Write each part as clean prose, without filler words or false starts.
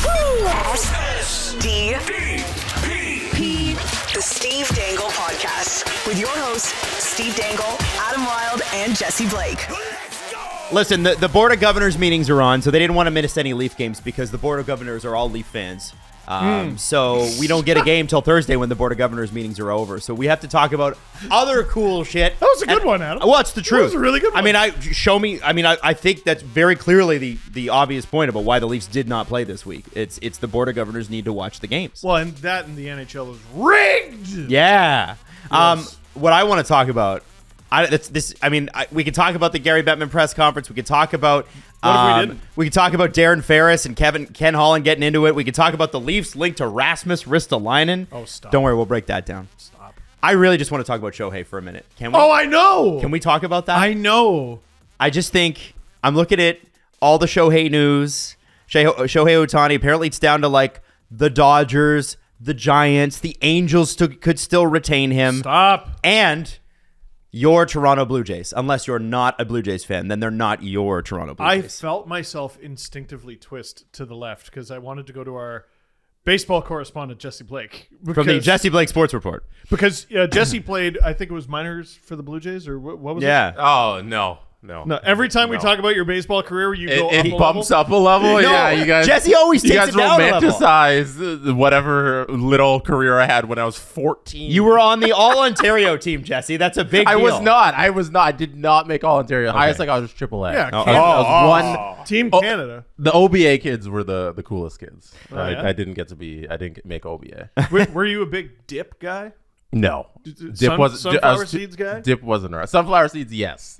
S-D-P, the Steve Dangle Podcast, with your hosts, Steve Dangle, Adam Wilde, and Jesse Blake. Listen, the Board of Governors meetings are on, so they didn't want to miss any Leaf games because the Board of Governors are all Leaf fans. So we don't get a game till Thursday when the Board of Governors meetings are over. So we have to talk about other cool shit. That was a good one, Adam. Well, it's the truth. That was a really good one. I think that's very clearly the obvious point about why the Leafs did not play this week. It's the Board of Governors need to watch the games. Well, and that in the NHL is rigged. Yeah. Yes. What I want to talk about, we could talk about the Gary Bettman press conference. We could talk about What if we didn't? We could talk about Darren Ferris and Ken Holland getting into it. We could talk about the Leafs linked to Rasmus Ristolainen. Oh, stop. Don't worry, we'll break that down. Stop. I really just want to talk about Shohei for a minute. Can we? Oh, I know. Can we talk about that? I know. I just think I'm looking at all the Shohei news. Shohei Ohtani, apparently it's down to like the Dodgers, the Giants, the Angels could still retain him. Stop. And your Toronto Blue Jays. Unless you're not a Blue Jays fan, then they're not your Toronto Blue I Jays. felt myself instinctively twist to the left because I wanted to go to our baseball correspondent, Jesse Blake. From the Jesse Blake Sports Report. Because Jesse played, I think it was minors for the Blue Jays, or what was it? Yeah. Oh, no. No, every time we talk about your baseball career, you go up It a bumps level. up a level. Yeah, you guys. Jesse always takes it down a level. romanticize whatever little career I had when I was 14. You were on the All-Ontario team, Jesse. That's a big deal. I was not. I did not make All Ontario. Highest I got was AAA. Yeah, I was one. Team Canada. The OBA kids were the coolest kids. yeah? I didn't make OBA. Were you a big dip guy? No, Sunflower seeds guy? Dip wasn't around. Sunflower seeds, yes.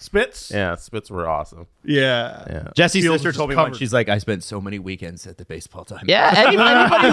Spits? Yeah, Spits were awesome. Yeah. Jesse's Fields sister was told me covered. once, she's like, I spent so many weekends at the baseball time. Yeah, anybody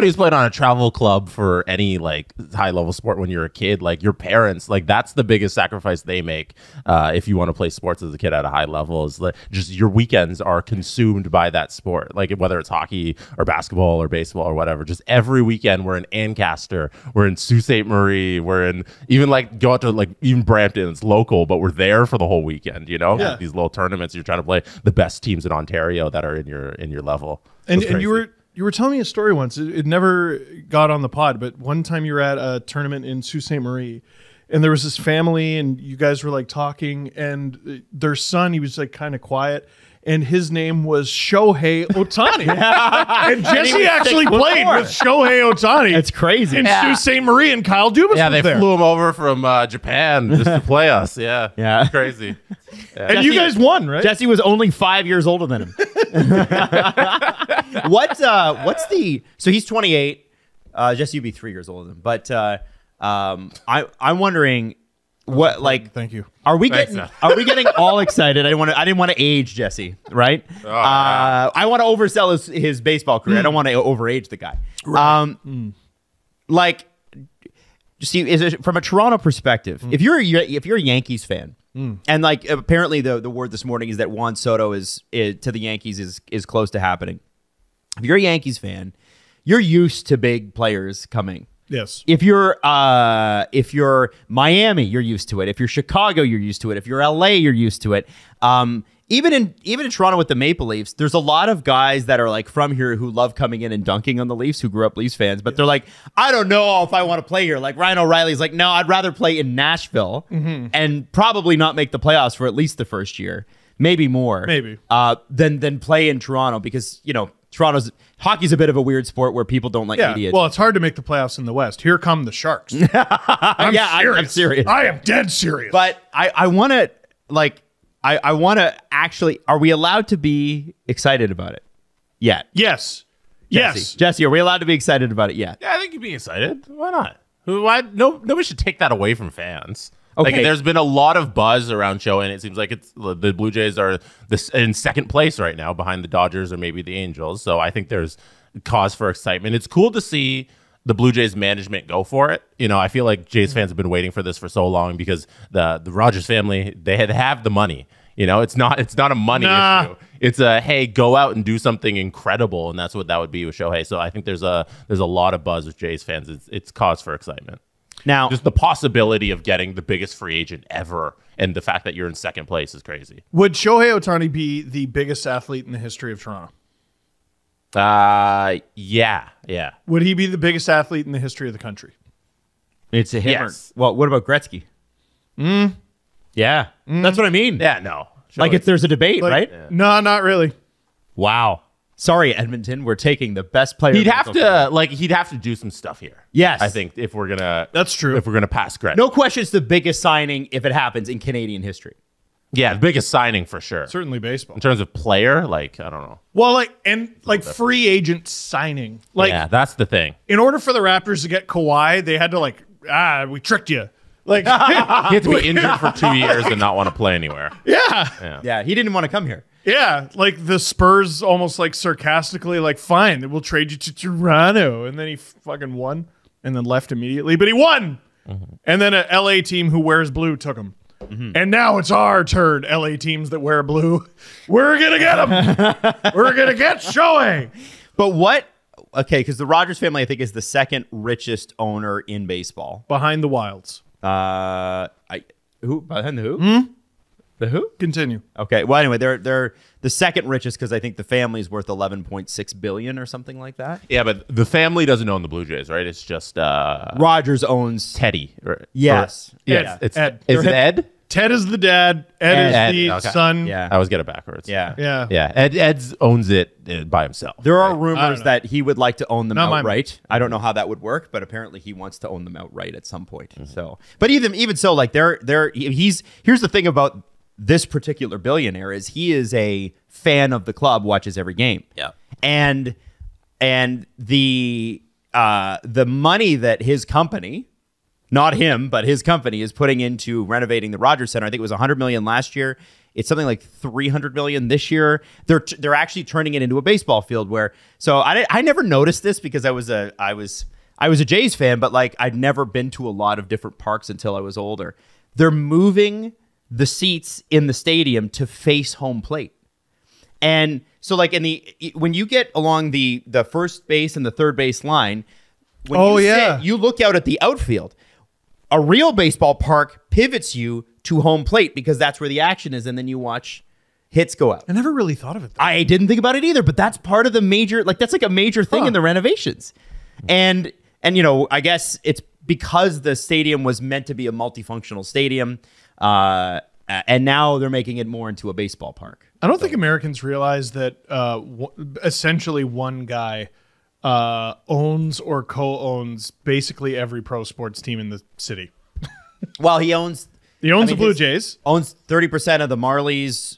who's played on a travel club for any like high level sport when you're a kid, like your parents, like that's the biggest sacrifice they make if you want to play sports as a kid at a high level. Is like just your weekends are consumed by that sport, like whether it's hockey or basketball or baseball or whatever. Just every weekend we're in Ancaster, we're in Sault Ste. Marie, we're in even like go out to like even Brampton. It's local, but we're there for the whole weekend. You know, Yeah. these little tournaments. You're trying to play the best teams in Ontario that are in your level. And It's you crazy. were telling me a story once. It never got on the pod, but one time you were at a tournament in Sault Ste. Marie, and there was this family, and you guys were like talking, and their son, he was like kind of quiet, and his name was Shohei Ohtani. And Jesse actually played with Shohei Ohtani. It's crazy. In Sault Ste. Marie, and Kyle Dubas Yeah, was they there. flew him over from Japan just to play us. Yeah, Yeah. It's crazy. And you guys won, right? Jesse was only 5 years older than him. What's the... So he's 28. Jesse, you'd be 3 years older than him. But I'm wondering... What Thank you. are we Thanks, getting all excited? I didn't want to age Jesse, right? I want to oversell his baseball career. I don't want to overage the guy. Like, see, is it, from a Toronto perspective, if you're a Yankees fan, and like apparently the word this morning is that Juan Soto is to the Yankees is close to happening. If you're a Yankees fan, you're used to big players coming. Yes. If you're Miami, you're used to it. If you're Chicago, you're used to it. If you're LA, you're used to it. Even in Toronto with the Maple Leafs, there's a lot of guys that are like from here who love coming in and dunking on the Leafs, who grew up Leafs fans, but they're like, I don't know if I want to play here. Like Ryan O'Reilly's like, no, I'd rather play in Nashville and probably not make the playoffs for at least the first year, maybe more, than play in Toronto, because hockey's a bit of a weird sport where people don't like idiots. Well, it's hard to make the playoffs in the West. Here come the Sharks. I'm serious. I am dead serious. But I want to I want to actually. Are we allowed to be excited about it yet? Yes. Jesse, are we allowed to be excited about it yet? Yeah, I think you'd be excited. Why not? Nobody should take that away from fans. Okay. Like, there's been a lot of buzz around Shohei, and it seems like the Blue Jays are in second place right now, behind the Dodgers or maybe the Angels. So I think there's cause for excitement. It's cool to see the Blue Jays management go for it. You know, I feel like Jays fans have been waiting for this for so long because the Rogers family, they have the money. You know, it's not a money issue. It's a, hey, go out and do something incredible, and that's what that would be with Shohei. So I think there's a lot of buzz with Jays fans. It's cause for excitement. Now, Just the possibility of getting the biggest free agent ever, and the fact that you're in second place is crazy. Would Shohei Ohtani be the biggest athlete in the history of Toronto? Yeah. Would he be the biggest athlete in the history of the country? It's a him. Yes. Well, what about Gretzky? Yeah, that's what I mean. Yeah, no. Like there's a debate, right? No, not really. Wow. Sorry, Edmonton. We're taking the best player. He'd have to do some stuff here. Yes. I think if we're gonna That's true. If we're gonna pass Gretzky. No question, it's the biggest signing if it happens in Canadian history. Yeah, the biggest signing for sure. Certainly baseball. In terms of player, like, I don't know. Well, free agent signing. Yeah, that's the thing. In order for the Raptors to get Kawhi, they had to we tricked you. Like He had to be injured for 2 years and not want to play anywhere. Yeah, he didn't want to come here. Yeah, like the Spurs almost sarcastically fine, we'll trade you to Toronto, and then he fucking won and then left immediately, but he won. And then an LA team who wears blue took him. And now it's our turn, LA teams that wear blue. We're gonna get him. We're gonna get Shohei. But what? Okay, because the Rogers family, I think, is the second richest owner in baseball. Behind the Wilds. Who behind the who? The who? Continue. Okay. Well, anyway, they're the second richest because I think the family's worth $11.6 billion or something like that. Yeah, but the family doesn't own the Blue Jays, right? It's just Rogers owns Teddy. Yes. Yeah. It's Ed. Is it Ed? Ted is the dad. Ed is the okay. son. Yeah. I always get it backwards. Yeah. Yeah. Ed owns it by himself. There are I rumors don't know. that he would like to own them Not my outright. I don't know how that would work, but apparently he wants to own them outright at some point. So, but even so, here's the thing about this particular billionaire is he is a fan of the club, watches every game. Yeah. And the money that his company, not him, but his company is putting into renovating the Rogers Center. I think it was $100 million last year. It's something like $300 million this year. They're actually turning it into a baseball field so I never noticed this because I was a Jays fan, but I'd never been to a lot of different parks until I was older. They're moving the seats in the stadium to face home plate. And so when you get along the first base and the third base line, you look out at the outfield. A real baseball park pivots you to home plate because that's where the action is, and then you watch hits go out. I never really thought of it. I didn't think about it either, but that's part of the major, that's a major thing in the renovations. And I guess it's because the stadium was meant to be a multifunctional stadium, and now they're making it more into a baseball park. I don't think Americans realize that essentially one guy owns or co-owns basically every pro sports team in the city. Well, he owns the Blue Jays. Owns 30% of the Marlies,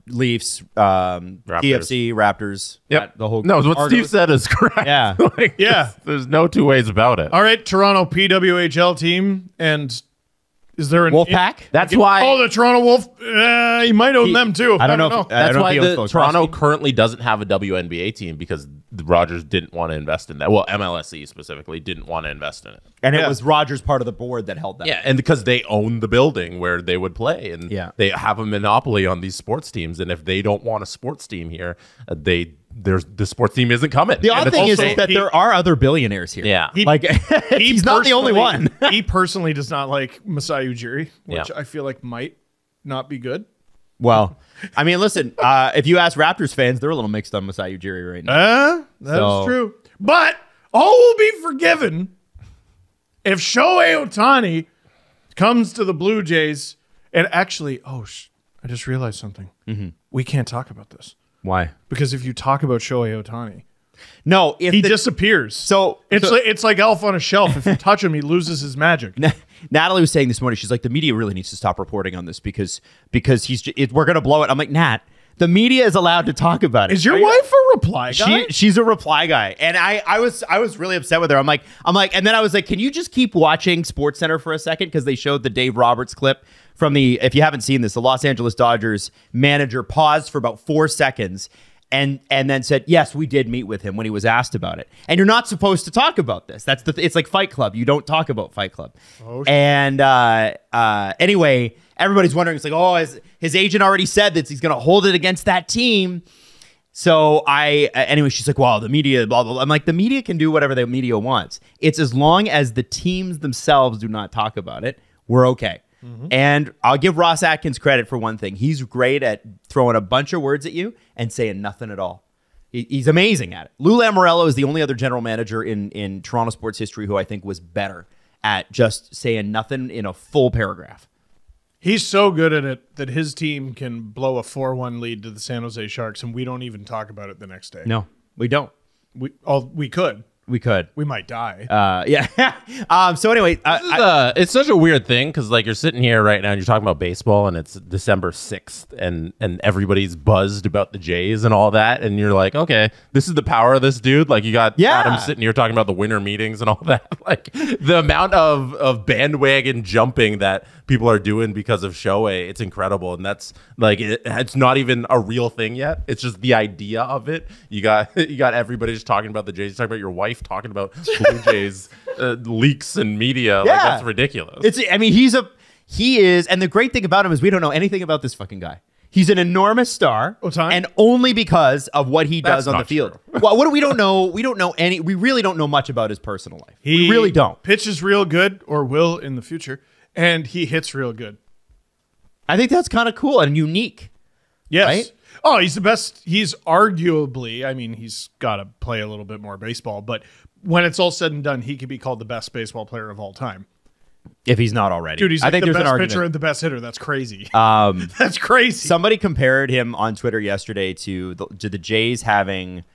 Leafs, TFC, Raptors. Yep. The whole. No, what Argos. Steve said is correct. Yeah. There's no two ways about it. All right, Toronto PWHL team, and is there an Wolfpack? That's why. Oh, the Toronto Wolf. He might own them too. I don't know. That's why the Toronto currently doesn't have a WNBA team because the Rogers didn't want to invest in that. Well, MLSE specifically didn't want to invest in it. And it was Rogers part of the board that held that. Yeah, and because they own the building where they would play, and they have a monopoly on these sports teams. And if they don't want a sports team here, the sports team isn't coming. The odd thing is that there are other billionaires here. Yeah. He's not the only one. He personally does not like Masai Ujiri, which I feel like might not be good. Well, I mean, listen, if you ask Raptors fans, they're a little mixed on Masai Ujiri right now. That's true. But all will be forgiven if Shohei Ohtani comes to the Blue Jays and actually, I just realized something. Mm-hmm. We can't talk about this. Why? Because if you talk about Shohei Ohtani, no, he disappears. So it's like Elf on a Shelf. If you touch him, he loses his magic. Natalie was saying this morning, she's like, the media really needs to stop reporting on this because we're going to blow it. I'm like, Nat, the media is allowed to talk about it. Is your wife a reply guy? She's a reply guy. And I was really upset with her. I'm like, and then I was like, can you just keep watching SportsCenter for a second? Because they showed the Dave Roberts clip from if you haven't seen this, the Los Angeles Dodgers manager paused for about 4 seconds and then said, yes, we did meet with him when he was asked about it. And you're not supposed to talk about this. It's like Fight Club. You don't talk about Fight Club. And anyway, everybody's wondering, it's like, his agent already said that he's going to hold it against that team. So anyway, she's like, well, the media, blah, blah, blah. I'm like, the media can do whatever the media wants. It's as long as the teams themselves do not talk about it, we're okay. Mm-hmm. And I'll give Ross Atkins credit for one thing. He's great at throwing a bunch of words at you and saying nothing at all. He's amazing at it. Lou Lamoriello is the only other general manager in Toronto sports history who I think was better at just saying nothing in a full paragraph. He's so good at it that his team can blow a 4-1 lead to the San Jose Sharks, and we don't even talk about it the next day. No, we don't. We could. We could. We might die. Yeah. So anyway, it's such a weird thing because like you're sitting here right now and you're talking about baseball and it's December 6th and everybody's buzzed about the Jays and all that. And you're like, okay, this is the power of this dude. Like you got Adam sitting here talking about the winter meetings and all that. Like the amount of bandwagon jumping that people are doing because of Shohei, it's incredible. And that's like, it's not even a real thing yet. It's just the idea of it. You got everybody just talking about the Jays. You talking about your wife talking about Blue Jays leaks and media. Like that's ridiculous. He is, and the great thing about him is we don't know anything about this fucking guy. He's an enormous star, Ohtani? And only because of what he does on the field. Well, we don't know. We really don't know much about his personal life. We really don't. Pitches real good, or will in the future, and he hits real good. I think that's kind of cool and unique. Yes. Right? Oh, he's the best. He's arguably, I mean, he's got to play a little bit more baseball, but when it's all said and done, he could be called the best baseball player of all time. If he's not already. Dude, he's like I think the there's best an pitcher argument. and the best hitter. That's crazy. That's crazy. Somebody compared him on Twitter yesterday to the Jays having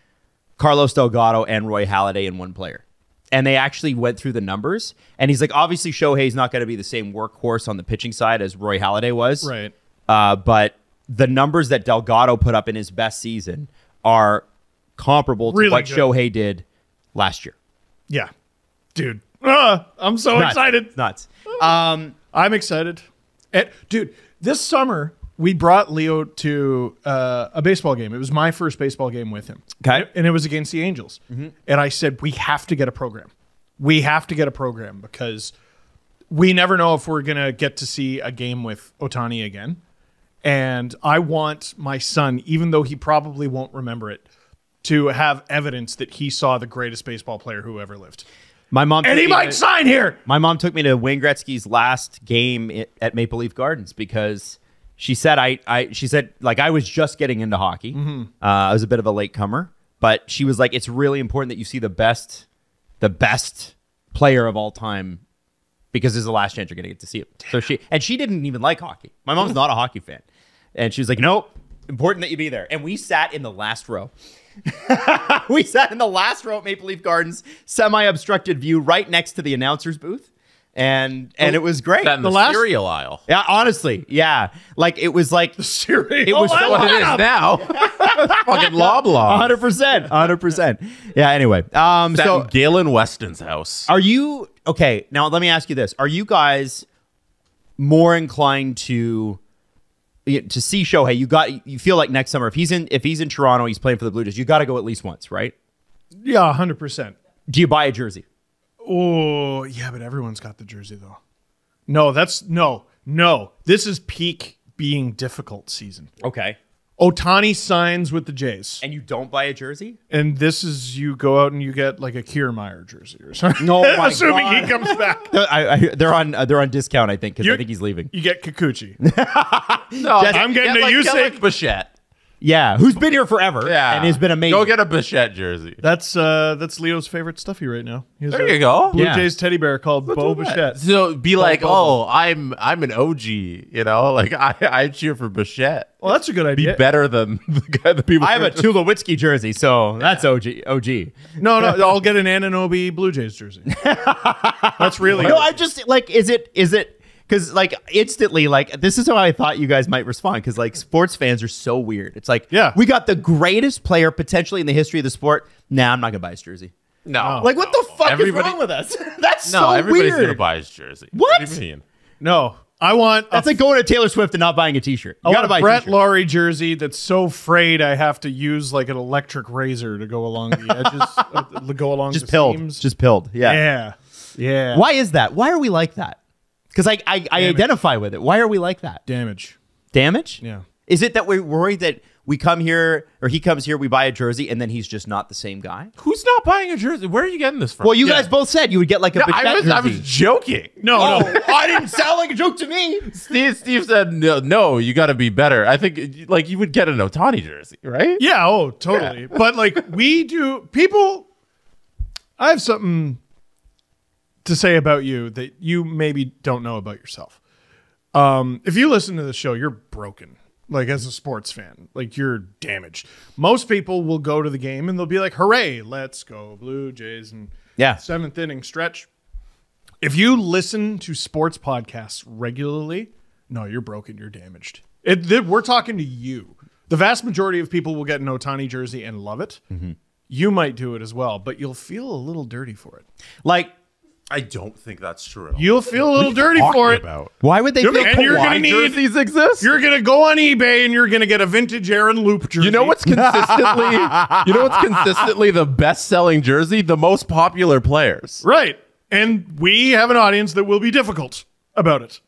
Carlos Delgado and Roy Halladay in one player. And they actually went through the numbers. And he's like, obviously, Shohei's not going to be the same workhorse on the pitching side as Roy Halladay was. Right. But the numbers that Delgado put up in his best season are comparable to what good. Shohei did last year. Yeah. Dude. I'm so excited. It's nuts. I'm excited. Dude, this summer, we brought Leo to a baseball game. It was my first baseball game with him. Okay. And it was against the Angels. Mm-hmm. And I said, we have to get a program. We have to get a program because we never know if we're going to get to see a game with Ohtani again. And I want my son, even though he probably won't remember it, to have evidence that he saw the greatest baseball player who ever lived. My mom And he might sign here. My mom took me to Wayne Gretzky's last game at Maple Leaf Gardens because she said I was just getting into hockey. Mm-hmm. I was a bit of a latecomer, but she was like, it's really important that you see the best player of all time because this is the last chance you're going to get to see it. So she didn't even like hockey. My mom's not a hockey fan, and she was like, nope, important that you be there. And we sat in the last row. We sat in the last row at Maple Leaf Gardens, semi-obstructed view, right next to the announcer's booth, and it was great. That in the cereal aisle. Yeah, honestly, yeah, like it was like Cereal. It was What it is now. Fucking Loblaw. 100%. Yeah. Anyway, so Galen Weston's house. are you okay? Now let me ask you this: are you guys more inclined to see Shohei? You feel like next summer, if he's in Toronto, he's playing for the Blue Jays, you got to go at least once, right? Yeah, 100%. Do you buy a jersey? Oh, yeah, but everyone's got the jersey, though. No. This is peak being difficult season. Okay. Ohtani signs with the Jays. And you don't buy a jersey? And this is, you go out and you get like a Kiermaier jersey or something. No, my Assuming God. he comes back. They're on discount, I think, because I think he's leaving. You get Kikuchi. No, I'm getting a Usyk. Bichette. Yeah, who's been here forever and has been amazing. Go get a Bichette jersey. That's Leo's favorite stuffy right now. There you go. Blue Jays teddy bear called Bo Bichette. So be like, I'm an OG, you know? Like I cheer for Bichette. Well, that's a good idea. Be better than the people. I have a Tulowitzki jersey, so that's OG. No, I'll get an Anunoby Blue Jays jersey. That's really No, good. I just like, is it because like instantly, like this is how I thought you guys might respond, because like sports fans are so weird. It's like, yeah, we got the greatest player potentially in the history of the sport. Nah, I'm not gonna buy his jersey. No, like what the fuck is wrong with us? That's so weird. Everybody's gonna buy his jersey. What do you mean? No, I want. That's like going to Taylor Swift and not buying a T-shirt. You I gotta want buy a a Brett T-shirt. Laurie jersey that's so frayed I have to use like an electric razor to go along the edges, to go along Just the pilled. seams. Just pilled. Yeah. Yeah. Why is that? Why are we like that? Because I identify with it. Why are we like that? Damage? Damage? Yeah. Is it that we're worried that we come here, or he comes here, we buy a jersey, and then he's just not the same guy? Who's not buying a jersey? Where are you getting this from? Well, you guys both said you would get like a Bichette jersey. I was joking. No. I didn't sound like a joke to me. Steve said, no, you got to be better. I think like you would get an Ohtani jersey, right? Yeah, totally. Yeah. But like we do, people, I have something to say about you that you maybe don't know about yourself. If you listen to the show, you're broken. Like as a sports fan, like you're damaged. Most people will go to the game and they'll be like, hooray, let's go Blue Jays. And seventh inning stretch. If you listen to sports podcasts regularly, no, you're broken. You're damaged. We're talking to you. The vast majority of people will get an Ohtani jersey and love it. Mm-hmm. You might do it as well, but you'll feel a little dirty for it. Like, I don't think that's true. You'll feel a little dirty for it. Why would they feel Kawhi jerseys exist? You're going to go on eBay and you're going to get a vintage Aaron Loop jersey. You know what's consistently the best-selling jersey? The most popular players. Right. And we have an audience that will be difficult about it.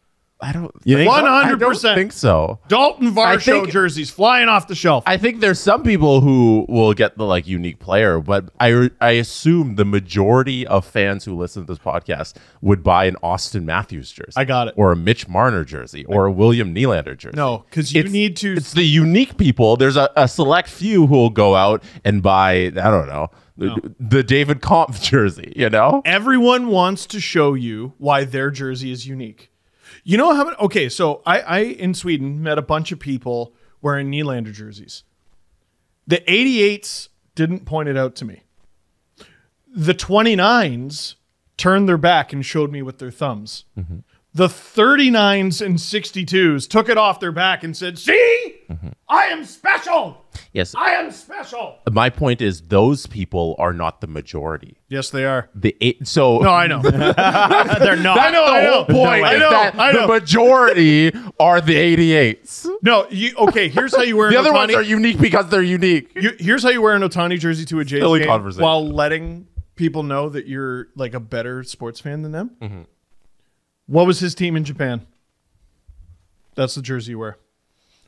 I don't. 100%. I don't think so. Dalton Varsho jerseys flying off the shelf. I think there's some people who will get the like unique player, but I assume the majority of fans who listen to this podcast would buy an Austin Matthews jersey. I got it. Or a Mitch Marner jersey, or a William Nylander jersey. No, because you need to. It's the unique people. There's a select few who will go out and buy. I don't know. The David Kampf jersey. You know, everyone wants to show you why their jersey is unique. You know how many? Okay, so I in Sweden met a bunch of people wearing Nylander jerseys. The 88s didn't point it out to me. The 29s turned their back and showed me with their thumbs. Mm-hmm. The 39s and 62s took it off their back and said, see, I am special. Yes. I am special. My point is those people are not the majority. Yes, they are. No, I know. They're not. I know. Point. I know. The majority are the 88s. No, here's how you wear the an other Ohtani. Ones are unique because they're unique. Here's how you wear an Ohtani jersey to a Jays Silly game conversation. while letting people know that you're like a better sports fan than them. Mm-hmm. What was his team in Japan? That's the jersey you wear.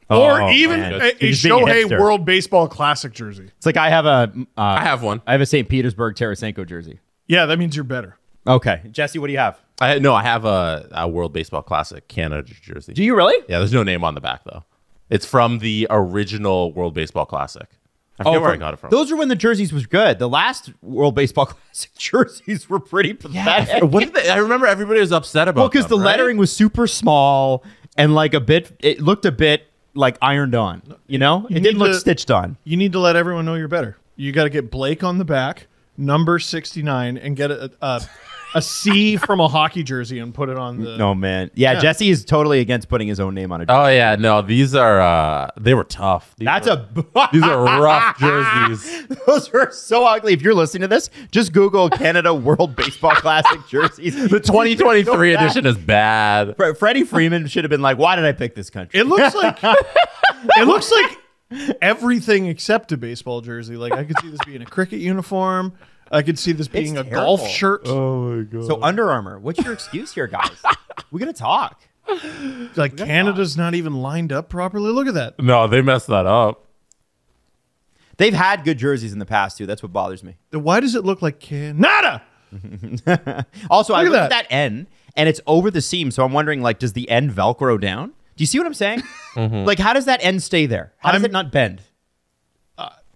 Or even a Shohei World Baseball Classic jersey. It's like I have I have one. I have a St. Petersburg Tarasenko jersey. Yeah, that means you're better. Okay. Jesse, what do you have? I have a World Baseball Classic Canada jersey. Do you really? Yeah, there's no name on the back, though. It's from the original World Baseball Classic. I forget where I got it from. Those are when the jerseys was good. The last World Baseball Classic jerseys were pretty pathetic. I remember everybody was upset about because the lettering was super small and like it looked a bit like ironed on. You know? It didn't look stitched on. You need to let everyone know you're better. You got to get Blake on the back, number 69, and get a C from a hockey jersey and put it on the... No, man. Yeah, Jesse is totally against putting his own name on a jersey. Oh, yeah. No, these are... they were tough. These are rough jerseys. Those are so ugly. If you're listening to this, just Google Canada World Baseball Classic jerseys. The 2023 edition is bad. Freddie Freeman should have been like, why did I pick this country? It looks like... everything except a baseball jersey. Like, I could see this being a cricket uniform. I could see this being a golf shirt. Oh, my God. So Under Armour, what's your excuse here, guys? We're going to talk. Like, Canada's not even lined up properly. Look at that. No, they messed that up. They've had good jerseys in the past, too. That's what bothers me. Why does it look like Canada? Also, I look at that N, and it's over the seam, so I'm wondering, like, does the N Velcro down? Do you see what I'm saying? Mm-hmm. Like, how does that N stay there? How does it not bend?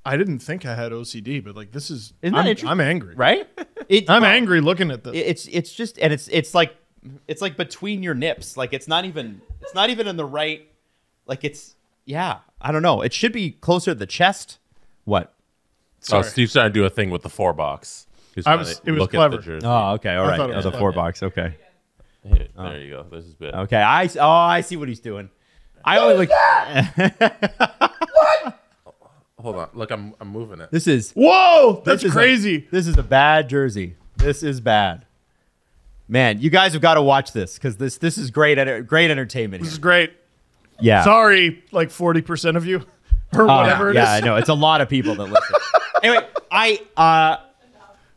I didn't think I had OCD, but like this is. Isn't that interesting? I'm angry, right? I'm angry looking at this. It's just, and it's like between your nips. Like it's not even in the right. Like I don't know. It should be closer to the chest. What? Sorry. Oh, Steve's trying to do a thing with the 4-box. It was clever. Oh, okay, all right. The 4-box. Okay. There you go. This is bad. Okay, I see what he's doing. I only look. What? Hold on. Look, I'm moving it. This is... Whoa! That's crazy. This is a bad jersey. This is bad. Man, you guys have got to watch this because this is great entertainment. This is great. Yeah. Sorry, like 40% of you or whatever it is. Yeah, I know. It's a lot of people that listen. Anyway,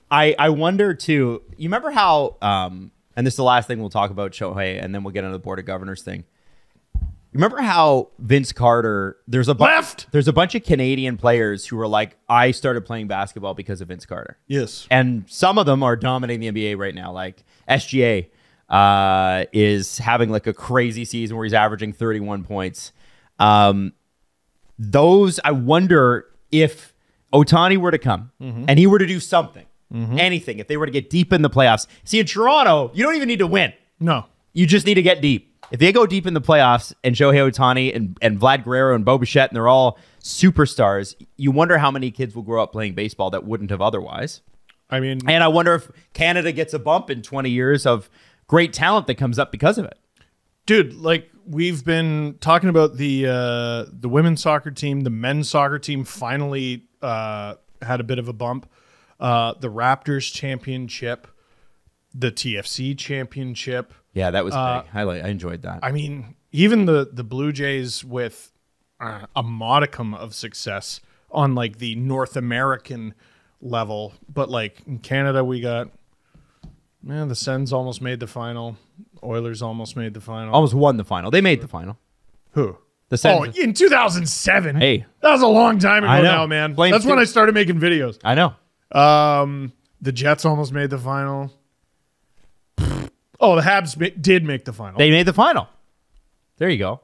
I wonder too, you remember how, and this is the last thing we'll talk about Shohei, and then we'll get into the Board of Governors thing. Remember how Vince Carter? There's a bunch of Canadian players who were like, I started playing basketball because of Vince Carter. Yes, and some of them are dominating the NBA right now. Like SGA is having like a crazy season where he's averaging 31 points. Those, I wonder if Ohtani were to come and he were to do something, anything, if they were to get deep in the playoffs. See, in Toronto, you don't even need to win. No. You just need to get deep. If they go deep in the playoffs and Shohei Ohtani and Vlad Guerrero and Bo Bichette, and they're all superstars, you wonder how many kids will grow up playing baseball that wouldn't have otherwise. I mean, and I wonder if Canada gets a bump in 20 years of great talent that comes up because of it. Dude, like we've been talking about the women's soccer team, the men's soccer team finally had a bit of a bump. The Raptors championship, the TFC championship. Yeah, that was big. I enjoyed that. I mean, even the Blue Jays with a modicum of success on like the North American level, but like in Canada, we got the Sens almost made the final. Oilers almost made the final. Almost won the final. They made the final. Who? The Sens. Oh, in 2007. Hey, that was a long time ago now, man. That's when I started making videos. I know. The Jets almost made the final. Oh, the Habs did make the final. They made the final. There you go.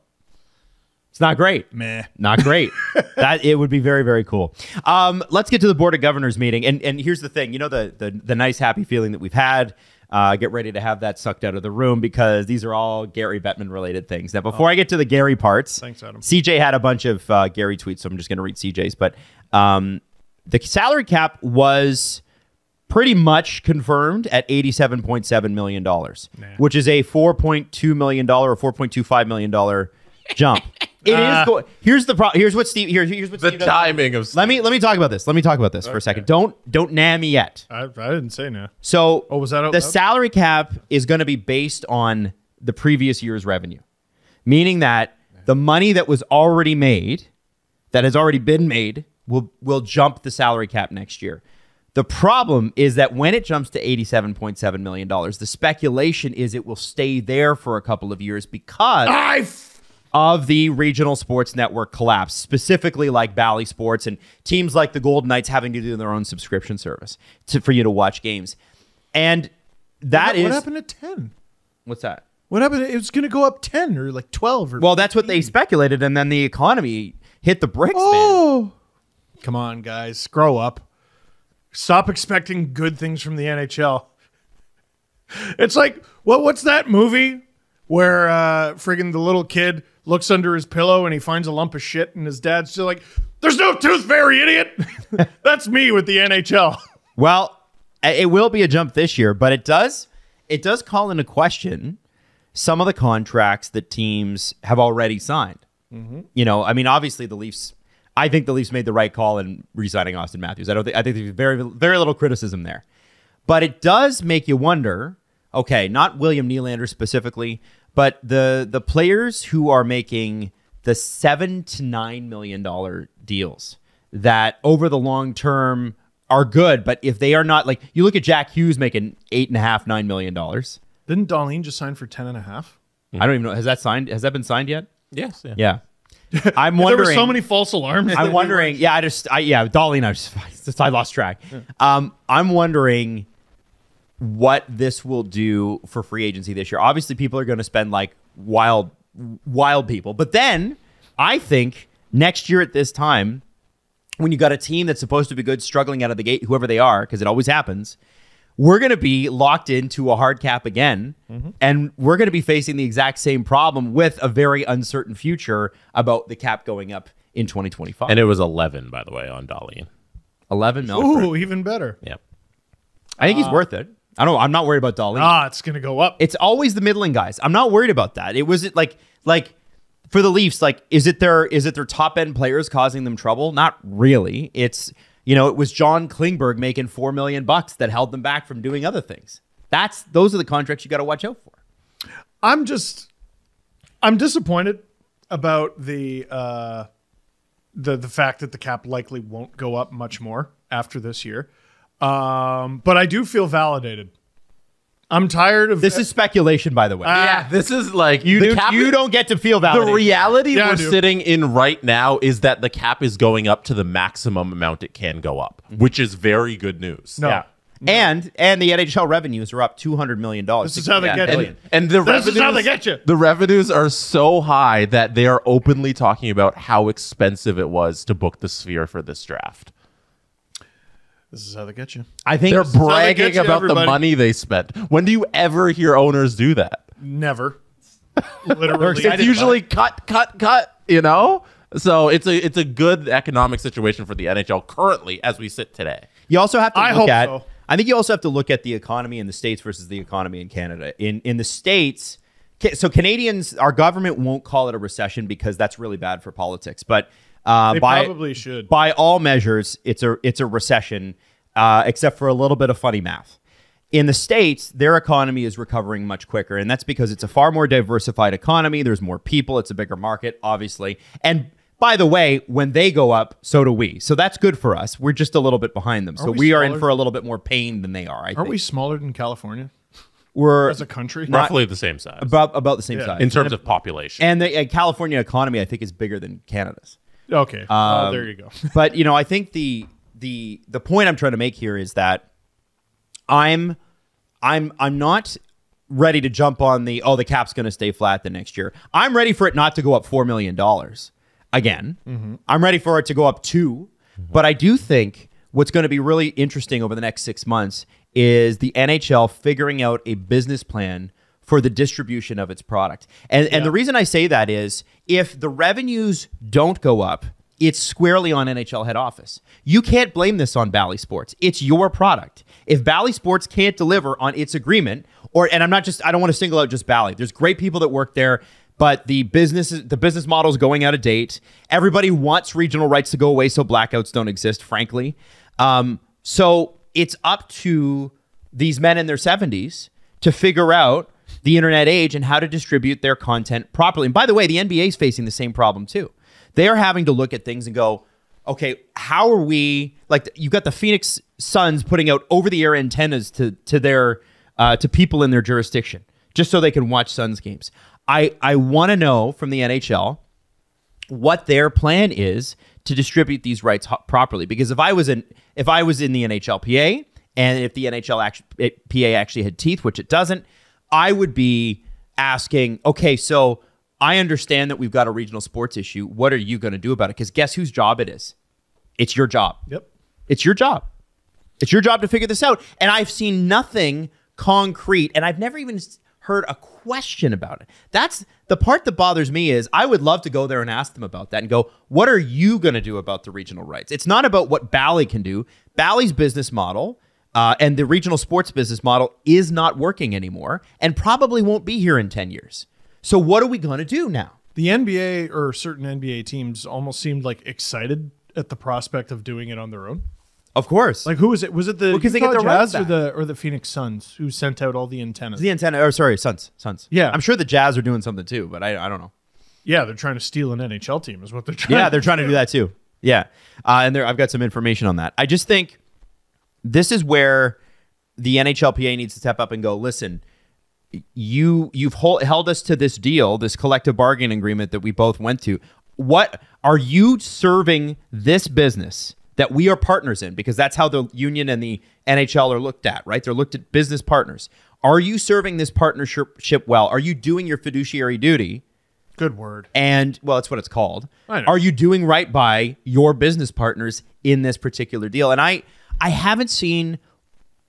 It's not great. Meh. Not great. That it would be very, very cool. Let's get to the Board of Governors meeting. And here's the thing. You know, the nice, happy feeling that we've had. Get ready to have that sucked out of the room because these are all Gary Bettman related things. Now, before I get to the Gary parts, thanks, Adam. CJ had a bunch of Gary tweets, so I'm just going to read CJ's. But the salary cap was pretty much confirmed at $87.7 million, which is a $4.2 million or $4.25 million jump. It is going. Here's the problem. Here's what Steve. Here's what the Steve timing of. Let me talk about this. Let me talk about this for a second. Don't nah me yet. I didn't say no. So, was that the salary cap is going to be based on the previous year's revenue, meaning that the money that was already made, that has already been made, will jump the salary cap next year. The problem is that when it jumps to $87.7 million, the speculation is it will stay there for a couple of years because of the regional sports network collapse, specifically like Bally Sports and teams like the Golden Knights having to do their own subscription service for you to watch games. And what happened at 10? What's that? What happened? It was going to go up 10 or like 12 or 15. That's what they speculated, and then the economy hit the bricks, man. Come on, guys. Grow up. Stop expecting good things from the NHL. It's like, what's that movie where friggin' the little kid looks under his pillow and he finds a lump of shit and his dad's still like, there's no tooth fairy, idiot. That's me with the NHL. Well, it will be a jump this year, but it does call into question some of the contracts that teams have already signed. Mm-hmm. You know, I mean, obviously I think the Leafs made the right call in re-signing Austin Matthews. I think there's very, very little criticism there. But it does make you wonder, okay, not William Nylander specifically, but the players who are making the $7 to $9 million deals that over the long term are good, but if they are not, like, you look at Jack Hughes making $8.5, $9 million. Didn't Darlene just sign for 10.5? I don't even know. Has that been signed yet? Yes. Yeah. I'm wondering. There were so many false alarms. I'm wondering. Yeah, Darlene. I lost track. Yeah. I'm wondering what this will do for free agency this year. Obviously, people are going to spend like wild people. But then I think next year at this time, when you got a team that's supposed to be good struggling out of the gate, whoever they are, because it always happens, we're going to be locked into a hard cap again, and we're going to be facing the exact same problem with a very uncertain future about the cap going up in 2025. And it was 11, by the way, on Darlene. 11 million. Ooh, even better. Yep. I think he's worth it. I'm not worried about Darlene. It's going to go up. It's always the middling guys. I'm not worried about that. It was like for the Leafs, like, is it their top end players causing them trouble? Not really. It's, it was John Klingberg making $4 million that held them back from doing other things. Those are the contracts you got to watch out for. I'm disappointed about the fact that the cap likely won't go up much more after this year. But I do feel validated. I'm tired of This is speculation, by the way. Yeah, this is like you don't get to feel validated. The reality Yeah, I we're do. sitting in right now is that the cap is going up to the maximum amount it can go up, which is very good news. No. Yeah. And the NHL revenues are up $200 million. This is how they get you. And the This is how revenues, they get you. the revenues are so high that they are openly talking about how expensive it was to book the Sphere for this draft. This is how they get you. I think They're how they get bragging you, about the everybody. money they spent. When do you ever hear owners do that? Never. Literally. It's usually cut, you know? So it's a good economic situation for the NHL currently as we sit today. you also have to I look hope at. so. I think you also have to look at the economy in the States versus the economy in Canada. In the States, so Canadians, our government won't call it a recession because that's really bad for politics. But They by probably should. by all measures, it's a recession, except for a little bit of funny math. In the States, their economy is recovering much quicker, and that's because it's a far more diversified economy. There's more people. It's a bigger market, obviously. And by the way, when they go up, so do we. So that's good for us. We're just a little bit behind them. So we we are in smaller? for a little bit more pain than they are, I Aren't think. we smaller than California We're as a country? Roughly the same size about the same Yeah. size. in terms of population. And the California economy, I think, is bigger than Canada's. Okay. Well, there you go. But I think the point I'm trying to make here is that I'm not ready to jump on the cap's going to stay flat the next year. I'm ready for it not to go up $4 million again. I'm ready for it to go up 2. But I do think what's going to be really interesting over the next 6 months is the NHL figuring out a business plan for the distribution of its product. And the reason I say that is if the revenues don't go up, it's squarely on NHL head office. You can't blame this on Bally Sports. It's your product. If Bally Sports can't deliver on its agreement, and I don't want to single out just Bally. There's great people that work there, but the business model is going out of date. Everybody wants regional rights to go away so blackouts don't exist, frankly. So it's up to these men in their 70s to figure out the internet age and how to distribute their content properly. And by the way, the NBA is facing the same problem too. They are having to look at things and go, okay, how are we, like, you've got the Phoenix Suns putting out over-the-air antennas to people in their jurisdiction just so they can watch Suns games. I want to know from the NHL what their plan is to distribute these rights properly. Because if I was in the NHLPA and if the NHLPA actually had teeth, which it doesn't, I would be asking, okay, so I understand that we've got a regional sports issue. What are you going to do about it? Because guess whose job it is? It's your job. Yep. It's your job. It's your job to figure this out. And I've seen nothing concrete, and I've never even heard a question about it. That's the part that bothers me is I would love to go there and ask them about that and go, what are you going to do about the regional rights? It's not about what Bally can do. Bally's business model and the regional sports business model is not working anymore and probably won't be here in 10 years. So what are we going to do now? The NBA or certain NBA teams almost seemed like excited at the prospect of doing it on their own. Of course. Like who was it? Was it the because they Utah get their Jazz rights or the Phoenix Suns who sent out all the antennas? the antenna, or sorry, Suns. Yeah. I'm sure the Jazz are doing something too, but I don't know. Yeah, they're trying to steal an NHL team is what they're trying. Yeah, they're trying to do that too. Yeah. And I've got some information on that. I just think this is where the NHLPA needs to step up and go, listen, you've held us to this deal, this collective bargaining agreement that we both went to. What are you serving this business that we are partners in? Because that's how the union and the NHL are looked at, right? They're looked at business partners. Are you serving this partnership well? Are you doing your fiduciary duty? Good word. And, well, that's what it's called. I know. Are you doing right by your business partners in this particular deal? And I haven't seen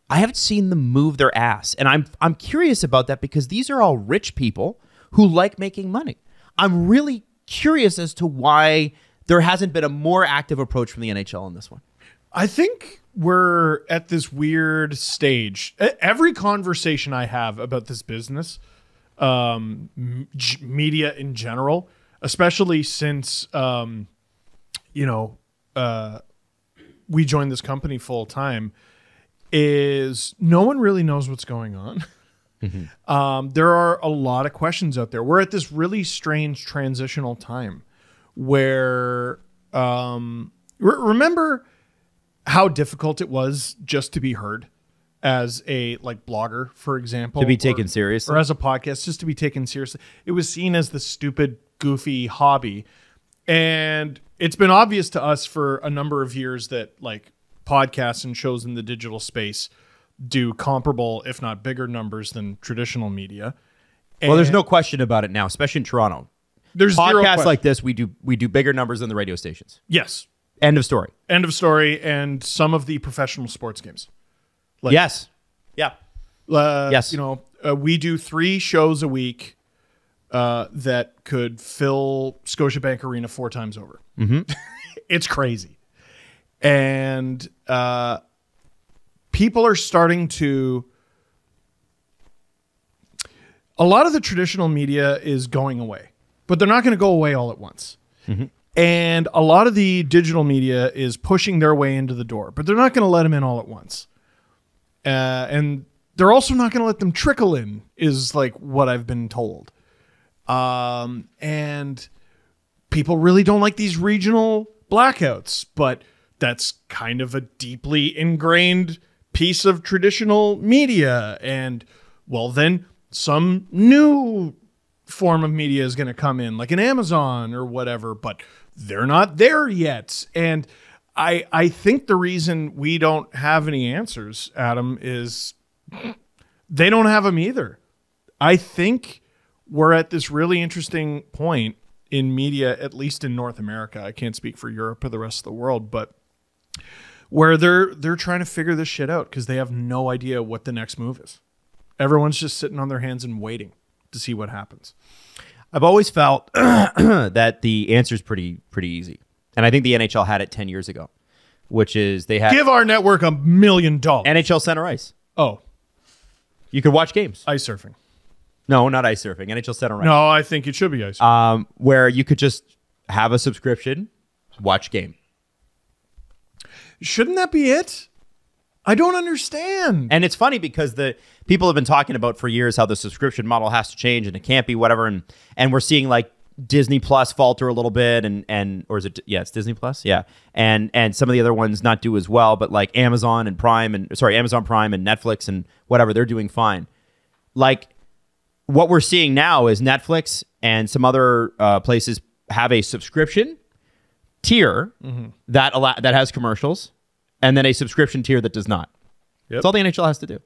them move their ass. And I'm curious about that because these are all rich people who like making money. I'm really curious as to why there hasn't been a more active approach from the NHL on this one. I think we're at this weird stage. Every conversation I have about this business, media in general, especially since, we joined this company full time, is no one really knows what's going on. Mm-hmm. There are a lot of questions out there. We're at this really strange transitional time where remember how difficult it was just to be heard as a blogger, for example, To be taken seriously. or as a podcast, just to be taken seriously. It was seen as the stupid, goofy hobby. And it's been obvious to us for a number of years that podcasts and shows in the digital space do comparable, if not bigger numbers than traditional media. Well, there's no question about it now, especially in Toronto. There's zero Podcasts question. like this, we do bigger numbers than the radio stations. Yes. End of story. End of story. And some of the professional sports games. Yes. Yeah. Yes. We do 3 shows a week that could fill Scotiabank Arena 4 times over. Mm-hmm. It's crazy. And people are starting to... A lot of the traditional media is going away, but they're not going to go away all at once. Mm-hmm. And a lot of the digital media is pushing their way into the door, but they're not going to let them in all at once. And they're also not going to let them trickle in, is what I've been told. And people really don't like these regional blackouts, but that's kind of a deeply ingrained piece of traditional media. And well, then some new form of media is going to come in, like an Amazon or whatever, but they're not there yet. And I think the reason we don't have any answers, Adam, is they don't have them either. I think we're at this really interesting point in media, at least in North America. I can't speak for Europe or the rest of the world, but where they're trying to figure this shit out because they have no idea what the next move is. Everyone's just sitting on their hands and waiting to see what happens. I've always felt that the answer is pretty easy. And I think the NHL had it 10 years ago, which is they had... Give our network $1 million. NHL Center Ice. Oh. You could watch games. Ice surfing. No, not ice surfing. NHL Center Ice. No, I think it should be ice surfing. Where you could just have a subscription, watch game. Shouldn't that be it? I don't understand. And it's funny because the people have been talking about for years how the subscription model has to change and it can't be whatever. And we're seeing Disney Plus falter a little bit or is it? Yeah, it's Disney Plus. Yeah. And some of the other ones not do as well, but Amazon Prime and Netflix and whatever, they're doing fine. What we're seeing now is Netflix and some other places have a subscription tier that has commercials, and then a subscription tier that does not. Yep. That's all the NHL has to do.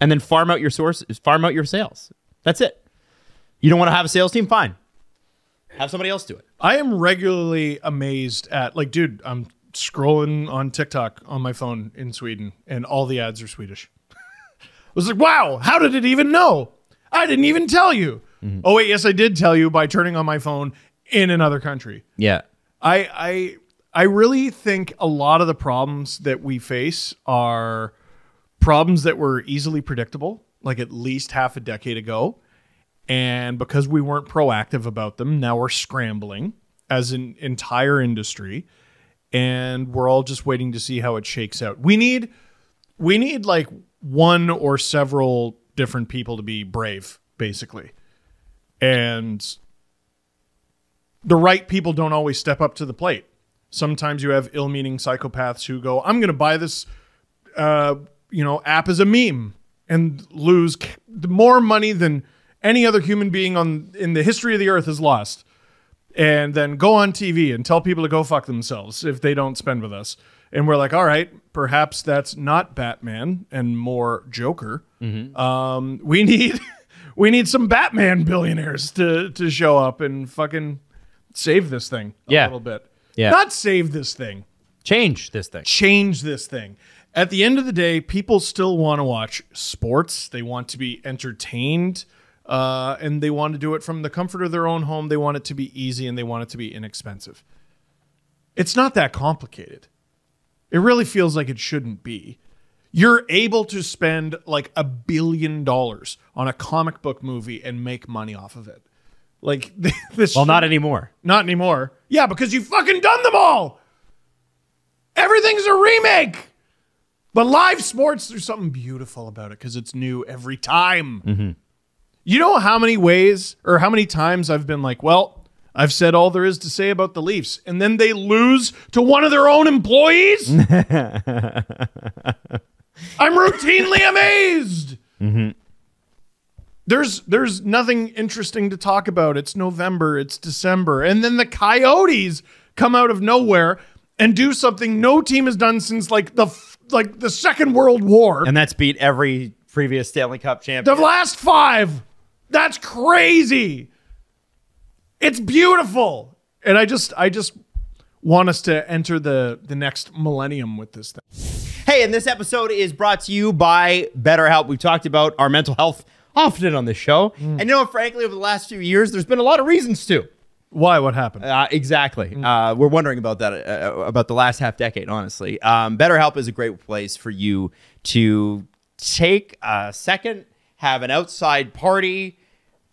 And then farm out your sales. That's it. You don't want to have a sales team? Fine. Have somebody else do it. I am regularly amazed at, dude, I'm scrolling on TikTok on my phone in Sweden, and all the ads are Swedish. I was like, wow, how did it even know? I didn't even tell you. Mm-hmm. Oh, wait, yes, I did tell you by turning on my phone in another country. Yeah. I really think a lot of the problems that we face are problems that were easily predictable, at least half a decade ago. And because we weren't proactive about them, now we're scrambling as an entire industry. And we're all just waiting to see how it shakes out. We need one or several different people to be brave, basically. And the right people don't always step up to the plate. Sometimes you have ill-meaning psychopaths who go, I'm going to buy this app as a meme and lose more money than any other human being in the history of the earth has lost. And then go on TV and tell people to go fuck themselves if they don't spend with us. And we're like, all right, perhaps that's not Batman and more Joker. Mm-hmm. We need some Batman billionaires to show up and fucking save this thing a little bit. Yeah. Not save this thing. Change this thing. Change this thing. At the end of the day, people still want to watch sports. They want to be entertained. And they want to do it from the comfort of their own home. They want it to be easy and they want it to be inexpensive. It's not that complicated. It really feels like it shouldn't be. You're able to spend $1 billion on a comic book movie and make money off of it. Not anymore. Not anymore. Yeah, because you've fucking done them all. Everything's a remake. But live sports, there's something beautiful about it because it's new every time. Mm-hmm. You know how many ways or how many times I've been I've said all there is to say about the Leafs, and then they lose to one of their own employees? I'm routinely amazed. There's nothing interesting to talk about. It's November, it's December, and then the Coyotes come out of nowhere and do something no team has done since like the Second World War. And that's beat every previous Stanley Cup champion. The last 5. That's crazy. It's beautiful. And I just want us to enter the next millennium with this thing. Hey, and this episode is brought to you by BetterHelp. We've talked about our mental health often on this show. And you know what, frankly, over the last few years, there's been a lot of reasons to. Why? What happened? Exactly. We're wondering about that, about the last half decade, honestly. BetterHelp is a great place for you to take a second, have an outside party,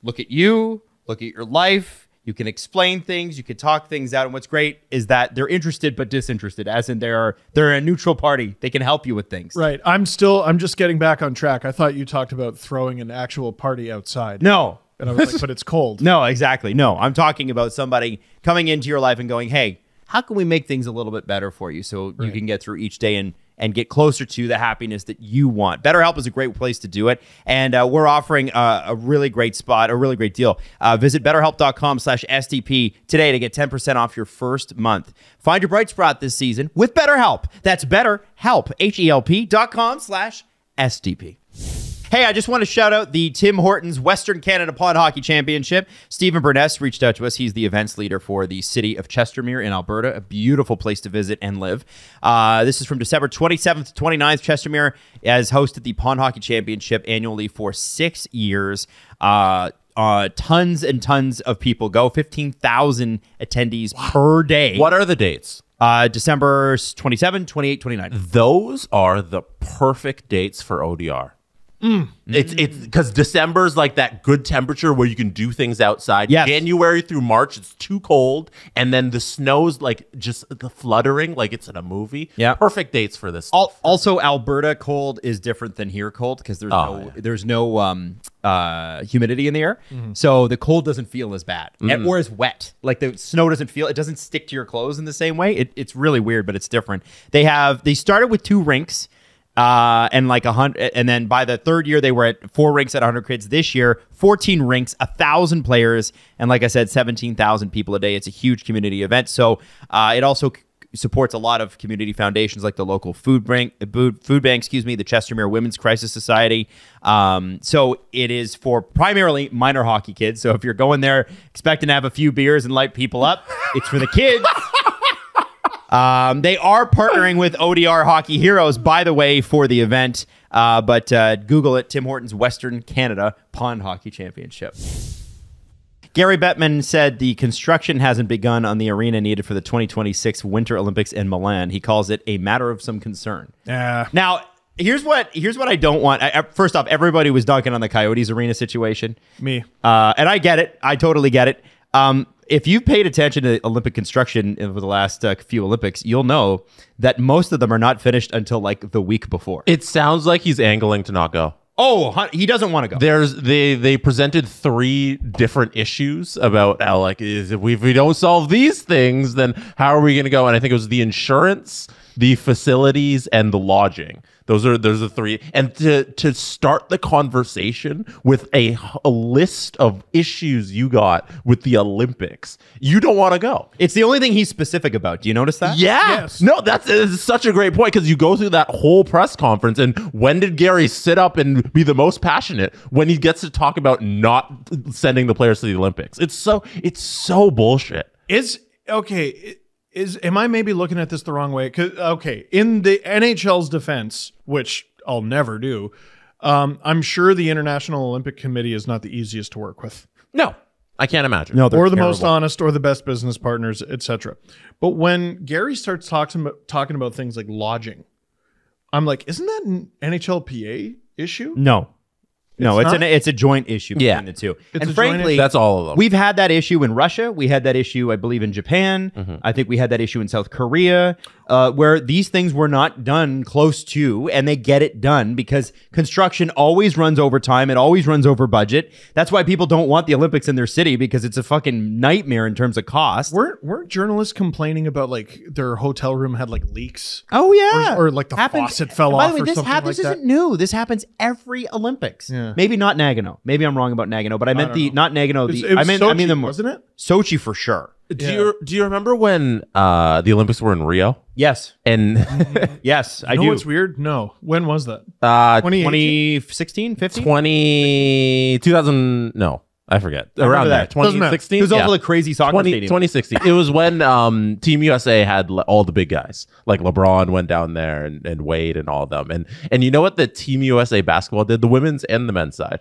look at you, look at your life. You can explain things, you can talk things out. And what's great is that they're interested but disinterested, as in they're a neutral party. They can help you with things. Right. I'm just getting back on track. I thought you talked about throwing an actual party outside. No. And I was like, but it's cold. No, exactly. No, I'm talking about somebody coming into your life and going, hey, how can we make things a little bit better for you so you can get through each day and get closer to the happiness that you want. BetterHelp is a great place to do it. And we're offering a really great spot, a really great deal. Visit BetterHelp.com/STP today to get 10% off your first month. Find your bright spot this season with BetterHelp. That's BetterHelp, HELP.com/STP. Hey, I just want to shout out the Tim Hortons Western Canada Pond Hockey Championship. Stephen Burness reached out to us. He's the events leader for the city of Chestermere in Alberta, a beautiful place to visit and live. This is from December 27th to 29th. Chestermere has hosted the Pond Hockey Championship annually for 6 years. Tons and tons of people go, 15,000 attendees per day. What are the dates? December 27, 28, 29. Those are the perfect dates for ODR. It's because December's like that good temperature where you can do things outside. Yes. January through March, it's too cold, and then the snow's like just the fluttering, like it's in a movie. Yeah, perfect dates for this. Also, Alberta cold is different than here cold because there's no humidity in the air, so the cold doesn't feel as bad or as wet. Like the snow it doesn't stick to your clothes in the same way. It's really weird, but it's different. They started with 2 rinks. And like 100, and then by the third year they were at 4 rinks at 100 kids. This year, 14 rinks, 1,000 players, and like I said, 17,000 people a day. It's a huge community event. So it also supports a lot of community foundations like the local food bank, the Chestermere Women's Crisis Society. So it is for primarily minor hockey kids. So if you're going there expecting to have a few beers and light people up, it's for the kids. They are partnering with ODR Hockey Heroes, by the way, for the event. But Google it, Tim Hortons Western Canada Pond Hockey Championship. Gary Bettman said the construction hasn't begun on the arena needed for the 2026 Winter Olympics in Milan. He calls it a matter of some concern. Yeah. Now, here's what I don't want. First off, everybody was dunking on the Coyotes arena situation. Me. And I get it. I totally get it. If you've paid attention to Olympic construction over the last few Olympics, you'll know that most of them are not finished until like the week before. It sounds like he's angling to not go. Oh, he doesn't want to go. They presented 3 different issues about how like if we don't solve these things, then how are we going to go? And I think it was the insurance, the facilities, and the lodging. Those are the 3. And to start the conversation with a list of issues you got with the Olympics, you don't want to go. It's the only thing he's specific about. Do you notice that? Yeah. Yes. No, that's such a great point because you go through that whole press conference, and when did Gary sit up and be the most passionate? When he gets to talk about not sending the players to the Olympics. It's so bullshit. Am I maybe looking at this the wrong way? In the NHL's defense, which I'll never do, I'm sure the International Olympic Committee is not the easiest to work with. No, I can't imagine. No, or the most honest, or the best business partners, etc. But when Gary starts talking about things like lodging, I'm like, isn't that an NHLPA issue? No, it's a joint issue between the two. And frankly, that's all of them. We've had that issue in Russia. We had that issue, I believe, in Japan. I think we had that issue in South Korea. where these things were not done close to, and they get it done because construction always runs over time. It always runs over budget. That's why people don't want the Olympics in their city, because it's a fucking nightmare in terms of cost. Weren't journalists complaining about like their hotel room had like leaks? Oh yeah, or like the faucet fell off. By the way, this isn't new. This happens every Olympics. Yeah. Maybe not Nagano. Maybe I'm wrong about Nagano, but I meant not Nagano. I mean Sochi, wasn't it? Sochi for sure. Do you remember when the Olympics were in Rio? Yes. And yes, I do. You know what's weird? No. When was that? 2016, 15? 2000, no. I forget. Around that. 2016? It was also a crazy soccer stadium. 2016. It was when Team USA had all the big guys. Like LeBron went down there and Wade and all of them. And you know what the Team USA basketball did? The women's and the men's side.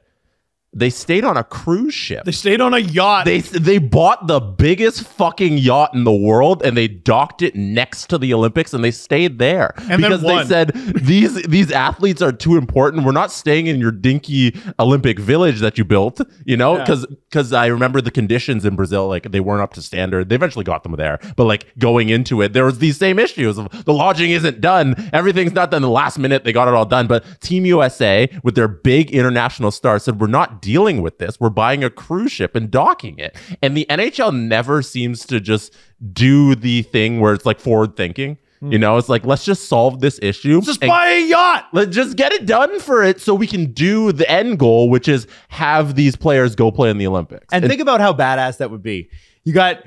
They stayed on a cruise ship. They stayed on a yacht. They bought the biggest fucking yacht in the world and they docked it next to the Olympics and they stayed there. And because they said these athletes are too important. We're not staying in your dinky Olympic village that you built, you know, because I remember the conditions in Brazil, like they weren't up to standard. They eventually got them there, but like going into it, there was these same issues of the lodging isn't done. Everything's not done. The last minute, they got it all done. But Team USA with their big international stars said, we're not dealing with this. We're buying a cruise ship and docking it. And the NHL never seems to just do the thing where it's like forward thinking. You know, it's like, let's just solve this issue. Just buy a yacht. Let's just get it done for it so we can do the end goal, which is have these players go play in the Olympics. And think about how badass that would be. You got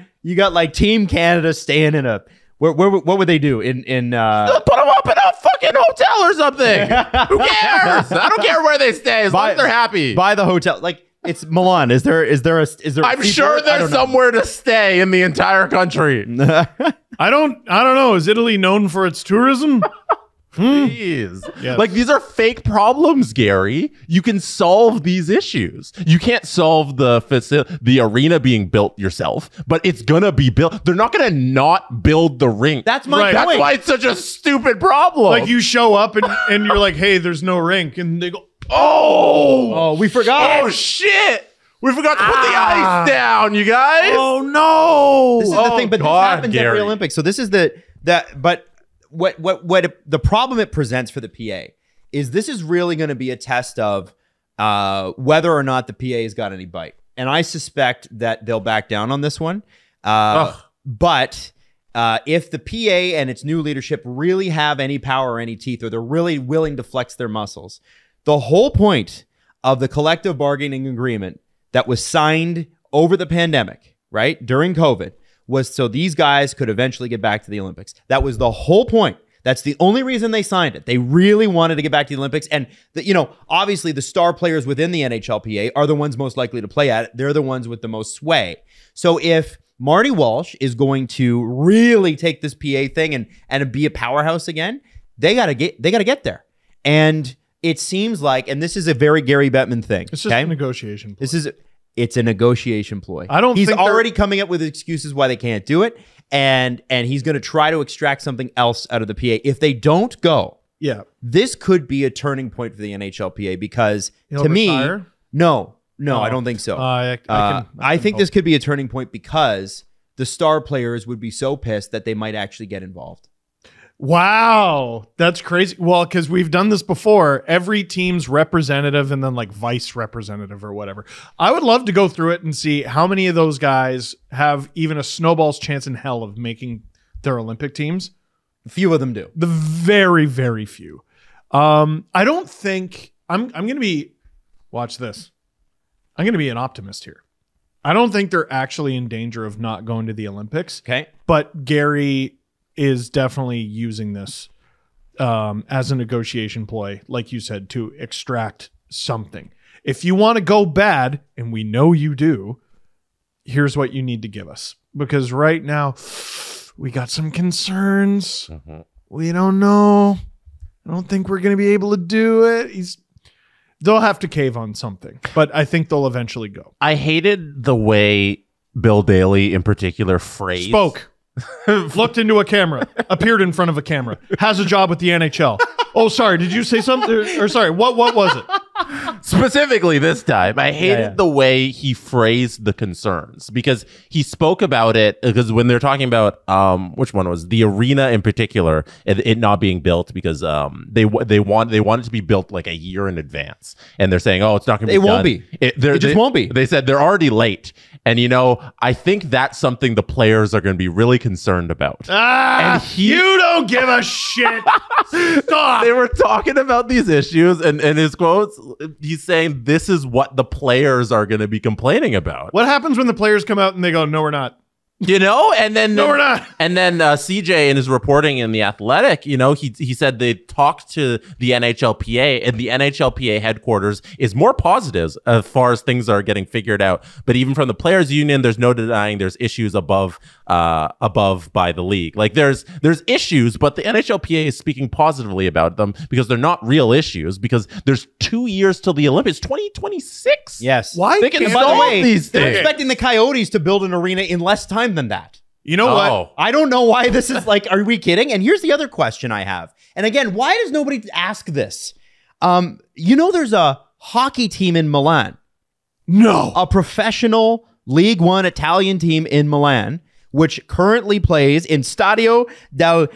like Team Canada staying in a what would they do in put them up in a fucking hotel or something. Who cares? I don't care where they stay as long as they're happy. Buy the hotel. Like, it's Milan. Is there I'm sure there's somewhere to stay in the entire country. I don't know. Is Italy known for its tourism? Jeez. Yes. Like, these are fake problems, Gary. You can solve these issues. You can't solve the arena being built yourself, but it's gonna be built. They're not gonna not build the rink. That's my point. That's why it's such a stupid problem. Like, you show up and you're like, hey, there's no rink, and they go, oh, we forgot. Oh shit. We forgot to put the ice down, you guys. Oh no. This is the thing, but this happens every Olympics. So this is but what the problem it presents for the PA is this is really going to be a test of whether or not the PA has got any bite. And I suspect that they'll back down on this one. But if the PA and its new leadership really have any power or any teeth, or they're really willing to flex their muscles, the whole point of the collective bargaining agreement that was signed over the pandemic, right, during COVID, was so these guys could eventually get back to the Olympics. That was the whole point. That's the only reason they signed it. They really wanted to get back to the Olympics. And, obviously the star players within the NHLPA are the ones most likely to play at it. They're the ones with the most sway. So if Marty Walsh is going to really take this PA thing and be a powerhouse again, they gotta get there. And it seems like, and this is a very Gary Bettman thing. It's just a negotiation ploy. It's a negotiation ploy. He's already coming up with excuses why they can't do it, and he's going to try to extract something else out of the PA. If they don't go, this could be a turning point for the NHLPA because to me, no, I don't think so. I think this could be a turning point because the star players would be so pissed that they might actually get involved. Wow, that's crazy. Well, because we've done this before. Every team's representative and then like vice representative or whatever. I would love to go through it and see how many of ththose guys have even a snowball's chance in hell of making their Olympic teams. A few of them do. The very, very few. I don't think I'm going to be. Watch this. I'm going to be an optimist here. I don't think they're actually in danger of not going to the Olympics. Okay, but Gary is definitely using this as a negotiation ploy, like you said, to extract something. If you want to go bad, and we know you do, here's what you need to give us. Because right now, we got some concerns. Mm-hmm. We don't know. I don't think we're going to be able to do it. They'll have to cave on something, but I think they'll eventually go. I hated the way Bill Daly in particular phrased. Spoke. Looked into a camera, appeared in front of a camera, has a job with the NHL. Oh, sorry. Did you say something? Or sorry, what was it? Specifically this time, I hated the way he phrased the concerns, because he spoke about it, because when they're talking about which one was the arena in particular, it not being built because they want it to be built like a year in advance, and they're saying, oh, it's not going to be done. It just won't be. They said they're already late, and I think that's something the players are going to be really concerned about. And you don't give a shit. Stop. They were talking about these issues, and his quotes, he's saying this is what the players are going to be complaining about. What happens when the players come out and they go, no, we're not? And then no, we're not. And then CJ in his reporting in The Athletic, he said they talked to the NHLPA, and the NHLPA headquarters is more positive as far as things are getting figured out. But even from the players' union, there's no denying there's issues above by the league. Like there's issues, but the NHLPA is speaking positively about them because they're not real issues, because there's 2 years till the Olympics, 2026. Yes. Why? They can solve these they're things. expecting the Coyotes to build an arena in less time than that. You know what? I don't know why this is like, are we kidding? And here's the other question I have. And again, why does nobody ask this? There's a hockey team in Milan. No. A professional League One Italian team in Milan, which currently plays in Stadio del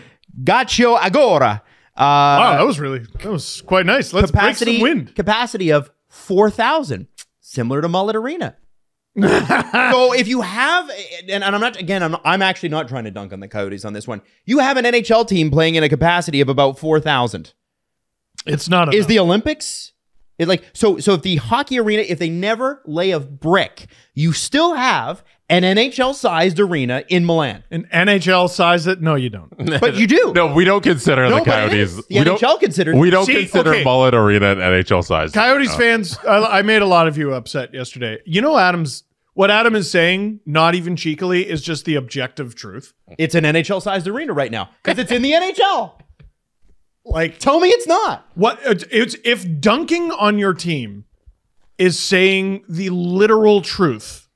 Gaccio Agora. Wow, that was quite nice. Let's break some wind. Capacity of 4,000, similar to Mullet Arena. So if you have, and I'm actually not trying to dunk on the Coyotes on this one. You have an NHL team playing in a capacity of about 4,000. It's not enough. Is the Olympics? So if the hockey arena, if they never lay a brick, you still have an NHL-sized arena in Milan. An NHL-sized? No, you don't. But you do. No, we don't consider the Coyotes. The NHL considers. We don't consider Mullet Arena an NHL size. Coyotes fans, I made a lot of you upset yesterday. What Adam is saying, not even cheekily, is just the objective truth. It's an NHL-sized arena right now because it's in the NHL. Like, tell me it's not. It's if dunking on your team is saying the literal truth,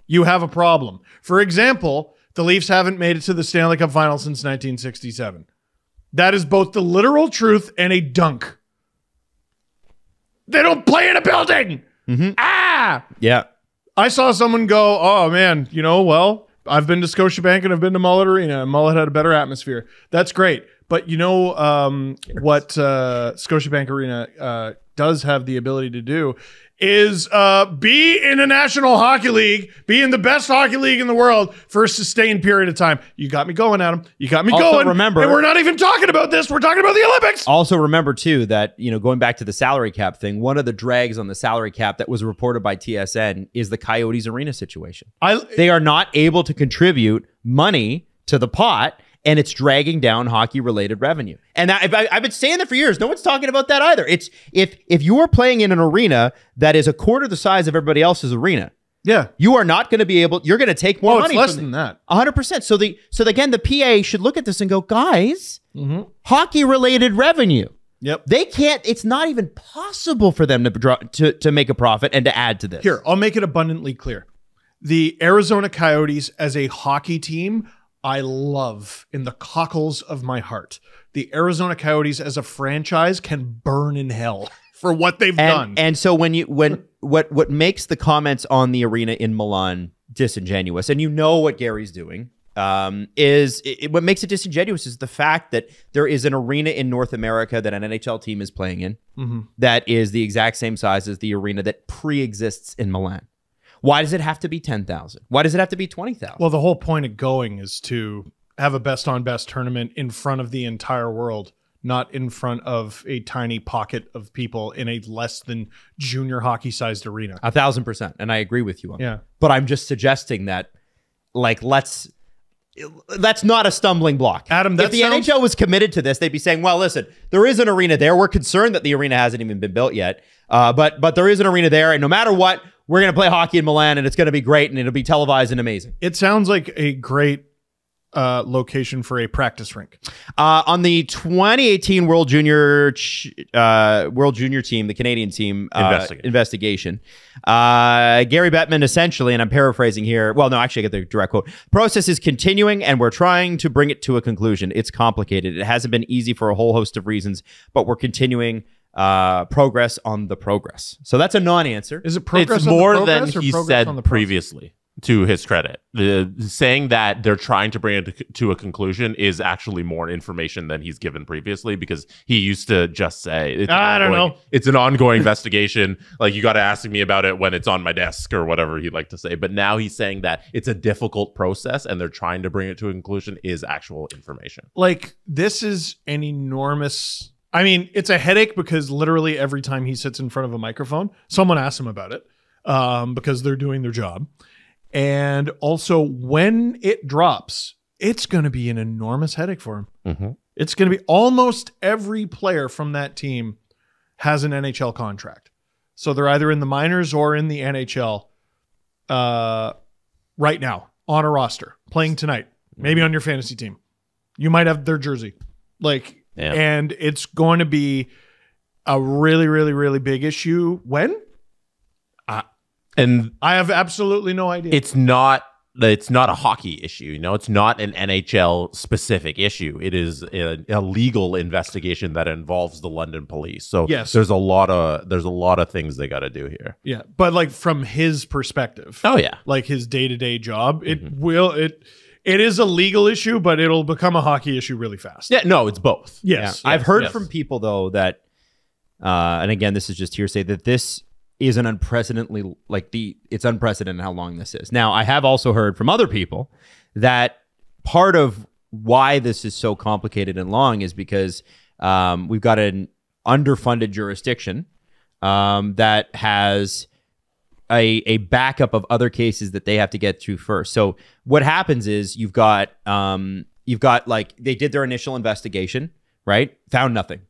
you have a problem. For example, the Leafs haven't made it to the Stanley Cup Final since 1967. That is both the literal truth and a dunk. They don't play in a building. Mm-hmm. Yeah. I saw someone go, oh man, I've been to Scotiabank and I've been to Mullet Arena, and Mullet had a better atmosphere. That's great. But what Scotiabank Arena does have the ability to do is be in a National Hockey League, be in the best hockey league in the world for a sustained period of time. You got me going, Adam. You got me going. Remember, and we're not even talking about this. We're talking about the Olympics. Also remember, too, that, going back to the salary cap thing, one of the drags on the salary cap that was reported by TSN is the Coyotes arena situation. They are not able to contribute money to the pot, and it's dragging down hockey-related revenue. And I've been saying that for years. No one's talking about that either. It's if you are playing in an arena that is a quarter the size of everybody else's arena, you are not going to be able. You're going to take more money. It's less than that. 100%. So again, the PA should look at this and go, guys, hockey-related revenue. Yep. They can't. It's not even possible for them to make a profit and to add to this. Here, I'll make it abundantly clear. The Arizona Coyotes as a hockey team, I love in the cockles of my heart. The Arizona Coyotes as a franchise can burn in hell for what they've done. And so what makes the comments on the arena in Milan disingenuous, and what Gary's doing, what makes it disingenuous is the fact that there is an arena in North America that an NHL team is playing in that is the exact same size as the arena that pre-exists in Milan. Why does it have to be 10,000? Why does it have to be 20,000? Well, the whole point of going is to have a best-on-best tournament in front of the entire world, not in front of a tiny pocket of people in a less than junior hockey-sized arena. 1,000%, and I agree with you on that. Yeah, but I'm just suggesting that, that's not a stumbling block. Adam, if the NHL was committed to this, they'd be saying, well, listen, there is an arena there. We're concerned that the arena hasn't even been built yet, but there is an arena there, and no matter what, we're going to play hockey in Milan, and it's going to be great, and it'll be televised and amazing. It sounds like a great location for a practice rink. On the 2018 World Junior team, the Canadian team investigation, Gary Bettman essentially, and I'm paraphrasing here. Well, no, actually I get the direct quote. Process is continuing, and we're trying to bring it to a conclusion. It's complicated. It hasn't been easy for a whole host of reasons, but we're continuing progress on the progress. So that's a non-answer. Is it progress It's on the more progress than or he progress said on the progress? previously, to his credit. Saying that they're trying to bring it to a conclusion is actually more information than he's given previously, because he used to just say, I don't know. It's an ongoing investigation. Like, you got to ask me about it when it's on my desk or whatever he'd like to say. But now he's saying that it's a difficult process and they're trying to bring it to a conclusion is actual information. Like, this is an enormous... I mean, it's a headache because literally every time he sits in front of a microphone, someone asks him about it because they're doing their job. And also, when it drops, it's going to be an enormous headache for him. Mm-hmm. It's going to be almost every player from that team has an NHL contract. So they're either in the minors or in the NHL right now on a roster, playing tonight, maybe on your fantasy team. You might have their jersey. Like... Yeah. And it's going to be a really, really, really big issue. When? And I have absolutely no idea. it's not a hockey issue. You know, it's not an NHL specific issue. It is a legal investigation that involves the London police. So Yes. there's a lot of things they got to do here. Yeah. But like from his perspective, Oh yeah. like his day-to-day job, it is a legal issue, but it'll become a hockey issue really fast. Yeah, no, it's both. Yes. I've heard yes. from people though that, and again, this is just hearsay, that this is an unprecedentedly, it's unprecedented how long this is. Now, I have also heard from other people that part of why this is so complicated and long is because we've got an underfunded jurisdiction that has a backup of other cases that they have to get through first. So what happens is you've got like, they did their initial investigation, right? Found nothing.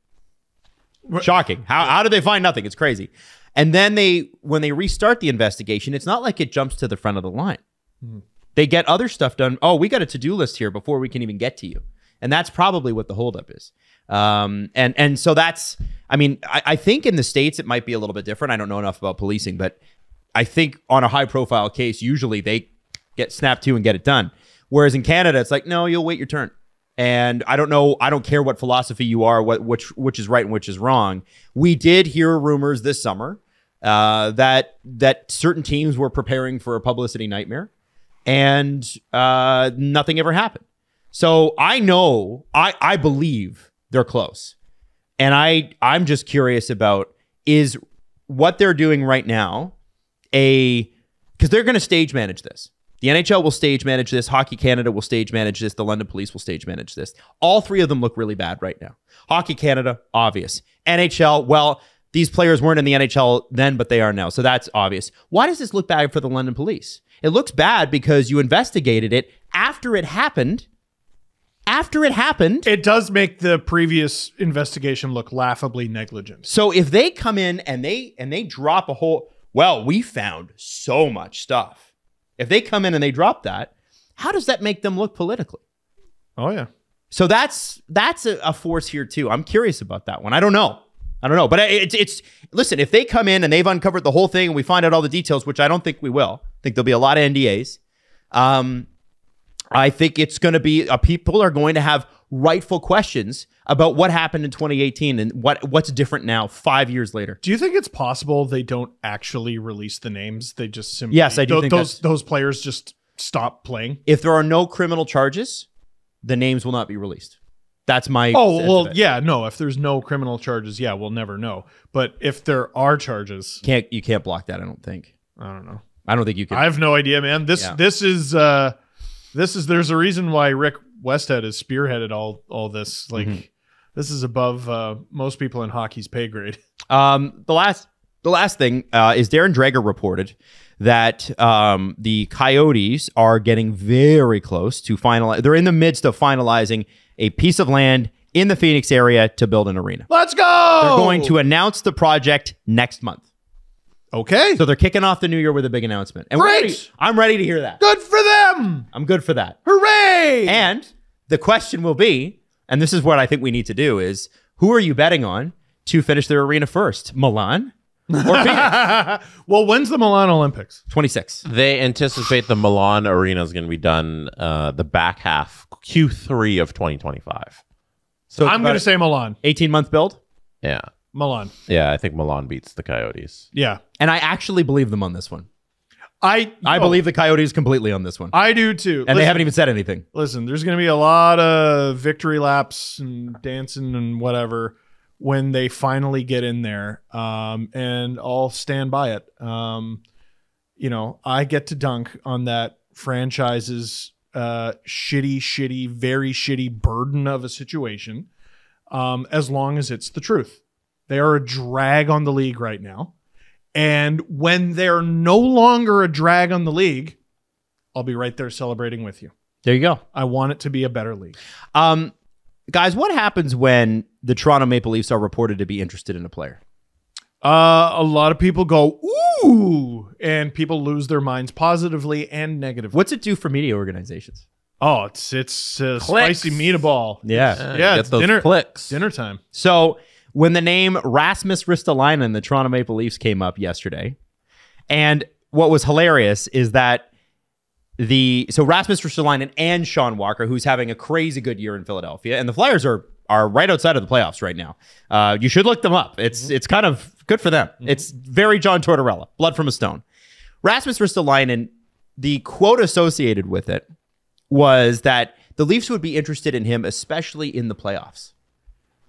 Shocking. How did they find nothing? It's crazy. And then when they restart the investigation, it's not like it jumps to the front of the line. Mm-hmm. They get other stuff done. Oh, we got a to-do list here before we can even get to you. And that's probably what the holdup is. And so that's, I mean, I think in the States it might be a little bit different. I don't know enough about policing, but I think on a high-profile case, usually they get snapped to and get it done. Whereas in Canada, it's like, no, you'll wait your turn. And I don't know. I don't care what philosophy you are, which is right and which is wrong. We did hear rumors this summer that certain teams were preparing for a publicity nightmare, and nothing ever happened. So I know, I believe they're close, and I'm just curious about is what they're doing right now because they're going to stage manage this. The NHL will stage manage this. Hockey Canada will stage manage this. The London Police will stage manage this. All three of them look really bad right now. Hockey Canada, obvious. NHL, well, these players weren't in the NHL then, but they are now. So that's obvious. Why does this look bad for the London Police? It looks bad because you investigated it after it happened. It does make the previous investigation look laughably negligent. So if they come in and they drop a whole, well, we found so much stuff. If they come in and they drop that, how does that make them look politically? Oh, yeah. So that's a force here too. I'm curious about that one. I don't know. But it's listen, if they come in and they've uncovered the whole thing and we find out all the details, which I don't think we will. I think there'll be a lot of NDAs. I think it's going to be people are going to have rightful questions about what happened in 2018 and what's different now 5 years later. Do you think it's possible they don't actually release the names? They just simply... Yes, I do think those players just stop playing? If there are no criminal charges, the names will not be released. That's my... Oh, well, yeah, no. If there's no criminal charges, yeah, we'll never know. But if there are charges... You can't block that, I don't think. I don't know. I don't think you can. I have no idea, man. This is there's a reason why Rick Westhead has spearheaded all this. Like, this is above most people in hockey's pay grade. The last thing is Darren Dreger reported that the Coyotes are getting very close to finalize. They're in the midst of finalizing a piece of land in the Phoenix area to build an arena. Let's go! They're going to announce the project next month. Okay. So they're kicking off the new year with a big announcement. And Great! I'm ready to hear that. Good for them! I'm good for that. Hooray! And the question will be, and this is what I think we need to do, is who are you betting on to finish their arena first? Milan or Phoenix? Well, when's the Milan Olympics? 26. They anticipate the Milan arena is going to be done the back half, Q3 of 2025. So I'm going to say Milan. 18-month build? Yeah. Milan. Yeah, I think Milan beats the Coyotes. Yeah. And I actually believe them on this one. I no, believe the Coyotes completely on this one. I do too. And they haven't even said anything. Listen, there's going to be a lot of victory laps and dancing and whatever when they finally get in there. And I'll stand by it. You know, I get to dunk on that franchise's shitty, very shitty burden of a situation, as long as it's the truth. They are a drag on the league right now. And when they're no longer a drag on the league, I'll be right there celebrating with you. There you go. I want it to be a better league. Guys, what happens when the Toronto Maple Leafs are reported to be interested in a player? A lot of people go, ooh, and people lose their minds positively and negatively. What's it do for media organizations? Oh, it's spicy meatball. Yeah. Yeah, Get it's those clicks. dinner time. So when the name Rasmus Ristolainen, the Toronto Maple Leafs, came up yesterday, and what was hilarious is that Rasmus Ristolainen and Sean Walker, who's having a crazy good year in Philadelphia, and the Flyers are right outside of the playoffs right now. You should look them up. It's kind of good for them. It's very John Tortorella, blood from a stone. Rasmus Ristolainen, the quote associated with it was that the Leafs would be interested in him, especially in the playoffs,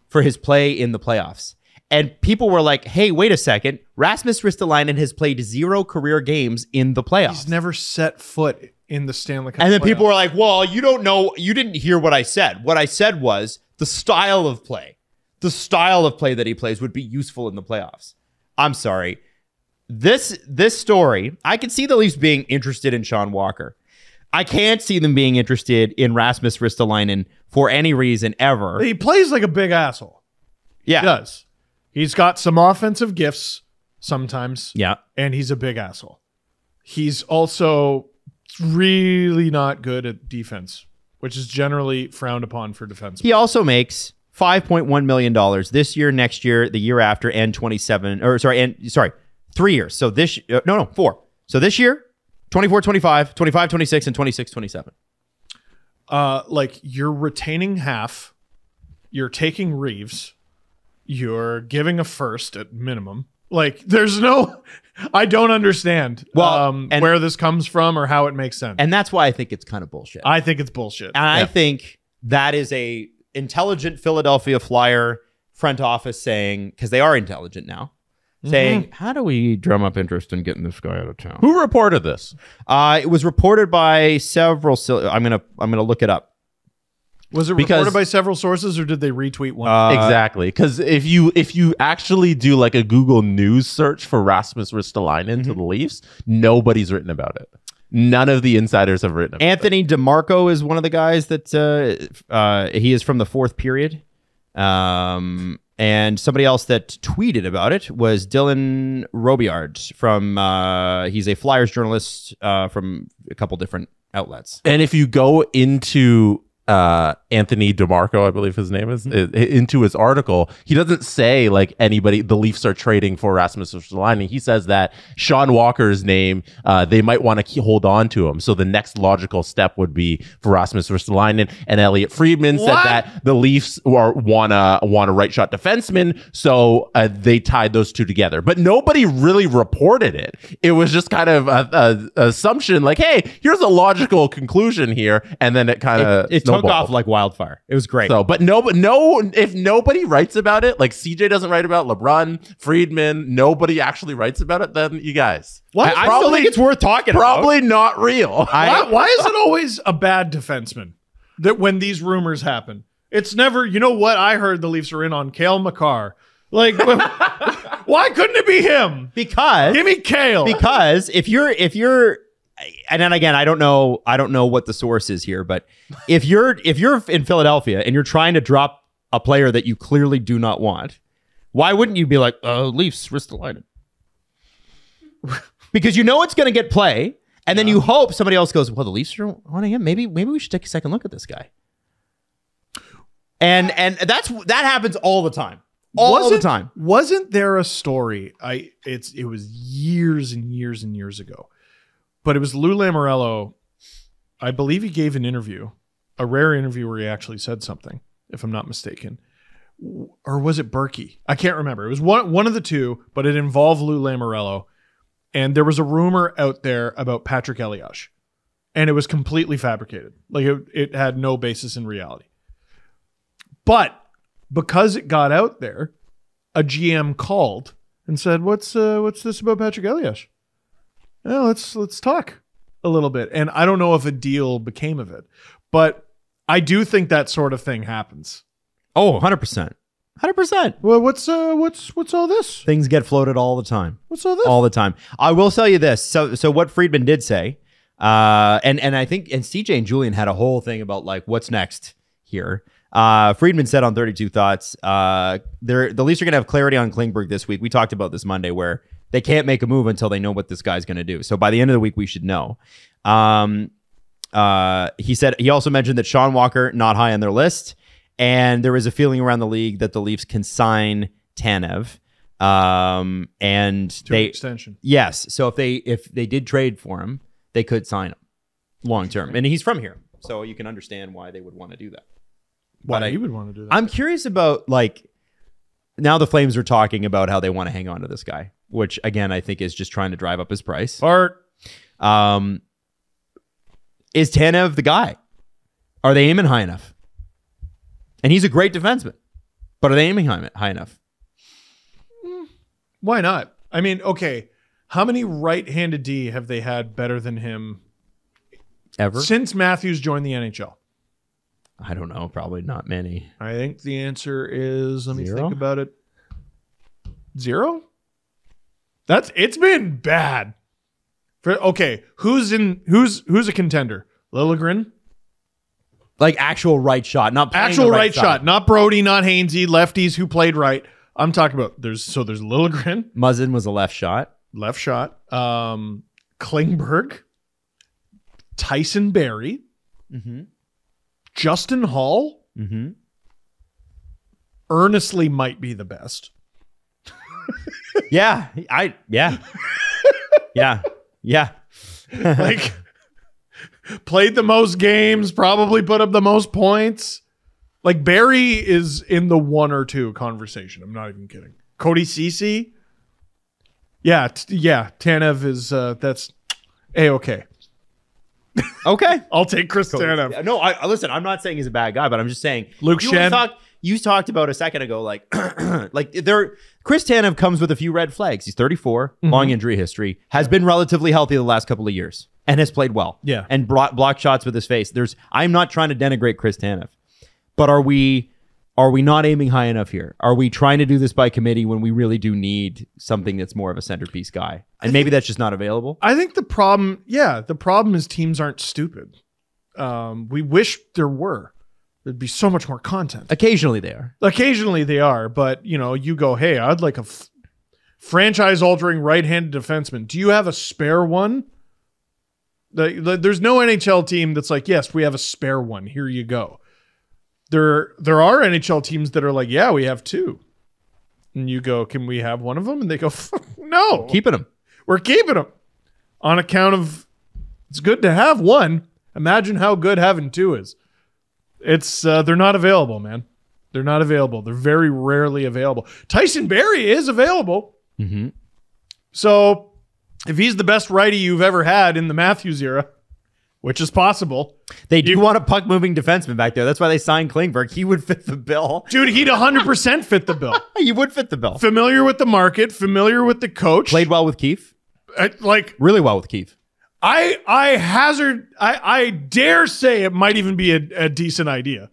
for his play in the playoffs. And people were like, hey, wait a second. Rasmus Ristolainen has played 0 career games in the playoffs. He's never set foot in the Stanley Cup. And then playoffs. people were like, well, you don't know. You didn't hear what I said. What I said was the style of play. The style of play that he plays would be useful in the playoffs. I'm sorry. This story, I can see the Leafs being interested in Sean Walker. I can't see them being interested in Rasmus Ristolainen for any reason ever. He plays like a big asshole. Yeah. He does. He's got some offensive gifts sometimes. Yeah. And he's a big asshole. He's also really not good at defense, which is generally frowned upon for defensemen. He also makes $5.1 million this year, next year, the year after, and 3 years. So this, 4. So this year, 24, 25, 25, 26, and 26, 27. Like you're retaining half, you're taking Reeves, you're giving a first at minimum. Like there's no, I don't understand where this comes from or how it makes sense. And that's why I think it's kind of bullshit. I think it's bullshit. And I think that is a intelligent Philadelphia Flyer front office saying, because they are intelligent now, saying, how do we drum up interest in getting this guy out of town? Who reported this? It was reported by several. I'm gonna look it up. Was it reported by several sources, or did they retweet one? Exactly, because if you actually do like a Google News search for Rasmus Ristolainen to the Leafs, nobody's written about it. None of the insiders have written about Anthony DeMarco is one of the guys that he is from the fourth period. And somebody else that tweeted about it was Dylan Robillard from he's a Flyers journalist from a couple different outlets. And if you go into Anthony DeMarco, I believe his name is, into his article, he doesn't say like anybody, the Leafs are trading for Rasmus Ristolainen. He says that Sean Walker's name, they might want to hold on to him. So the next logical step would be for Rasmus Ristolainen. And Elliot Friedman said that the Leafs want a right shot defenseman. So they tied those two together. But nobody really reported it. It was just kind of a assumption like, hey, here's a logical conclusion here. And then it kind of took off like wildfire. It was great. So, but if nobody writes about it, like CJ doesn't write about LeBron, Friedman, nobody actually writes about it, then you guys. I still think it's worth talking about. Probably not real. Why is it always a bad defenseman that when these rumors happen? It's never, you know what? I heard the Leafs are in on Cale Makar. Like, why couldn't it be him? Because give me Cale. Because if you're and then again, I don't know what the source is here, but if you're in Philadelphia and you're trying to drop a player that you clearly do not want, why wouldn't you be like, Leafs, Ristolainen? Because you know it's going to get play, and then you hope somebody else goes, well, the Leafs are wanting him. Maybe we should take a second look at this guy. And that happens all the time. All the time. Wasn't there a story? It was years and years and years ago. But it was Lou Lamoriello. I believe he gave an interview, a rare interview where he actually said something, if I'm not mistaken, or was it Berkey? I can't remember. It was one of the two, but it involved Lou Lamoriello. And there was a rumor out there about Patrick Elias. And it was completely fabricated. Like it had no basis in reality. But because it got out there, a GM called and said, what's this about Patrick Elias? Well, let's talk a little bit. And I don't know if a deal became of it. But I do think that sort of thing happens. Oh, 100%. 100%. Well, what's all this? Things get floated all the time. What's all this? All the time. I will tell you this. So what Friedman did say, and I think, and CJ and Julian had a whole thing about like what's next here. Friedman said on 32 Thoughts, the Leafs are going to have clarity on Klingberg this week. We talked about this Monday where they can't make a move until they know what this guy's going to do. So by the end of the week, we should know. He also mentioned that Sean Walker not high on their list. And there is a feeling around the league that the Leafs can sign Tanev. And to an extension. Yes. So if they did trade for him, they could sign him long term. And he's from here. So you can understand why they would want to do that. Why he would want to do that. I'm curious about, like, now the Flames are talking about how they want to hang on to this guy, which again I think is just trying to drive up his price. Art. Is Tanev the guy? Are they aiming high enough? And he's a great defenseman, but are they aiming high enough? Why not? I mean, okay, how many right-handed D have they had better than him Ever? since Matthews joined the NHL? I don't know. Probably not many. I think the answer is, let me Zero? think about it. 0? It's been bad. Who's a contender? Liljegren? Like actual right shot, not playing Actual the right side. shot, not Brody, not Hainsey, lefties who played right. I'm talking about there's Liljegren, Muzzin was a left shot. left shot. Klingberg, Tyson Barrie, Justin Hall, earnestly might be the best. Yeah, yeah. Like played the most games, probably put up the most points. Like Barrie is in the 1 or 2 conversation. I'm not even kidding. Cody Ceci. Yeah. Tanev is that's A-okay. Okay. I'll take Chris Tanev. No, listen, I'm not saying he's a bad guy, but I'm just saying Luke Shen. You talked about a second ago, like Chris Tanev comes with a few red flags. He's 34, long injury history, has been relatively healthy the last couple of years, and has played well. Yeah. And blocked shots with his face. I'm not trying to denigrate Chris Tanev, but are we not aiming high enough here? Are we trying to do this by committee when we really do need something that's more of a centerpiece guy? And maybe that's just not available. I think the problem is teams aren't stupid. We wish there were. There'd be so much more content. Occasionally they are. Occasionally they are, but you go, hey, I'd like a franchise-altering right-handed defenseman. Do you have a spare one? There's no NHL team that's like, yes, we have a spare one. Here you go. There are NHL teams that are like, yeah, we have 2. And you go, can we have one of them? And they go, no. Keeping them. We're keeping them. On account of, it's good to have 1. Imagine how good having 2 is. It's they're not available, man. They're not available. They're very rarely available. Tyson Barrie is available. So if he's the best righty you've ever had in the Matthews era, which is possible. They do want a puck-moving defenseman back there. That's why they signed Klingberg. He would fit the bill. Dude, he'd 100% fit the bill. He would fit the bill. Familiar with the market, familiar with the coach. Played well with Keefe. Really well with Keefe. I dare say it might even be a decent idea.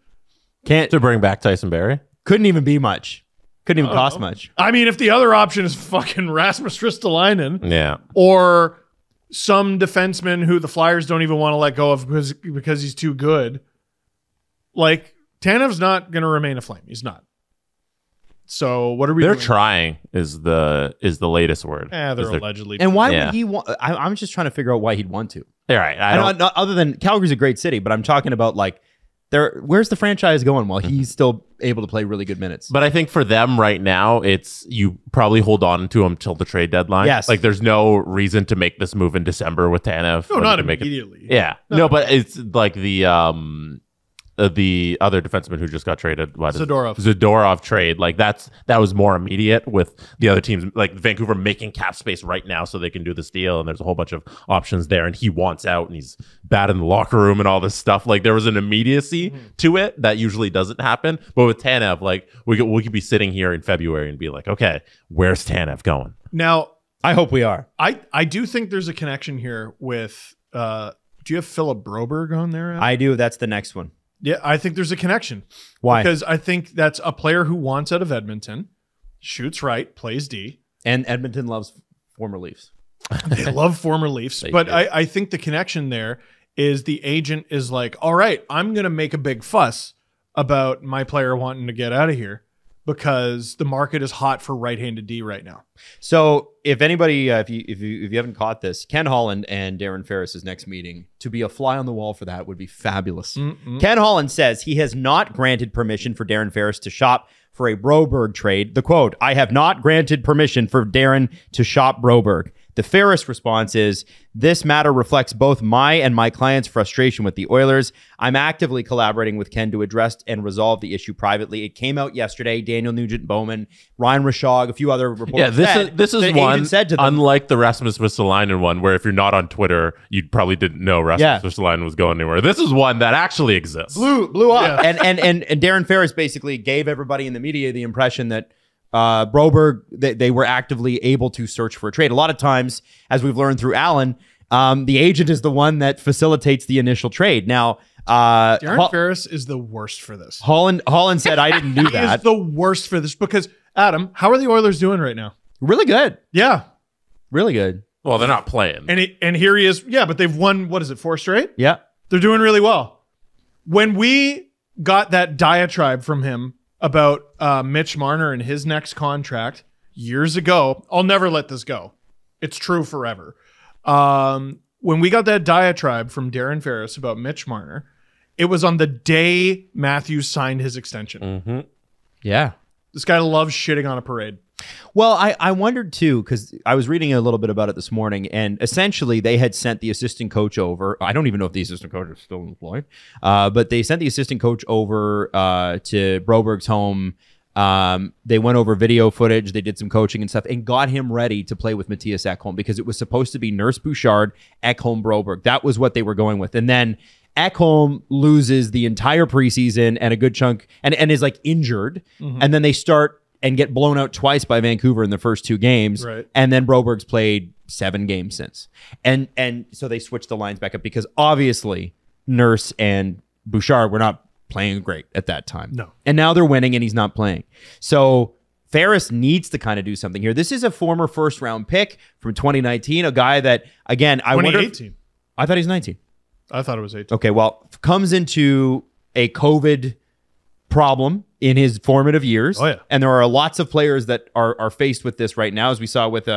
To bring back Tyson Barrie? Couldn't even be much. Couldn't even cost much. I mean, if the other option is fucking Rasmus Ristolainen. Yeah. Or some defenseman who the Flyers don't even want to let go of because he's too good. Like, Tanev's not going to remain a Flame. He's not. So what are we They're doing? trying is the latest word. They're allegedly. And why Yeah. would he want? I'm just trying to figure out why he'd want to. All right. I don't, other than Calgary's a great city, but I'm talking about like, where's the franchise going while he's still able to play really good minutes? But I think for them right now, it's you probably hold on to him till the trade deadline. Yes. Like there's no reason to make this move in December with Tanev. No, not to make immediately. Yeah. No, but it's like the the other defenseman who just got traded. Zadorov trade. Like that was more immediate with the other teams, like Vancouver making cap space right now so they can do this deal. And there's a whole bunch of options there. And he wants out and he's bad in the locker room and all this stuff. Like there was an immediacy to it that usually doesn't happen. But with Tanev, like we could be sitting here in February and be like, okay, where's Tanev going? Now, I hope we are. I do think there's a connection here with, do you have Philip Broberg on there, Adam? I do. That's the next one. Yeah, I think there's a connection. Why? Because I think that's a player who wants out of Edmonton, shoots right, plays D. And Edmonton loves former Leafs. They love former Leafs. But I think the connection there is the agent is like, all right, I'm going to make a big fuss about my player wanting to get out of here because the market is hot for right-handed D right now. So if anybody, if you haven't caught this, Ken Holland and Darren Ferris's next meeting, to be a fly on the wall for that would be fabulous. Ken Holland says he has not granted permission for Darren Ferris to shop for a Broberg trade. The quote, I have not granted permission for Darren to shop Broberg. The Ferris response is, this matter reflects both my and my client's frustration with the Oilers. I'm actively collaborating with Ken to address and resolve the issue privately. It came out yesterday. Daniel Nugent-Bowman, Ryan Rishaug, a few other reporters. Yeah, this is one, unlike the Rasmus Ristolainen one, where if you're not on Twitter, you probably didn't know Rasmus Ristolainen was going anywhere. This is one that actually exists. Blew up. Yeah. And Darren Ferris basically gave everybody in the media the impression that Broberg, they were actively able to search for a trade. A lot of times, as we've learned through Allen, the agent is the one that facilitates the initial trade. Now, Darren Ferris is the worst for this. Holland said, I didn't do that. He is the worst for this because, Adam, how are the Oilers doing right now? Really good. Yeah. Really good. Well, they're not playing. And here he is. Yeah, but they've won, 4 straight? Yeah. They're doing really well. When we got that diatribe from him about Mitch Marner and his next contract years ago, I'll never let this go. It's true forever. When we got that diatribe from Darren Ferris about Mitch Marner, it was on the day Matthews signed his extension. Yeah. This guy loves shitting on a parade. Well, I wondered too, because I was reading a little bit about it this morning, and essentially they had sent the assistant coach over. I don't even know if the assistant coach is still employed, but they sent the assistant coach over to Broberg's home. They went over video footage, they did some coaching and stuff, and got him ready to play with Matthias Ekholm because it was supposed to be Nurse Bouchard, Ekholm, Broberg. That was what they were going with. And then Ekholm loses the entire preseason and a good chunk and is like injured. And then they start and get blown out twice by Vancouver in the first 2 games. Right. And then Broberg's played 7 games since. And so they switched the lines back up because obviously Nurse and Bouchard were not playing great at that time. No. And now they're winning and he's not playing. So Ferris needs to kind of do something here. This is a former first-round pick from 2019, a guy that, again, I wonder... 2018. I thought he's 19. I thought it was 18. Okay, well, comes into a COVID problem in his formative years. Oh, yeah. And there are lots of players that are faced with this right now, as we saw with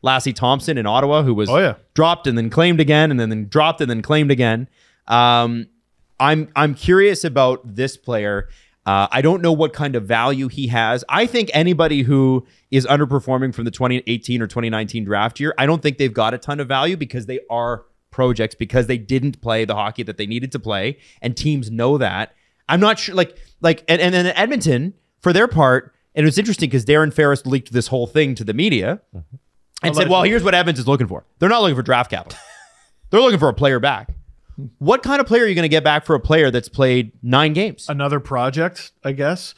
Lassie Thompson in Ottawa, who was dropped and then claimed again, and then dropped and then claimed again. I'm curious about this player. I don't know what kind of value he has. I think anybody who is underperforming from the 2018 or 2019 draft year, I don't think they've got a ton of value because they are projects, because they didn't play the hockey that they needed to play, and teams know that. I'm not sure, and then Edmonton, for their part, and it was interesting because Darren Ferris leaked this whole thing to the media and said, well, here's what Evans is looking for. They're not looking for draft capital. They're looking for a player back. What kind of player are you going to get back for a player that's played 9 games? Another project, I guess.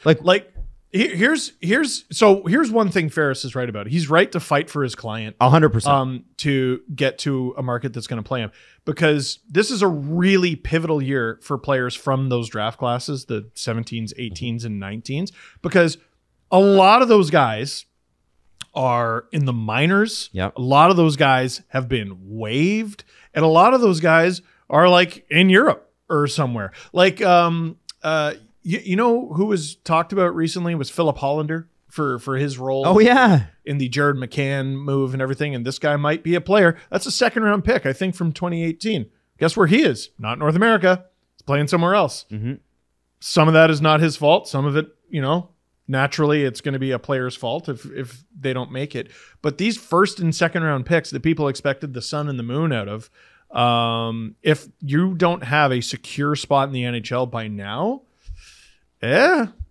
Here's one thing Ferris is right about. He's right to fight for his client 100%. To get to a market that's going to play him, because this is a really pivotal year for players from those draft classes, the 17s, 18s, and 19s, because a lot of those guys are in the minors. Yep. A lot of those guys have been waived, and a lot of those guys are like in Europe or somewhere. Like, you know who was talked about recently was Philip Hollander for his role. Oh, yeah. In the Jared McCann move and everything. And this guy might be a player. That's a 2nd-round pick, I think, from 2018. Guess where he is? Not North America. He's playing somewhere else. Some of that is not his fault. Some of it, naturally it's going to be a player's fault if they don't make it. But these 1st and 2nd-round picks that people expected the sun and the moon out of, If you don't have a secure spot in the NHL by now,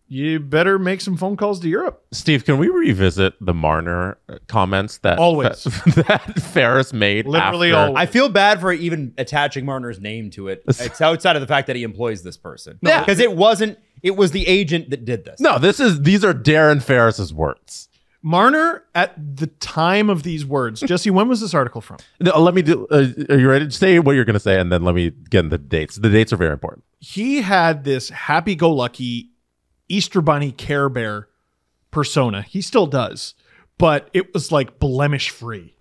you better make some phone calls to Europe. Steve, can we revisit the Marner comments that Always. that Ferris made? Literally after? always. I feel bad for even attaching Marner's name to it. It's outside of the fact that he employs this person. Yeah. Because it was the agent that did this. No, these are Darren Ferris's words. Marner, at the time of these words, Jesse, when was this article from? No, let me do. Are you ready to say what you're going to say, and then let me get into the dates. The dates are very important. He had this happy-go-lucky Easter Bunny Care Bear persona. He still does, but it was like blemish-free,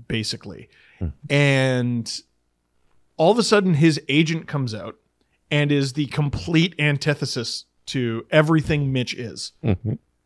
basically. And all of a sudden, his agent comes out and is the complete antithesis to everything Mitch is.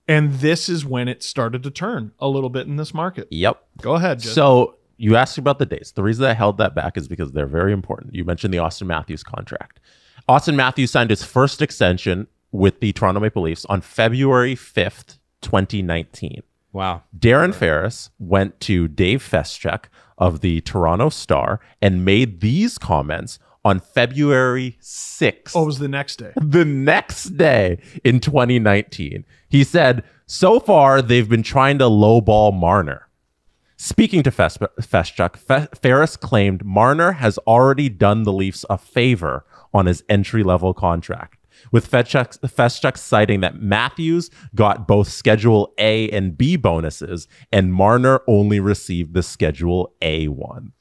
And this is when it started to turn a little bit in this market. Yep. Go ahead, Jesse. So you asked about the dates. The reason I held that back is because they're very important. You mentioned the Austin Matthews contract. Austin Matthews signed his first extension with the Toronto Maple Leafs on February 5th, 2019. Wow. Darren Ferris went to Dave Feschuk of the Toronto Star and made these comments on February 6th. Oh, it was the next day. The next day in 2019. He said, so far, they've been trying to lowball Marner. Speaking to Feschuk, Ferris claimed Marner has already done the Leafs a favor on his entry-level contract, with Feschuk citing that Matthews got both Schedule A and B bonuses, and Marner only received the Schedule A one.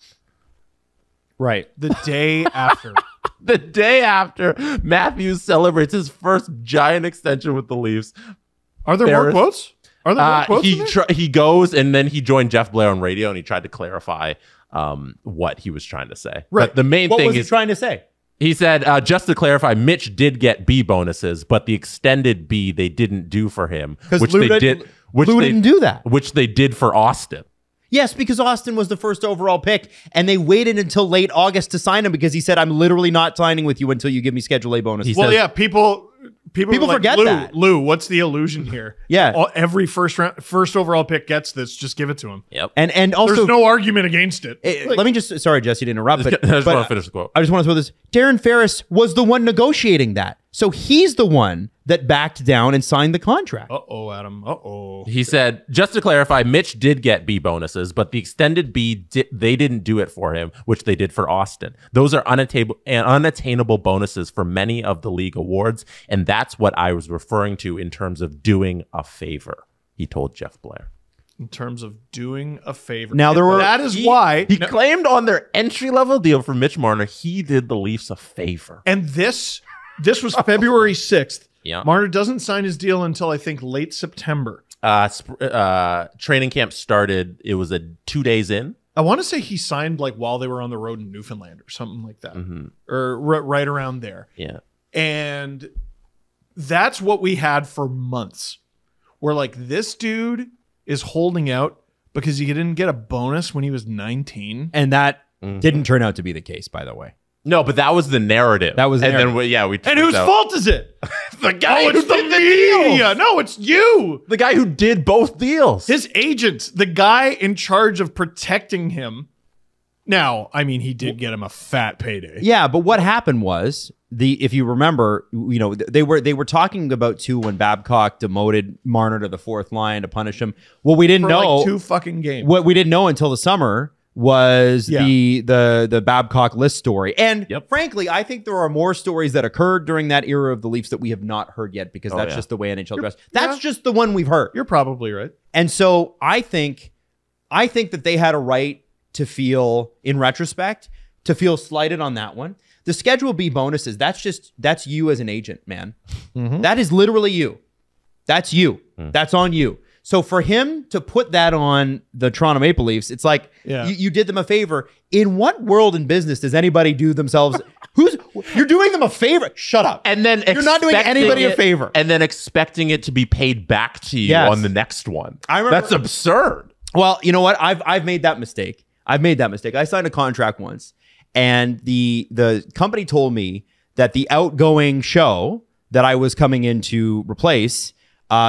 Right. The day after. The day after Matthews celebrates his first giant extension with the Leafs. Are there more quotes? Are there more quotes? He goes and then he joined Jeff Blair on radio and he tried to clarify what he was trying to say. Right. But the main What thing was he is trying to say? he said, just to clarify, Mitch did get B bonuses, but the extended B they didn't do for him, which Lou they didn't- did. Which Lou they didn't do that. Which they did for Austin. Yes, because Austin was the first overall pick, and they waited until late August to sign him because he said, I'm literally not signing with you until you give me Schedule A bonuses. Well, says- yeah, people were like, forget Lou, that. Lou, what's the illusion here? Yeah. Every first overall pick gets this. Just give it to him. Yep. And also, There's no argument against it. let me just, sorry, Jesse, to interrupt, but, I just but want to finish the quote. I just want to throw this. Darren Ferris was the one negotiating that. So he's the one that backed down and signed the contract. Uh-oh, Adam. Uh-oh. He said, just to clarify, Mitch did get B bonuses, but the extended B, they didn't do it for him, which they did for Austin. Those are unattainable bonuses for many of the league awards, and that's what I was referring to in terms of doing a favor, he told Jeff Blair. In terms of doing a favor. Now, there were- That is why. He claimed on their entry-level deal for Mitch Marner, he did the Leafs a favor. And this was February 6th. Yeah. Marner doesn't sign his deal until, I think, late September. Training camp started, it was 2 days in. I want to say he signed like while they were on the road in Newfoundland or something like that. Or right around there. Yeah. And that's what we had for months. We're like, this dude is holding out because he didn't get a bonus when he was 19. And that didn't turn out to be the case, by the way. No, but that was the narrative. That was the narrative. we And whose fault is it? The guy who It's the did the deal. media. No, it's you. The guy who did both deals. His agent, the guy in charge of protecting him. Now, I mean, he did get him a fat payday. Yeah, but what happened was if you remember, they were talking about too when Babcock demoted Marner to the fourth line to punish him. What we didn't For know, like 2 fucking games. what we didn't know until the summer was the Babcock list story. And frankly, I think there are more stories that occurred during that era of the Leafs that we have not heard yet because that's just the way NHL dress. That's just the one we've heard. You're probably right. And so I think that they had a right to feel, in retrospect, to feel slighted on that one. The Schedule B bonuses, that's you as an agent, man. That is literally you. That's you. That's on you. So for him to put that on the Toronto Maple Leafs, it's like you did them a favor. In what world in business does anybody do themselves? You're doing them a favor? Shut up. And then you're not doing anybody a favor. And then expecting it to be paid back to you on the next one. I remember, that's absurd. Well, you know what? I've made that mistake. I signed a contract once, and the company told me that the outgoing show that I was coming in to replace,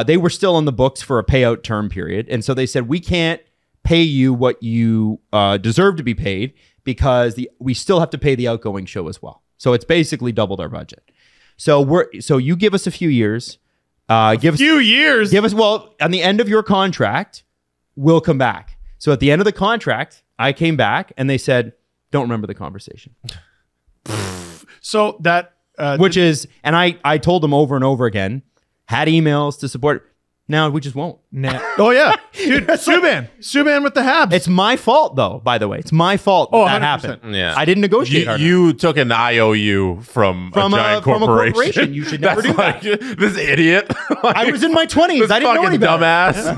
they were still on the books for a payout term period. And so they said, we can't pay you what you deserve to be paid because we still have to pay the outgoing show as well. So it's basically doubled our budget. So you give us a few years. Give us well, on the end of your contract, we'll come back. So at the end of the contract, I came back and they said, don't remember the conversation. So that which is, and I told them over and over again, had emails to support. Now we just won't. Nah. Oh yeah, dude, Subban with the Habs. It's my fault though. By the way, it's my fault that 100%. happened. Yeah, I didn't negotiate. You took an IOU from a giant corporation. You should never do that. This idiot. I was in my 20s. I didn't know any better. Dumbass.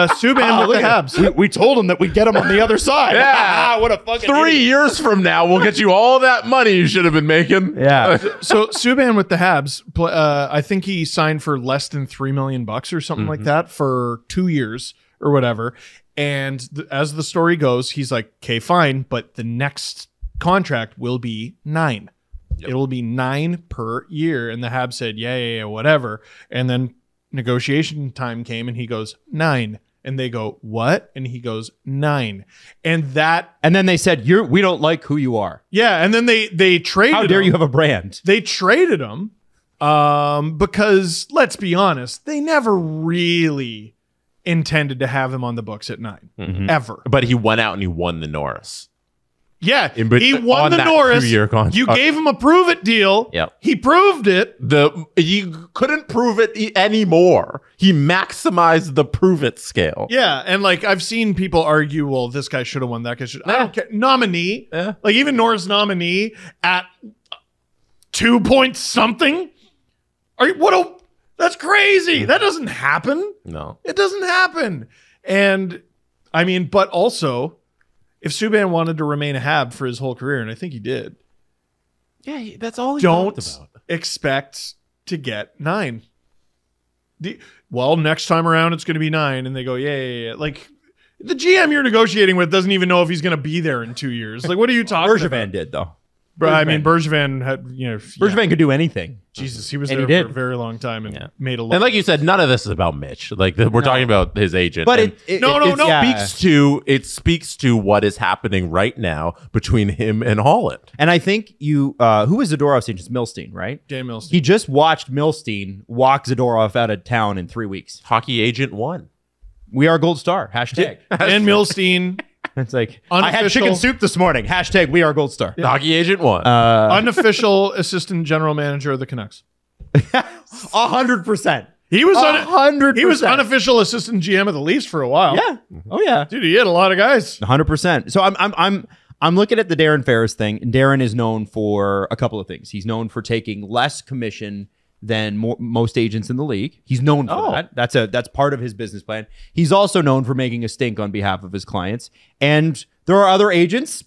Subban with the Habs. We told him that we'd get him on the other side. Yeah, what a fucking 3 idiot. years from now, we'll get you all that money you should have been making. Yeah. So Subban with the Habs, I think he signed for less than $3 million or something like that for 2 years or whatever. And as the story goes, he's like, okay, fine, but the next contract will be 9. Yep. It'll be 9 per year. And the Habs said, yeah, whatever. And then negotiation time came and he goes, 9. And they go, what? And he goes, 9. And then they said, we don't like who you are. Yeah. And then they traded How dare him. you have a brand? They traded him because let's be honest, they never really intended to have him on the books at 9 ever. But he went out and he won the Norris. Yeah, he won the Norris. 2-year contract. You gave him a prove it deal. Yep. He proved it. You couldn't prove it anymore. He maximized the prove it scale. Yeah, and like I've seen people argue, well, this guy should have won, that guy should. I don't care. Nominee, like even Norris nominee at 2 point something. That's crazy. That doesn't happen. No, it doesn't happen. And I mean, but also, if Subban wanted to remain a Hab for his whole career, and I think he did, yeah, that's all he don't talked about. Expect to get 9. Well, next time around it's going to be 9, and they go, yeah. Like the GM you're negotiating with doesn't even know if he's going to be there in 2 years. Like, what are you talking about? Bergevin did though. I mean, Bergevin had, Bergevin could do anything. Jesus, he was And there he did. for a very long time and made a lot. And like you said, none of this is about Mitch. Like we're talking about his agent. But and it speaks to what is happening right now between him and Holland. And I think who was Zadorov's agent? It's Milstein, right? Dan Milstein. He just watched Milstein walk Zadorov out of town in 3 weeks. Hockey agent 1. We are Gold Star. Hashtag. Dan Milstein. It's like, I had chicken soup this morning. Hashtag we are Gold Star. Yeah. Hockey agent 1. Unofficial assistant general manager of the Canucks. 100%. He was 100%. He was unofficial assistant GM of the Leafs for a while. Yeah. Oh yeah. Dude, he had a lot of guys. 100%. So I'm looking at the Darren Ferris thing, and Darren is known for a couple of things. He's known for taking less commission than most agents in the league. He's known for that. That's part of his business plan. He's also known for making a stink on behalf of his clients. And there are other agents,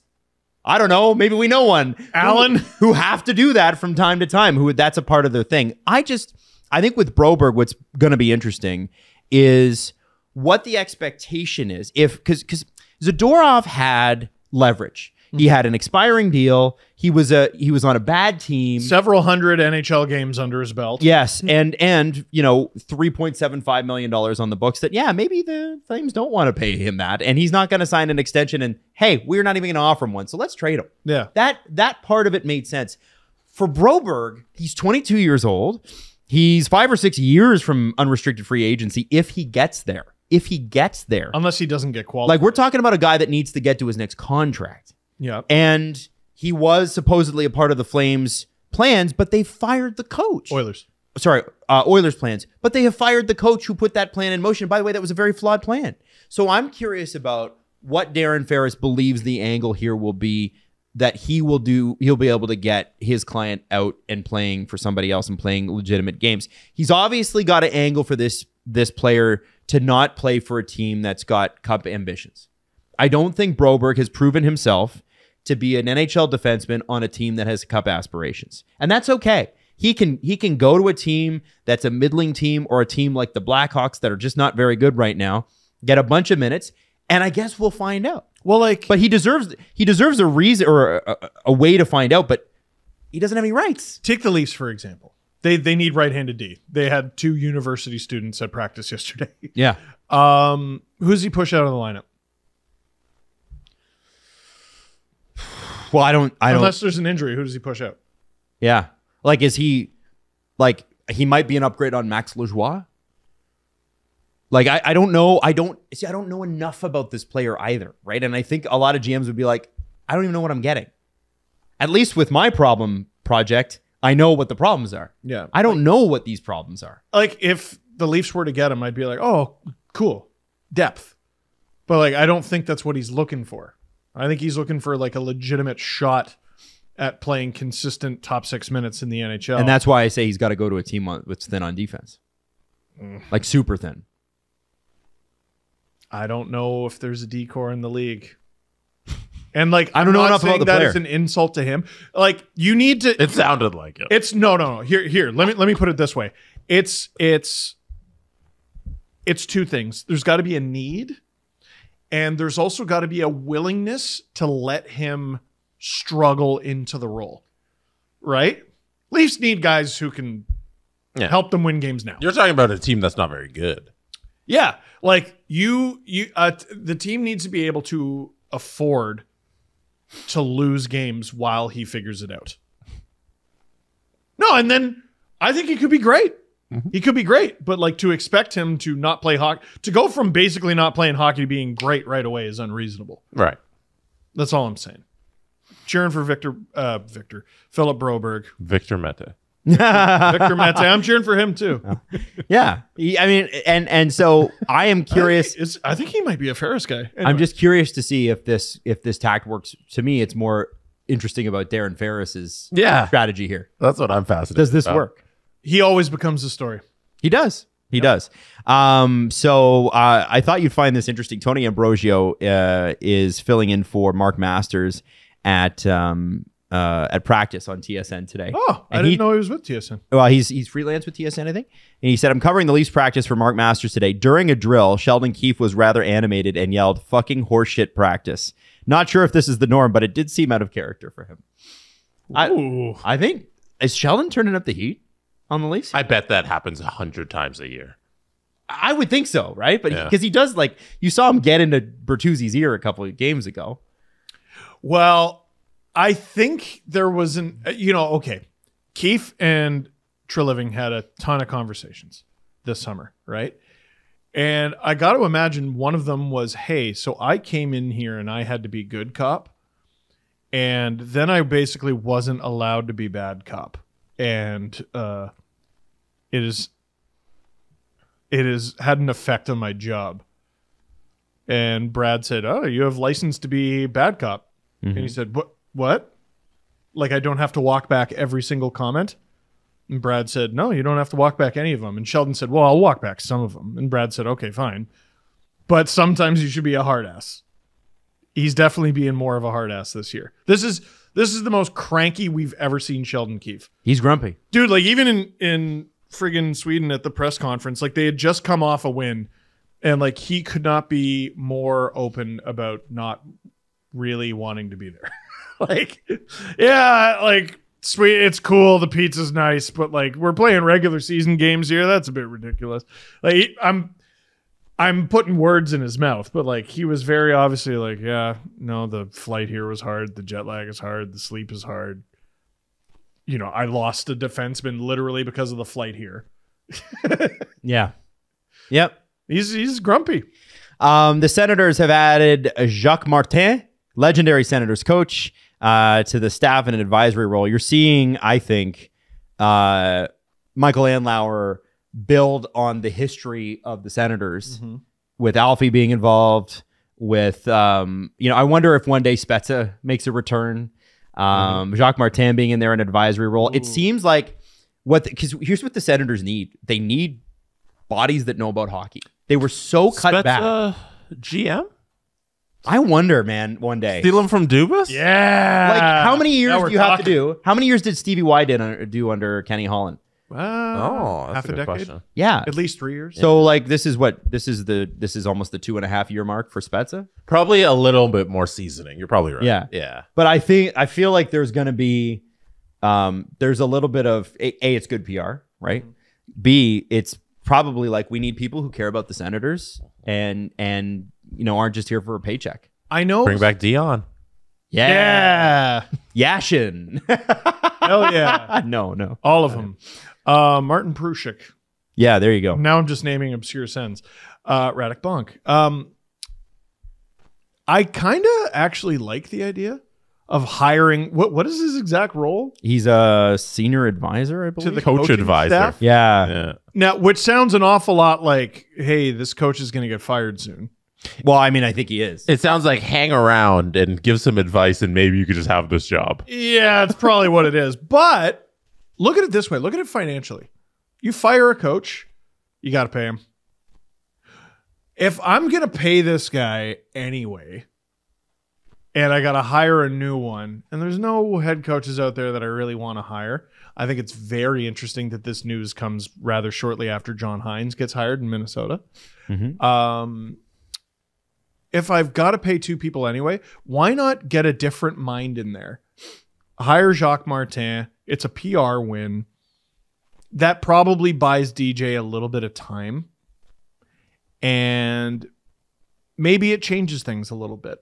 I don't know, maybe we know one, Alan, who have to do that from time to time, who that's a part of their thing. I think with Broberg, what's going to be interesting is what the expectation is. Because Zadorov had leverage. He had an expiring deal. He was on a bad team. Several hundred NHL games under his belt. Yes, and $3.75 million on the books. That maybe the Flames don't want to pay him that, and he's not going to sign an extension. And hey, we're not even going to offer him one, so let's trade him. Yeah, that part of it made sense. For Broberg, he's 22 years old. He's 5 or 6 years from unrestricted free agency if he gets there. Unless he doesn't get qualified. Like we're talking about a guy that needs to get to his next contract. Yeah. And he was supposedly a part of the Flames' plans, but they fired the coach. Oilers plans. But they have fired the coach who put that plan in motion. By the way, that was a very flawed plan. So I'm curious about what Darren Ferris believes the angle here will be that he'll be able to get his client out and playing for somebody else and playing legitimate games. He's obviously got an angle for this player to not play for a team that's got cup ambitions. I don't think Broberg has proven himself to be an NHL defenseman on a team that has cup aspirations. And that's okay. He can go to a team that's a middling team or a team like the Blackhawks that are just not very good right now, get a bunch of minutes, and I guess we'll find out. Well, but he deserves a reason or a way to find out, but he doesn't have any rights. Take the Leafs, for example. They need right-handed D. They had 2 university students at practice yesterday. Yeah. Who's he push out of the lineup? Well, I don't. Unless there's an injury, who does he push out? Yeah. Like, is he like he might be an upgrade on Max Lajoie? Like, I don't know. I don't know enough about this player either, right? And I think a lot of GMs would be like, I don't even know what I'm getting. At least with my problem project, I know what the problems are. Yeah. I don't know what these problems are. Like, if the Leafs were to get him, I'd be like, oh, cool. Depth. But, like, I don't think that's what he's looking for. I think he's looking for, like, a legitimate shot at playing consistent top 6 minutes in the NHL. And that's why I say he's got to go to a team that's thin on defense. Like, super thin. I don't know if there's a decor in the league. And, like, I don't know enough about the player. That is an insult to him. Like, you need to. It sounded like it. It's no. Here. Let me put it this way. It's two things. There's got to be a need, and there's also got to be a willingness to let him struggle into the role. Right? Leafs need guys who can help them win games now. You're talking about a team that's not very good. Yeah, like the team needs to be able to afford to lose games while he figures it out. No, and then I think he could be great. Mm-hmm. He could be great, but like to expect him to not play hockey, to go from basically not playing hockey to being great right away is unreasonable. Right. That's all I'm saying. Cheering for Philip Broberg. Victor Mete. Victor Mete. I'm cheering for him too. Yeah. I mean, and so I am curious. I think he might be a Ferris guy. Anyway. I'm just curious to see if this tact works. To me, it's more interesting about Darren Ferris's strategy here. That's what I'm fascinated Does this about. work? He always becomes a story. He does. He does. So I thought you'd find this interesting. Tony Ambrosio is filling in for Mark Masters at practice on TSN today. Oh, I didn't know he was with TSN. Well, he's freelance with TSN, I think. And he said, I'm covering the Leafs practice for Mark Masters today. During a drill, Sheldon Keefe was rather animated and yelled, fucking horseshit practice. Not sure if this is the norm, but it did seem out of character for him. I think, is Sheldon turning up the heat on the Leafs? I bet that happens 100 times a year. I would think so, right? But because he does, like, you saw him get into Bertuzzi's ear a couple of games ago. Well, I think there was Keefe and Treliving had a ton of conversations this summer, right? And I got to imagine one of them was, hey, so I came in here and I had to be good cop. And then I basically wasn't allowed to be bad cop. And it has had an effect on my job. And Brad said, oh, you have license to be bad cop. Mm-hmm. And he said, what? Like, I don't have to walk back every single comment? And Brad said, no, you don't have to walk back any of them. And Sheldon said, well, I'll walk back some of them. And Brad said, okay, fine. But sometimes you should be a hard ass. He's definitely being more of a hard ass this year. This is the most cranky we've ever seen Sheldon Keefe. He's grumpy. Dude, like, even in friggin' Sweden at the press conference, like, they had just come off a win. And, like, he could not be more open about not really wanting to be there. Like, yeah, like, sweet, it's cool, the pizza's nice, but, like, we're playing regular season games here. That's a bit ridiculous. Like, I'm putting words in his mouth, but, like, he was very obviously like, yeah, no, the flight here was hard, the jet lag is hard, the sleep is hard. You know, I lost a defenseman literally because of the flight here. Yeah. Yep. He's grumpy. The Senators have added Jacques Martin, legendary Senators coach, to the staff in an advisory role. You're seeing, I think, Michael Andlauer build on the history of the Senators with Alfie being involved with, I wonder if one day Spezza makes a return. Jacques Martin being in there in an advisory role. Ooh. It seems like because here's what the Senators need. They need bodies that know about hockey. They were so cut back. GM? I wonder, man, one day. Steal him from Dubas? Yeah. Like, how many years do you have to do? How many years did Stevie Y do under Kenny Holland? That's half a decade. Question. Yeah. At least 3 years. So, like, this is almost the 2.5 year mark for Spezza? Probably a little bit more seasoning. You're probably right. Yeah. But I feel like there's going to be, there's a little bit of, A, it's good PR, right? B, it's probably like we need people who care about the Senators and aren't just here for a paycheck. I know. Bring back Dion. Yeah. Yashin. Hell yeah. No. All of them. Martin Prusik. Yeah, there you go. Now I'm just naming obscure sins. Radek Bonk. I kind of actually like the idea of hiring. What is his exact role? He's a senior advisor, I believe. To the Coach coaching advisor. staff? Yeah. Now, which sounds an awful lot like, hey, this coach is going to get fired soon. Well, I mean, I think he is. It sounds like hang around and give some advice, and maybe you could just have this job. Yeah, it's probably what it is. But look at it this way. Look at it financially. You fire a coach, you got to pay him. If I'm going to pay this guy anyway, and I got to hire a new one, and there's no head coaches out there that I really want to hire, I think it's very interesting that this news comes rather shortly after John Hines gets hired in Minnesota. Mm-hmm. If I've got to pay two people anyway, why not get a different mind in there? Hire Jacques Martin. It's a PR win. That probably buys DJ a little bit of time. And maybe it changes things a little bit.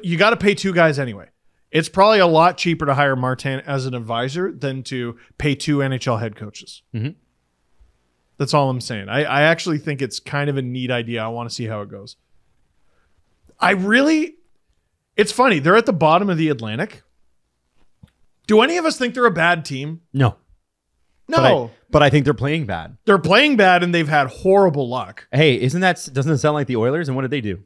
You got to pay two guys anyway. It's probably a lot cheaper to hire Martin as an advisor than to pay two NHL head coaches. Mm-hmm. That's all I'm saying. I actually think it's kind of a neat idea. I want to see how it goes. It's funny. They're at the bottom of the Atlantic. Do any of us think they're a bad team? No. No. But I think they're playing bad. They're playing bad and they've had horrible luck. Hey, doesn't it sound like the Oilers? And what did they do?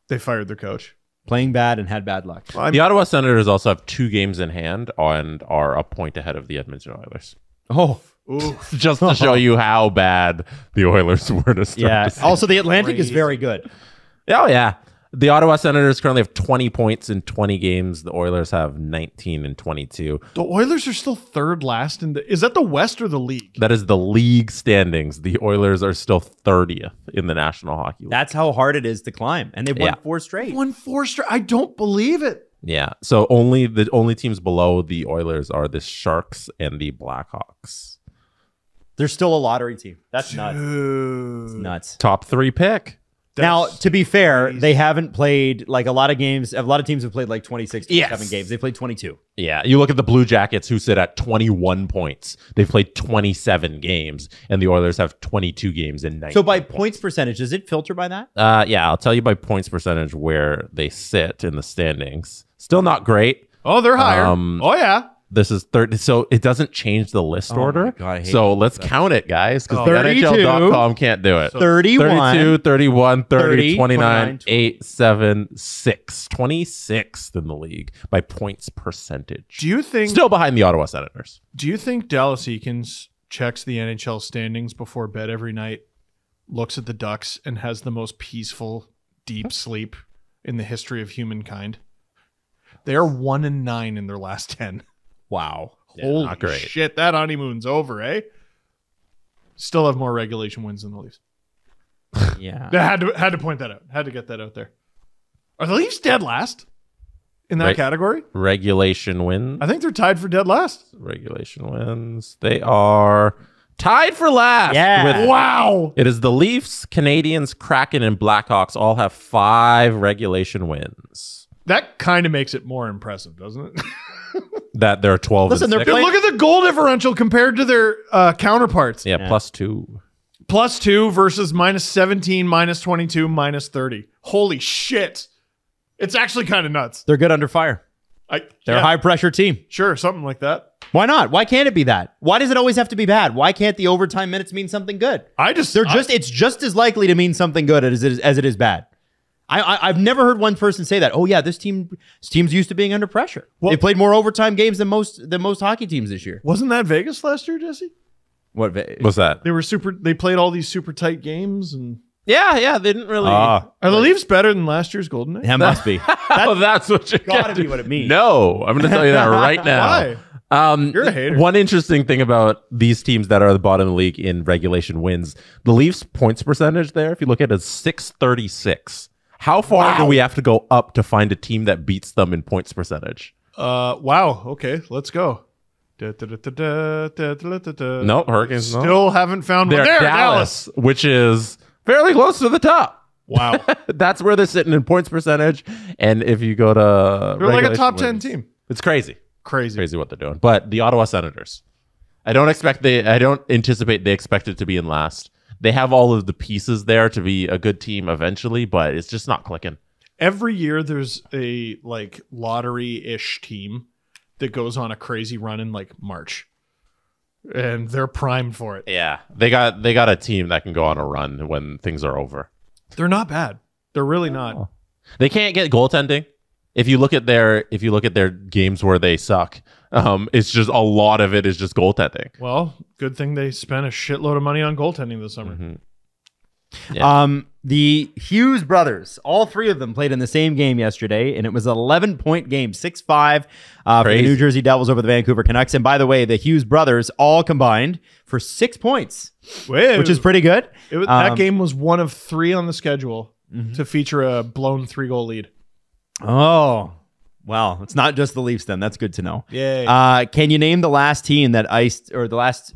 They fired their coach. Playing bad and had bad luck. The Ottawa Senators also have 2 games in hand and are a point ahead of the Edmonton Oilers. Oh. Ooh. Just to show you how bad the Oilers were to start. Yeah. the season. Also, the Atlantic is very good. Oh, yeah. The Ottawa Senators currently have 20 points in 20 games. The Oilers have 19 and 22. The Oilers are still third last is that the West or the league? That is the league standings. The Oilers are still 30th in the National Hockey League. That's how hard it is to climb. And they've won 4 straight. Won 4 straight. I don't believe it. Yeah. So the only teams below the Oilers are the Sharks and the Blackhawks. They're still a lottery team. That's nuts. Dude. It's nuts. Top 3 pick. Now, to be fair, they haven't played like a lot of games. A lot of teams have played like 26, 27 games. They played 22. Yeah. You look at the Blue Jackets, who sit at 21 points. They've played 27 games, and the Oilers have 22 games in 19. So by points percentage, does it filter by that? Yeah, I'll tell you by points percentage where they sit in the standings. Still not great. Oh, they're higher. Oh, yeah. This is third, so it doesn't change the list order. my God, I hate so let's count it, guys, because 32, NHL.com can't do it. 31, 32, 31, 30, 30, 29, 29, 8, 7, 6. 26th in the league by points percentage. Do you think Still behind the Ottawa Senators. Do you think Dallas Eakins checks the NHL standings before bed every night, looks at the Ducks, and has the most peaceful, deep sleep in the history of humankind? They are 1-9 in their last 10. Wow. Holy not great. shit, that honeymoon's over, eh? Still have more regulation wins than the Leafs. Yeah. I had to point that out. Had to get that out there. Are the Leafs dead last in that category? Regulation wins. I think they're tied for dead last. Regulation wins. They are tied for last. Yeah. Wow. It is the Leafs, Canadians, Kraken, and Blackhawks all have 5 regulation wins. That kind of makes it more impressive, doesn't it? That they're 12 Listen, and they're 6. playing- Look at the goal differential compared to their counterparts. Yeah, +2. +2 versus -17, -22, -30. Holy shit. It's actually kind of nuts. They're good under fire. They're a high pressure team. Sure, something like that. Why not? Why can't it be that? Why does it always have to be bad? Why can't the overtime minutes mean something good? It's just as likely to mean something good as it is bad. I've never heard one person say that. Oh yeah, this team's used to being under pressure. Well, they played more overtime games than most hockey teams this year. Wasn't that Vegas last year, Jesse? What's that? They played all these super tight games and Yeah, they didn't really. are the Leafs better than last year's Golden Knights? That must be. That's what you Gotta be what it means. No, I'm going to tell you that right now. Why? You're a hater. One interesting thing about these teams that are at the bottom of the league in regulation wins, the Leafs points percentage there, if you look at it, is 636. How far do we have to go up to find a team that beats them in points percentage? Wow. Okay, let's go. No, Hurricanes. Still haven't found one. They're There, Dallas, which is fairly close to the top. Wow. That's where they're sitting in points percentage. And if you go to They're like a regulation top 10 wins, team. it's crazy. Crazy What they're doing. But the Ottawa Senators, I don't anticipate they expect it to be in last. They have all of the pieces there to be a good team eventually, but it's just not clicking. Every year there's a like lottery-ish team that goes on a crazy run in like March. And they're primed for it. Yeah. They got a team that can go on a run when things are over. They're not bad. They're really not. They can't get goaltending. If you look at their games where they suck, it's just a lot of it is just goaltending. Well, good thing they spent a shitload of money on goaltending this summer. Yeah. The Hughes brothers, all three of them played in the same game yesterday, and it was an 11-point game, 6-5 for the New Jersey Devils over the Vancouver Canucks. And by the way, the Hughes brothers all combined for 6 points, which is pretty good. That game was one of 3 on the schedule to feature a blown 3-goal lead. Oh, well, it's not just the Leafs then. That's good to know. Yay. Can you name the last team that iced, or the last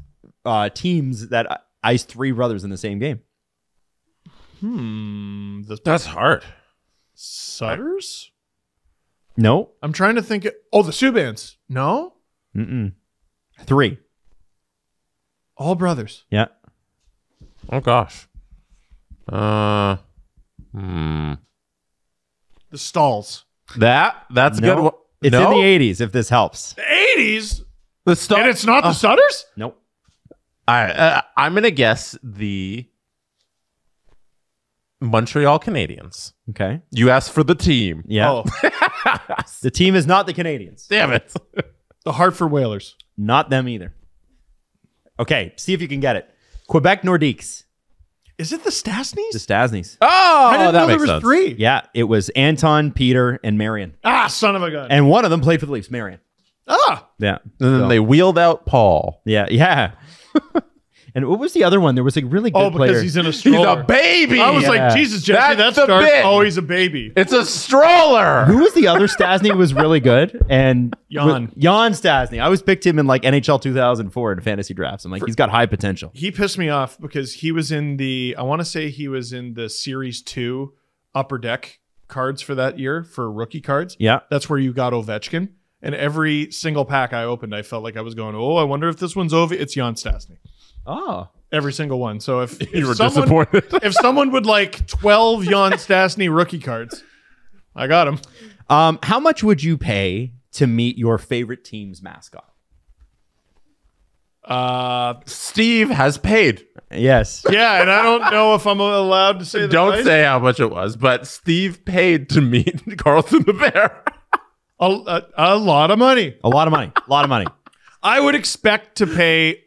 teams that iced 3 brothers in the same game? That's hard. Sutters? No. I'm trying to think. Oh, the Subans. No? 3. All brothers. Yeah. Oh gosh. The Stalls. That's No. good. It's in the 80s, if this helps. The 80s? The Stalls. And it's not the Sutters? Nope. I'm gonna guess the Montreal Canadiens. Okay. You asked for the team. Yeah. Oh, The team is not the Canadians. Damn it. the Hartford Whalers. Not them either. Okay, see if you can get it. Quebec Nordiques. Is it the Stastnys? The Stasnies. Oh, I didn't know that there makes was sense. 3. Yeah, it was Anton, Peter, and Marion. Ah, son of a gun. And one of them played for the Leafs, Marion. Ah, Yeah. And then they wheeled out Paul. Yeah. And what was the other one? There was a really good player. because he's in a He's stroller. a baby. I was Yeah. like, Jesus, Jesse, That's that's the dark. bit. Oh, he's a baby. It's a stroller. Who was the other Stasny who was really good? And Jan. Jan Stasny. I always picked him in like NHL 2004 in fantasy drafts. I'm like, he's got high potential. He pissed me off because he was in I want to say he was in the Series 2 Upper Deck cards for that year for rookie cards. Yeah. That's where you got Ovechkin. And every single pack I opened, I felt like I was going, oh, I wonder if this one's over. It's Jan Stasny. Oh. Every single one. So if You were someone, disappointed. if someone would like 12 Jan Stasny rookie cards, I got him. How much would you pay to meet your favorite team's mascot? Steve has paid. Yes. Yeah, and I don't know if I'm allowed to say the Don't price. say how much it was, but Steve paid to meet Carlton the Bear. A lot of money. A lot of money. A lot of money. I would expect to pay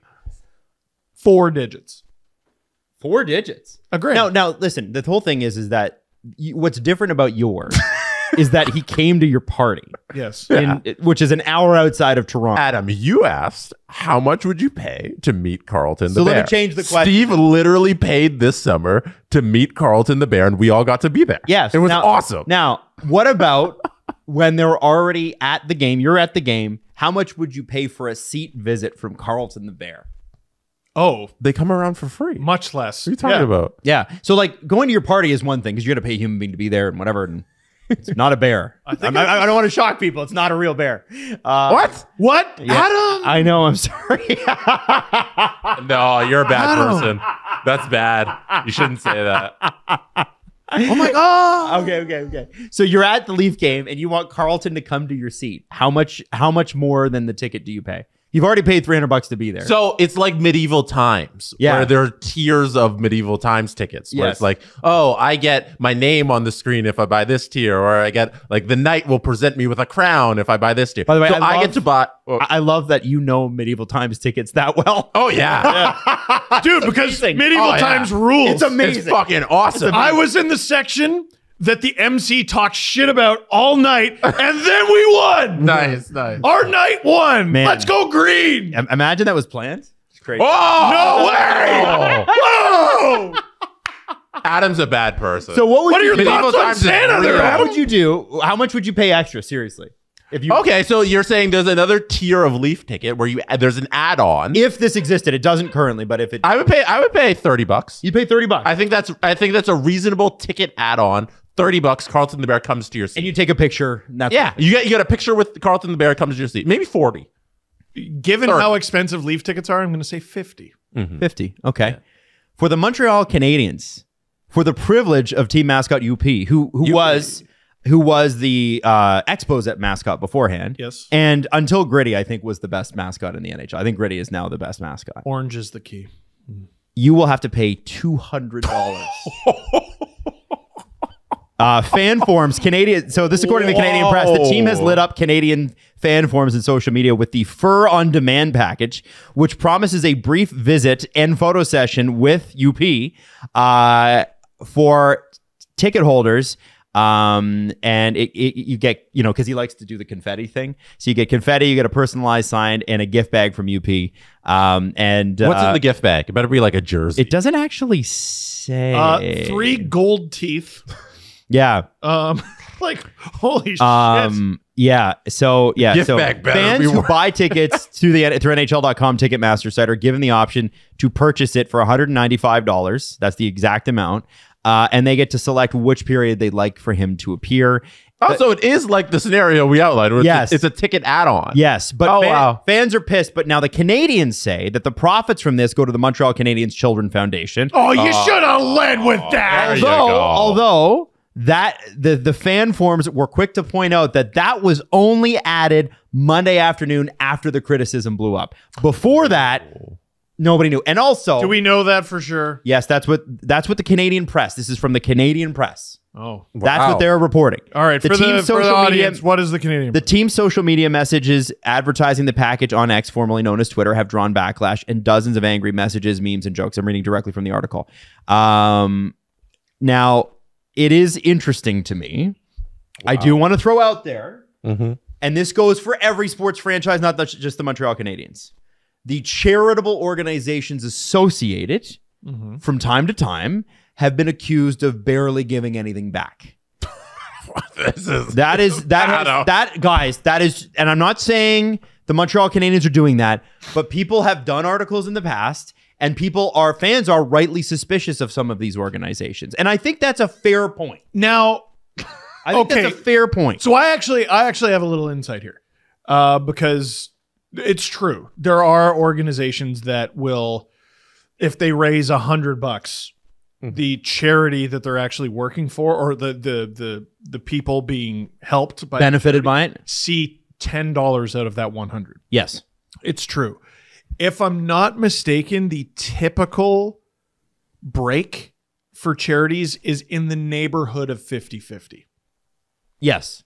4 digits. 4 digits. A grand. Now, listen. The whole thing is that what's different about yours is that he came to your party, Yes. which is an hour outside of Toronto. Adam, you asked how much would you pay to meet Carlton the So Bear? let me change the question. Steve literally paid this summer to meet Carlton the Bear, and we all got to be there. Yes. it was Now- awesome. Now, what about when they're already at the game? You're at the game. How much would you pay for a seat visit from Carlton the Bear? Oh, They come around for free. much less. What are you talking about? Yeah. So like going to your party is one thing because you're going to pay a human being to be there and whatever. And it's not a bear. I don't want to shock people. It's not a real bear. What? What? Yeah. Adam? I know. I'm sorry. No, you're a bad person. That's bad. You shouldn't say that. Oh my God. Okay. So you're at the Leaf game and you want Carlton to come to your seat. How much more than the ticket do you pay? You've already paid $300 to be there. So it's like medieval times, Yeah. where there are tiers of medieval times tickets. Where Yes. it's like, oh, I get my name on the screen if I buy this tier, or I get like the knight will present me with a crown if I buy this tier. By the way, so I get love- to buy. Oh, I love that you know medieval times tickets that well. oh yeah, Dude, because amazing. medieval Oh, yeah. times rules. It's amazing. it's fucking awesome. I was in the section that the MC talked shit about all night, and then we won. nice. Our night won. Man. Let's go green. Imagine that was planned. It's crazy. Oh No way. Whoa. Adam's a bad person. So what would What are you your do? thoughts on times is Santa real. there, How Adam? would you do? How much would you pay extra? Seriously. If you Okay, so you're saying there's another tier of Leaf ticket where there's an add-on. if this existed, it doesn't currently, but if it, I would pay $30. you pay $30, I think that's a reasonable ticket add-on. $30. Carlton the Bear comes to your seat. and you take a picture. And that's Yeah, you get a picture with Carlton the Bear comes to your seat. Maybe 40. Given 30. how expensive Leaf tickets are, I'm going to say 50. 50. Okay. For the Montreal Canadiens, for the privilege of team mascot UP, who was the Expos at mascot beforehand. Yes. And until Gritty, I think was the best mascot in the NHL. I think Gritty is now the best mascot. Orange is the key. You will have to pay $200. Fan forms, Canadian. So this, according to the Canadian Press, the team has lit up Canadian fan forms and social media with the Fur on Demand package, which promises a brief visit and photo session with UP for ticket holders. And you get, because he likes to do the confetti thing. So you get confetti, you get a personalized sign, and a gift bag from UP. And What's in the gift bag? It better be like a jersey. It doesn't actually say. 3 gold teeth. Yeah. Like, holy shit. Yeah. So yeah. Gift So bag better fans be who worth- buy tickets through NHL.com Ticketmaster site are given the option to purchase it for $195. That's the exact amount. And they get to select which period they'd like for him to appear. Also, it is like the scenario we outlined. Where Yes. it's a ticket add-on. Yes, but wow. fans are pissed. But now the Canadians say that the profits from this go to the Montreal Canadiens Children Foundation. Oh, you should have led with that. There you go. Although that the fan forms were quick to point out that was only added Monday afternoon after the criticism blew up. Before that, nobody knew. And also, Do we know that for sure? yes, that's what the Canadian Press. This is from the Canadian Press. Oh. That's Wow. what they're reporting. All right. For the audience, what is the Canadian? The team's social media messages advertising the package on X, formerly known as Twitter, have drawn backlash and dozens of angry messages, memes, and jokes. I'm reading directly from the article. Now, it is interesting to me. I do want to throw out there, and this goes for every sports franchise, not just the Montreal Canadiens. The charitable organizations associated from time to time have been accused of barely giving anything back. That is, and I'm not saying the Montreal Canadiens are doing that, but people have done articles in the past, and fans are rightly suspicious of some of these organizations. And I think that's a fair point. Now, I think that's a fair point. so I actually have a little insight here, because it's true. There are organizations that will, if they raise $100, the charity that they're actually working for, or the people being helped by Benefited by it? see $10 out of that 100. Yes. It's true. If I'm not mistaken, the typical break for charities is in the neighborhood of 50-50. Yes.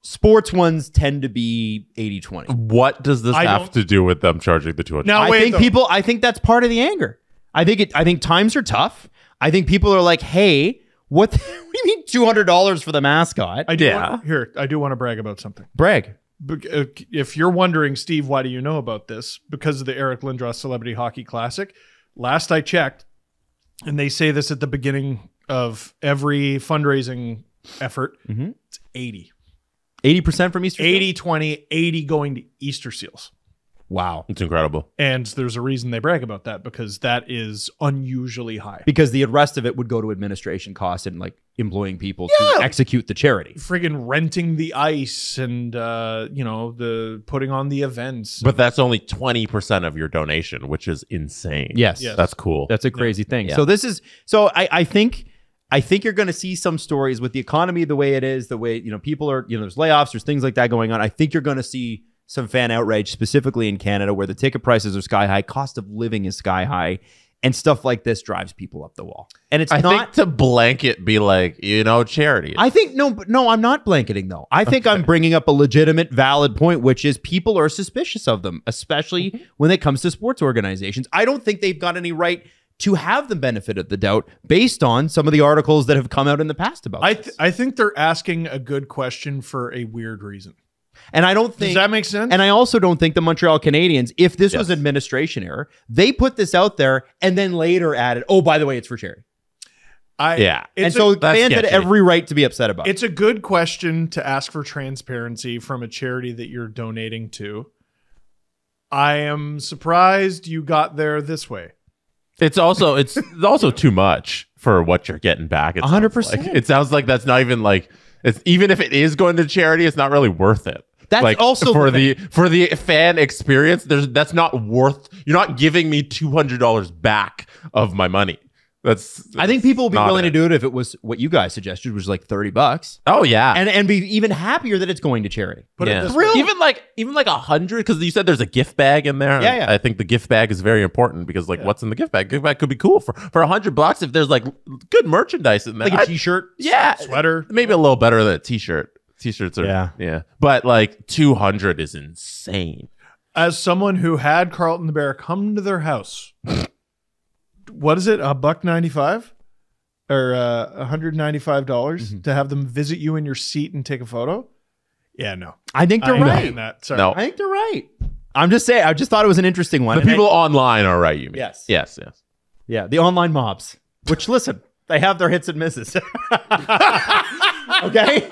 Sports ones tend to be 80-20. What does this I have don't- to do with them charging the 200? Now, I think that's part of the anger. I think times are tough. I think people are like, hey, what do you mean $200 for the mascot? I do want to brag about something. Brag. If you're wondering, Steve, why do you know about this? Because of the Eric Lindros Celebrity Hockey Classic. Last I checked, and they say this at the beginning of every fundraising effort, it's 80. 80% from Easter Seals? 80-20, 80 going to Easter Seals. Wow. It's incredible. And there's a reason they brag about that, because that is unusually high. Because the rest of it would go to administration costs and like employing people to execute the charity. Friggin' renting the ice and, the putting on the events. But that's only 20% of your donation, which is insane. Yes. That's cool. That's a crazy thing. Yeah. So I think you're going to see some stories with the economy the way it is, the way, people are, there's layoffs, there's things like that going on. I think you're going to see some fan outrage, specifically in Canada, where the ticket prices are sky high, cost of living is sky high, and stuff like this drives people up the wall. And I think to blanket be like, charity. I think no, I'm not blanketing though. I think I'm bringing up a legitimate, valid point, which is people are suspicious of them, especially when it comes to sports organizations. I don't think they've got any right to have the benefit of the doubt based on some of the articles that have come out in the past about this. I think they're asking a good question for a weird reason. And I don't think... Does that make sense? And I also don't think the Montreal Canadiens, if this was administration error, they put this out there and then later added, oh, by the way, it's for charity. And so fans had every right to be upset about it. It's a good question to ask for transparency from a charity that you're donating to. I am surprised you got there this way. It's also too much for what you're getting back. 100%. It sounds like that's not even like it's even if it is going to charity, it's not really worth it. That's like also for the fan experience. That's not worth. You're not giving me $200 back of my money. I think people would be willing to do it if it was what you guys suggested, which was like $30. Oh yeah, and be even happier that it's going to charity. But even like 100, because you said there's a gift bag in there. Yeah. I think the gift bag is very important because what's in the gift bag? Gift bag could be cool for $100 if there's like good merchandise in there, like a t-shirt, sweater, maybe a little better than a t-shirt. T-shirts are but like 200 is insane. As someone who had Carlton the Bear come to their house. What is it? $1.95 or $195 to have them visit you in your seat and take a photo? Yeah, no. I think they're right. Sorry. No. I think they're right. I'm just saying. I just thought it was an interesting one. The people online are right. You mean? Yes. Yeah, the online mobs. Which listen, they have their hits and misses. Okay.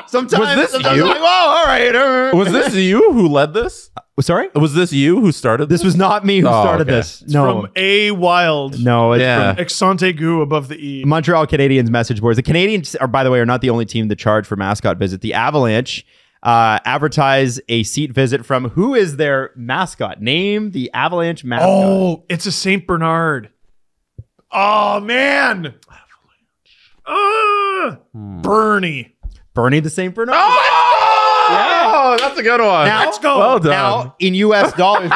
Sometimes you? Like, all right. Was this you who led this? Sorry? Was this you who started this? This was not me who started this. It's from A Wild. No, it's from Exante Goo above the E. Montreal Canadiens message boards. The Canadiens are, by the way, are not the only team that charge for mascot visit. The Avalanche advertise a seat visit from who is their mascot? Name the Avalanche mascot. Oh, it's a St. Bernard. Oh, man. Bernie. Bernie the St. Bernard. Oh, that's a good one. Now, let's go. Well done. Now, in US dollars,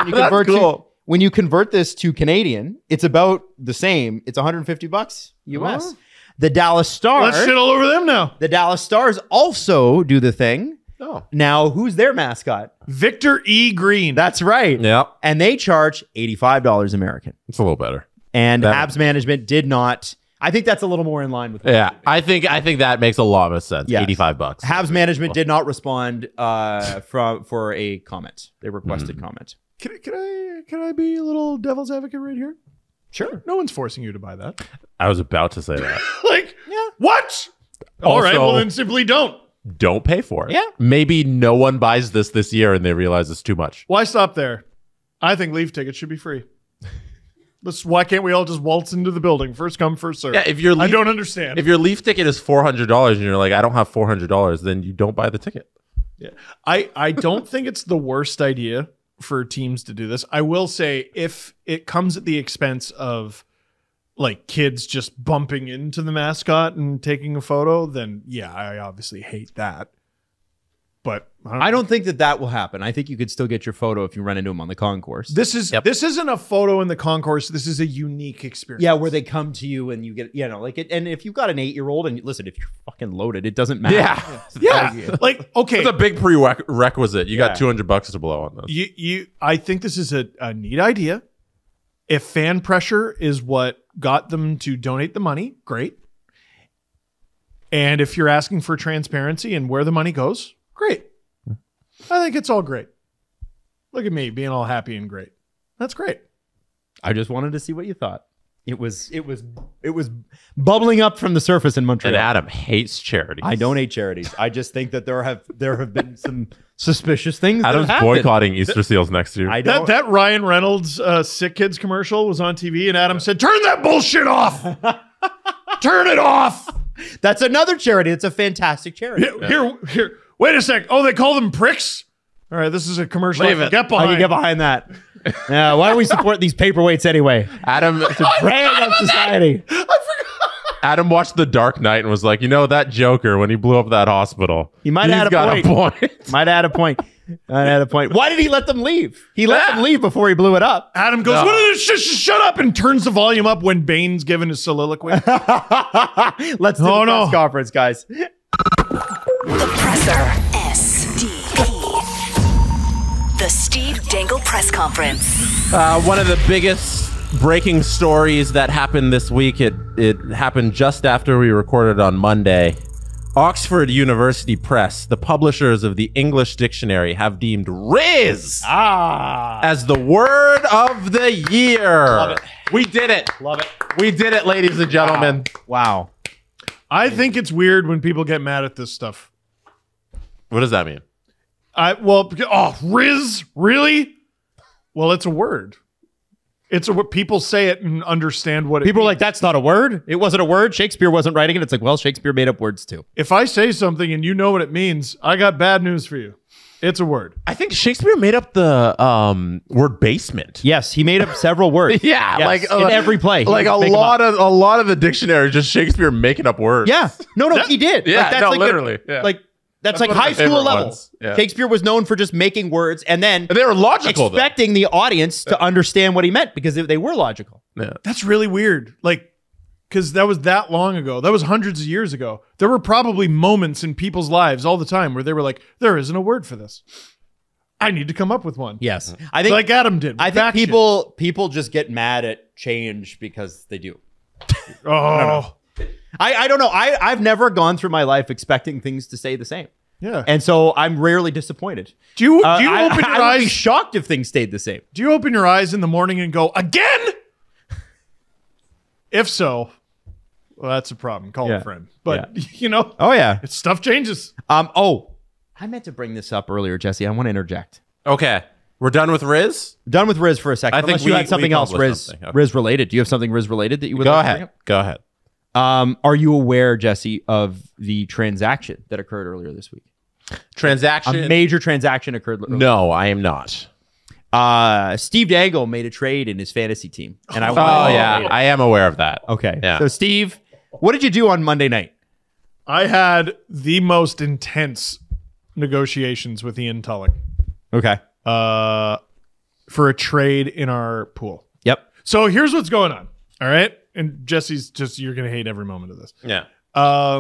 when you convert this to Canadian, it's about the same. It's $150 US. The Dallas Stars. Let's shit all over them now. The Dallas Stars also do the thing. Oh. Now, who's their mascot? Victor E. Green. That's right. Yeah. And they charge $85 American. It's a little better. And Habs management did not. I think that's a little more in line with. I think that makes a lot of sense. Yes. $85. Habs management did not respond for a comment. They requested comment. Can I be a little devil's advocate right here? Sure. No one's forcing you to buy that. I was about to say that. What? All right, well then simply don't. Don't pay for it. Yeah. Maybe no one buys this year and they realize it's too much. Why stop there? I think Leaf tickets should be free. Why can't we all just waltz into the building? First come, first serve. Yeah, I don't understand. If your Leaf ticket is $400 and you're like, I don't have $400, then you don't buy the ticket. Yeah. I don't think it's the worst idea for teams to do this. I will say if it comes at the expense of like kids just bumping into the mascot and taking a photo, then yeah, I obviously hate that. But I don't think that will happen. I think you could still get your photo if you run into them on the concourse. This isn't a photo in the concourse. This is a unique experience. Yeah, where they come to you and you get, like it. And if you've got an 8-year-old and listen, if you're fucking loaded, it doesn't matter. Yeah. Like, okay. It's a big prerequisite. You got $200 to blow on this. I think this is a neat idea. If fan pressure is what got them to donate the money, great. And if you're asking for transparency and where the money goes, great. I think it's all great. Look at me being all happy and great. That's great. I just wanted to see what you thought. It was bubbling up from the surface in Montreal. And Adam hates charities. I don't hate charities. I just think that there have been some suspicious things. Adam's boycotting Easter Seals next year. That Ryan Reynolds Sick Kids commercial was on TV, and Adam said, "Turn that bullshit off. Turn it off." That's another charity. It's a fantastic charity. Here. Wait a sec. Oh, they call them pricks? All right, this is a commercial. Get behind. I can get behind that. Yeah, why do we support these paperweights anyway? Adam, to drag on society. I forgot. Adam watched The Dark Knight and was like, that Joker, when he blew up that hospital, he might have had a point. Might have had a point. Why did he let them leave? He let them leave before he blew it up. Adam goes, shut up, and turns the volume up when Bane's giving his soliloquy. Let's do the press conference, guys. The Presser. SDP. The Steve Dangle Press Conference. One of the biggest breaking stories that happened this week. It happened just after we recorded on Monday. Oxford University Press, the publishers of the English Dictionary, have deemed Rizz as the word of the year. Love it. We did it. Love it. We did it, ladies and gentlemen. Wow. I think it's weird when people get mad at this stuff. What does that mean? Rizz, really? Well, it's a word. It's a what people say it and understand what it People are means. like, that's not a word. It wasn't a word. Shakespeare wasn't writing it. It's like, well, Shakespeare made up words too. If I say something and you know what it means, I got bad news for you. It's a word. I think Shakespeare made up the word basement. Yes, he made up several words. Yeah, Yes, like in every play. Like a lot of the dictionary is just Shakespeare making up words. Yeah. No, he did. Yeah, that's no, like literally. Yeah. That's like one of my high school favorite level. ones. Yeah. Shakespeare was known for just making words and then And they were logical, though. expecting the audience to understand what he meant because they were logical. Yeah. That's really weird. Like, because that was that long ago. That was hundreds of years ago. There were probably moments in people's lives all the time where they were like, there isn't a word for this. I need to come up with one. Yes. I think Like Adam did. I think people just get mad at change because they do. Oh. I don't know. I've never gone through my life expecting things to stay the same. Yeah. And so I'm rarely disappointed. Do you open your I would be eyes? shocked if things stayed the same. Do you open your eyes in the morning and go, again? If so, well, that's a problem. Call a friend. But, Oh yeah. stuff changes. I meant to bring this up earlier, Jesse. I want to interject. Okay. We're done with Rizz? Done with Rizz for a second. I think Unless you had something we else accomplished Rizz something. Okay. Rizz related. Do you have something Rizz related that you would Go like to ahead. Go ahead. bring up? Are you aware, Jesse, of the transaction that occurred earlier this week? Transaction. A major transaction occurred. No, I am not. Steve Dangle made a trade in his fantasy team, and I I am aware of that. Okay. Yeah. So Steve, what did you do on Monday night? I had the most intense negotiations with Ian Tulloch Okay. for a trade in our pool. Yep. So here's what's going on. All right. And Jesse's just, you're going to hate every moment of this. Yeah. I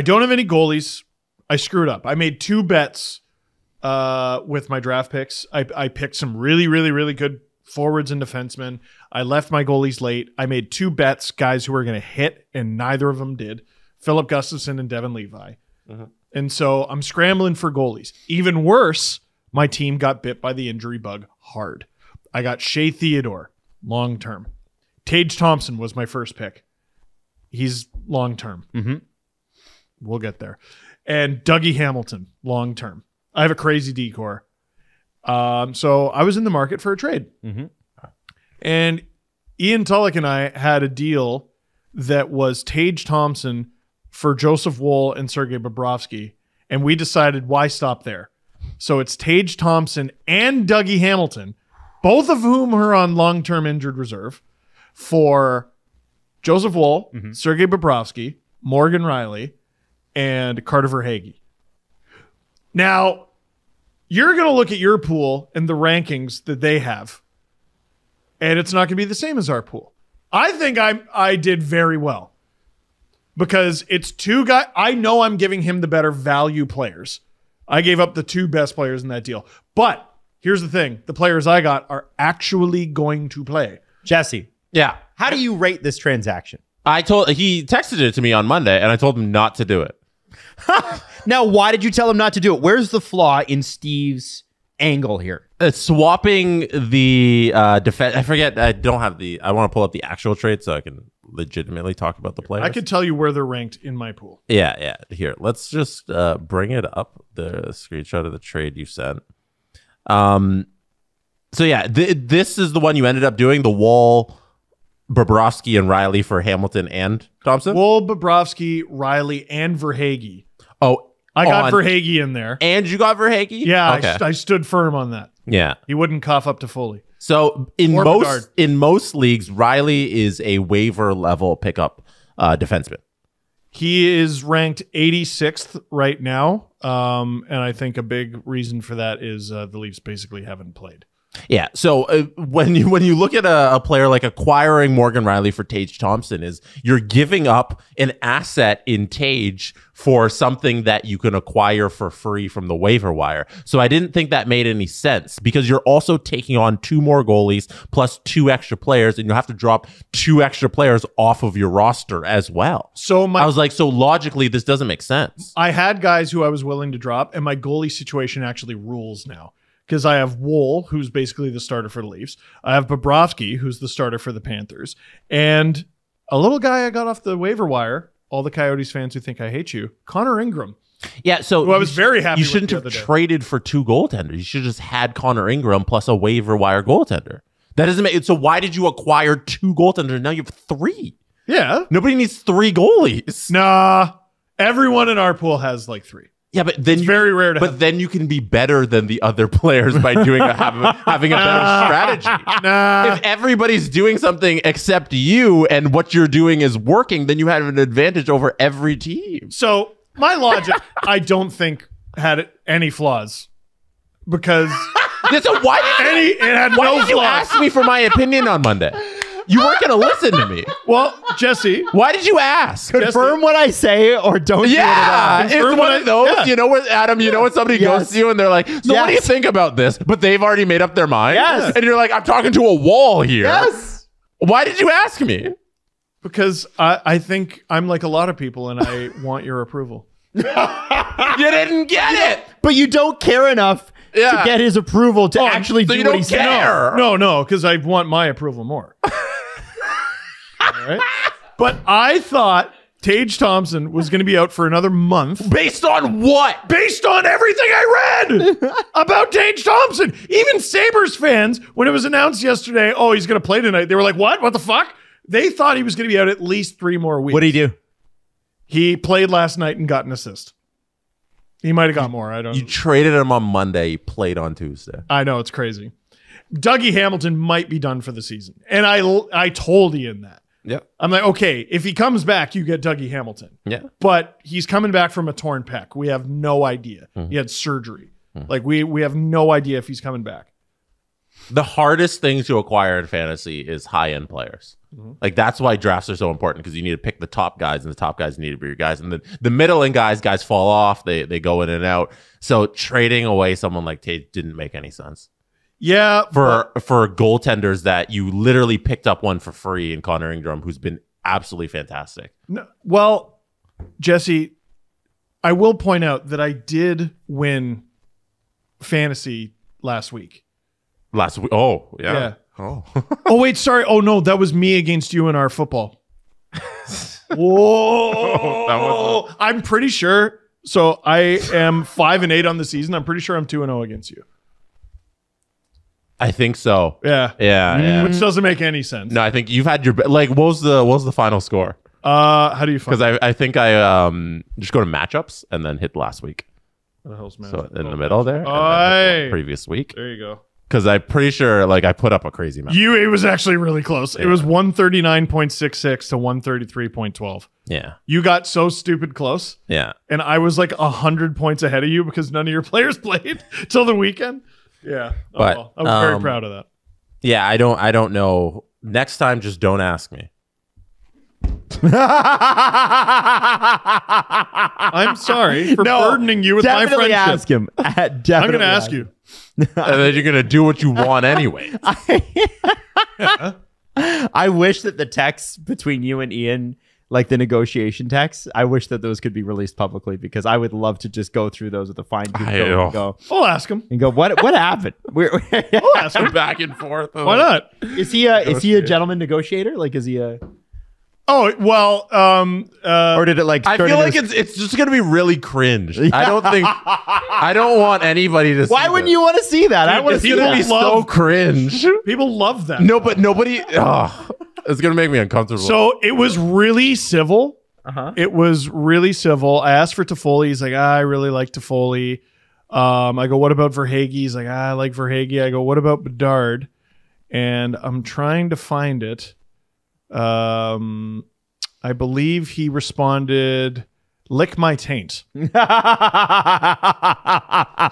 don't have any goalies. I screwed up. I made 2 bets with my draft picks. I picked some really, really, really good forwards and defensemen. I left my goalies late. I made 2 bets, guys who were going to hit, and neither of them did. Philip Gustafson and Devin Levi. And so I'm scrambling for goalies. Even worse, my team got bit by the injury bug hard. I got Shea Theodore, long term. Tage Thompson was my first pick. He's long term. We'll get there. And Dougie Hamilton, long term. I have a crazy decor. So I was in the market for a trade. And Ian Tulloch and I had a deal that was Tage Thompson for Joseph Woll and Sergei Bobrovsky. And we decided, why stop there? So it's Tage Thompson and Dougie Hamilton, both of whom are on long-term injured reserve, for Joseph Woll, Sergei Bobrovsky, Morgan Riley, and Carter Verhaeghe. Now, you're going to look at your pool and the rankings that they have, and it's not going to be the same as our pool. I think I did very well because it's 2 guys. I know I'm giving him the better value players. I gave up the 2 best players in that deal. But here's the thing. The players I got are actually going to play. Jesse, Yeah. how do you rate this transaction? He texted it to me on Monday, and I told him not to do it. Now, why did you tell him not to do it? Where's the flaw in Steve's angle here? Swapping the defense. I forget. I don't have the. I want to pull up the actual trade so I can legitimately talk about the players. I could tell you where they're ranked in my pool. Yeah. Here, let's just bring it up. The screenshot of the trade you sent. So yeah, this is the one you ended up doing. The Wall, Bobrovsky, and Riley for Hamilton and Thompson. Woll, Bobrovsky, Riley, and Verhaeghe. Oh, I got Verhaeghe in there. and you got Verhaeghe. Yeah, Okay. I stood firm on that. Yeah. He wouldn't cough up to Foley. So Or Bedard. in most leagues, Riley is a waiver level pickup defenseman. He is ranked 86th right now, and I think a big reason for that is the Leafs basically haven't played. Yeah. So when you look at a player like acquiring Morgan Riley for Tage Thompson, is you're giving up an asset in Tage for something that you can acquire for free from the waiver wire. So I didn't think that made any sense because you're also taking on 2 more goalies plus 2 extra players, and you have to drop 2 extra players off of your roster as well. So I was like, so logically, this doesn't make sense. I had guys who I was willing to drop, and my goalie situation actually rules now. Because I have Woll, who's basically the starter for the Leafs. I have Bobrovsky, who's the starter for the Panthers. And a little guy I got off the waiver wire, all the Coyotes fans who think I hate you, Connor Ingram. Yeah, so Who I was very happy You with shouldn't the have other day. traded for 2 goaltenders. You should have just had Connor Ingram plus a waiver wire goaltender. That doesn't make. So why did you acquire 2 goaltenders? Now you have 3. Yeah. Nobody needs 3 goalies. Nah. Everyone in our pool has like 3. Yeah, but then It's very rare to But have. then you can be better than the other players by doing having a better strategy. Nah. If everybody's doing something except you, and what you're doing is working, then you have an advantage over every team. So my logic, I don't think had any flaws because Yeah, so why did it had why no did you flaws. ask me for my opinion on Monday? You weren't going to listen to me. Well, Jesse, Why did you ask? Confirm what I say or don't do it Yeah, at all. it's Confirm one what of those. yeah. You know what, Adam? You know when somebody Yes. goes to you and they're like, "So what do you Yes. think about this?" But they've already made up their mind. Yes. And you're like, "I'm talking to a wall here." Yes. Why did you ask me? because I think I'm like a lot of people and I want your approval. You didn't get it. But you don't care enough Yeah. to get his approval to actually so do you what don't he said. care. No, because I want my approval more. All right? But I thought Tage Thompson was going to be out for another month Based on what? based on everything I read about Tage Thompson. Even Sabres fans, when it was announced yesterday, oh, he's going to play tonight, they were like, what? What the fuck? They thought he was going to be out at least 3 more weeks. What did he do? He played last night and got an assist. He might have got more. I don't You know. traded him on Monday. You played on Tuesday. I know, it's crazy. Dougie Hamilton might be done for the season. And I told Ian that. Yep. I'm like, okay, if he comes back, you get Dougie Hamilton. Yeah. But he's coming back from a torn pec. We have no idea. He had surgery. Like we have no idea if he's coming back. The hardest thing to acquire in fantasy is high-end players. Like, that's why drafts are so important, because you need to pick the top guys, and the top guys need to be your guys. And then the middle-end guys fall off. They go in and out. So trading away someone like Tate didn't make any sense. Yeah. For goaltenders that you literally picked up one for free in Connor Ingram, who's been absolutely fantastic. No, well, Jesse, I will point out that I did win fantasy last week. Last week. Oh, yeah. Yeah. Oh. Oh, wait, sorry. Oh, no, that was me against you in our football. Whoa. That was I'm pretty sure. So I am 5-8 on the season. I'm pretty sure I'm 2-0 against you. I think so. Yeah. Yeah. Which doesn't make any sense. No, I think you've had your like. What was the final score? How do you find Because I think I just go to matchups and then hit last week. what the hell's So in the middle there, and then hit Aye. the previous week. There you go. Because I'm pretty sure like I put up a crazy match. It was actually really close. It was 139.66 to 133.12. Yeah. You got so stupid close, Yeah. and I was like 100 points ahead of you because none of your players played till the weekend. Yeah. Oh, But, well. I was very proud of that. Yeah. I don't know. Next time, just don't ask me. I'm sorry for burdening you with my Definitely friendship. ask him. I'm going to ask you. And then you're gonna do what you want anyway. I wish that the texts between you and Ian, like the negotiation texts, I wish that those could be released publicly, because I would love to just go through those with a fine tooth comb I'll ask him. and go, what happened? I'll ask him. Back and forth. Why not? Is he a gentleman negotiator? Like, is he a, Oh, well, or did it like? I turn feel into- like it's just gonna be really cringe. I don't want anybody to. Why see wouldn't this. you want to see that? I want to It's see gonna be that. so cringe. people love that. No, but nobody. It's gonna make me uncomfortable. So it was really civil. It was really civil. I asked for Toffoli. He's like, I really like Toffoli. I go, what about Verhaeghe? He's like, I like Verhaeghe. I go, what about Bedard? And I'm trying to find it. I believe he responded, lick my taint.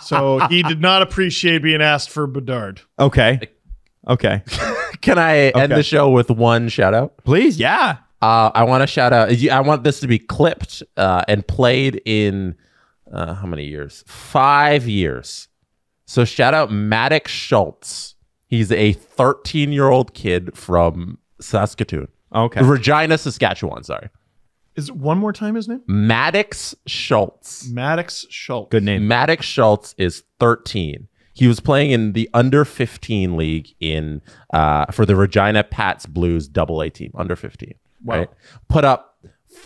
So he did not appreciate being asked for Bedard. Okay. can I end the show with one shout out? Please, yeah. I want to shout out. I want this to be clipped and played in how many years? 5 years. So shout out Maddox Schultz. He's a 13-year-old kid from Saskatoon. Okay. Regina, Saskatchewan. Sorry. Is it one more time his name? Maddox Schultz. Maddox Schultz. Good name. Maddox Schultz is 13. He was playing in the under 15 league in for the Regina Pats Blues AA team, under 15. Wow. Right? Put up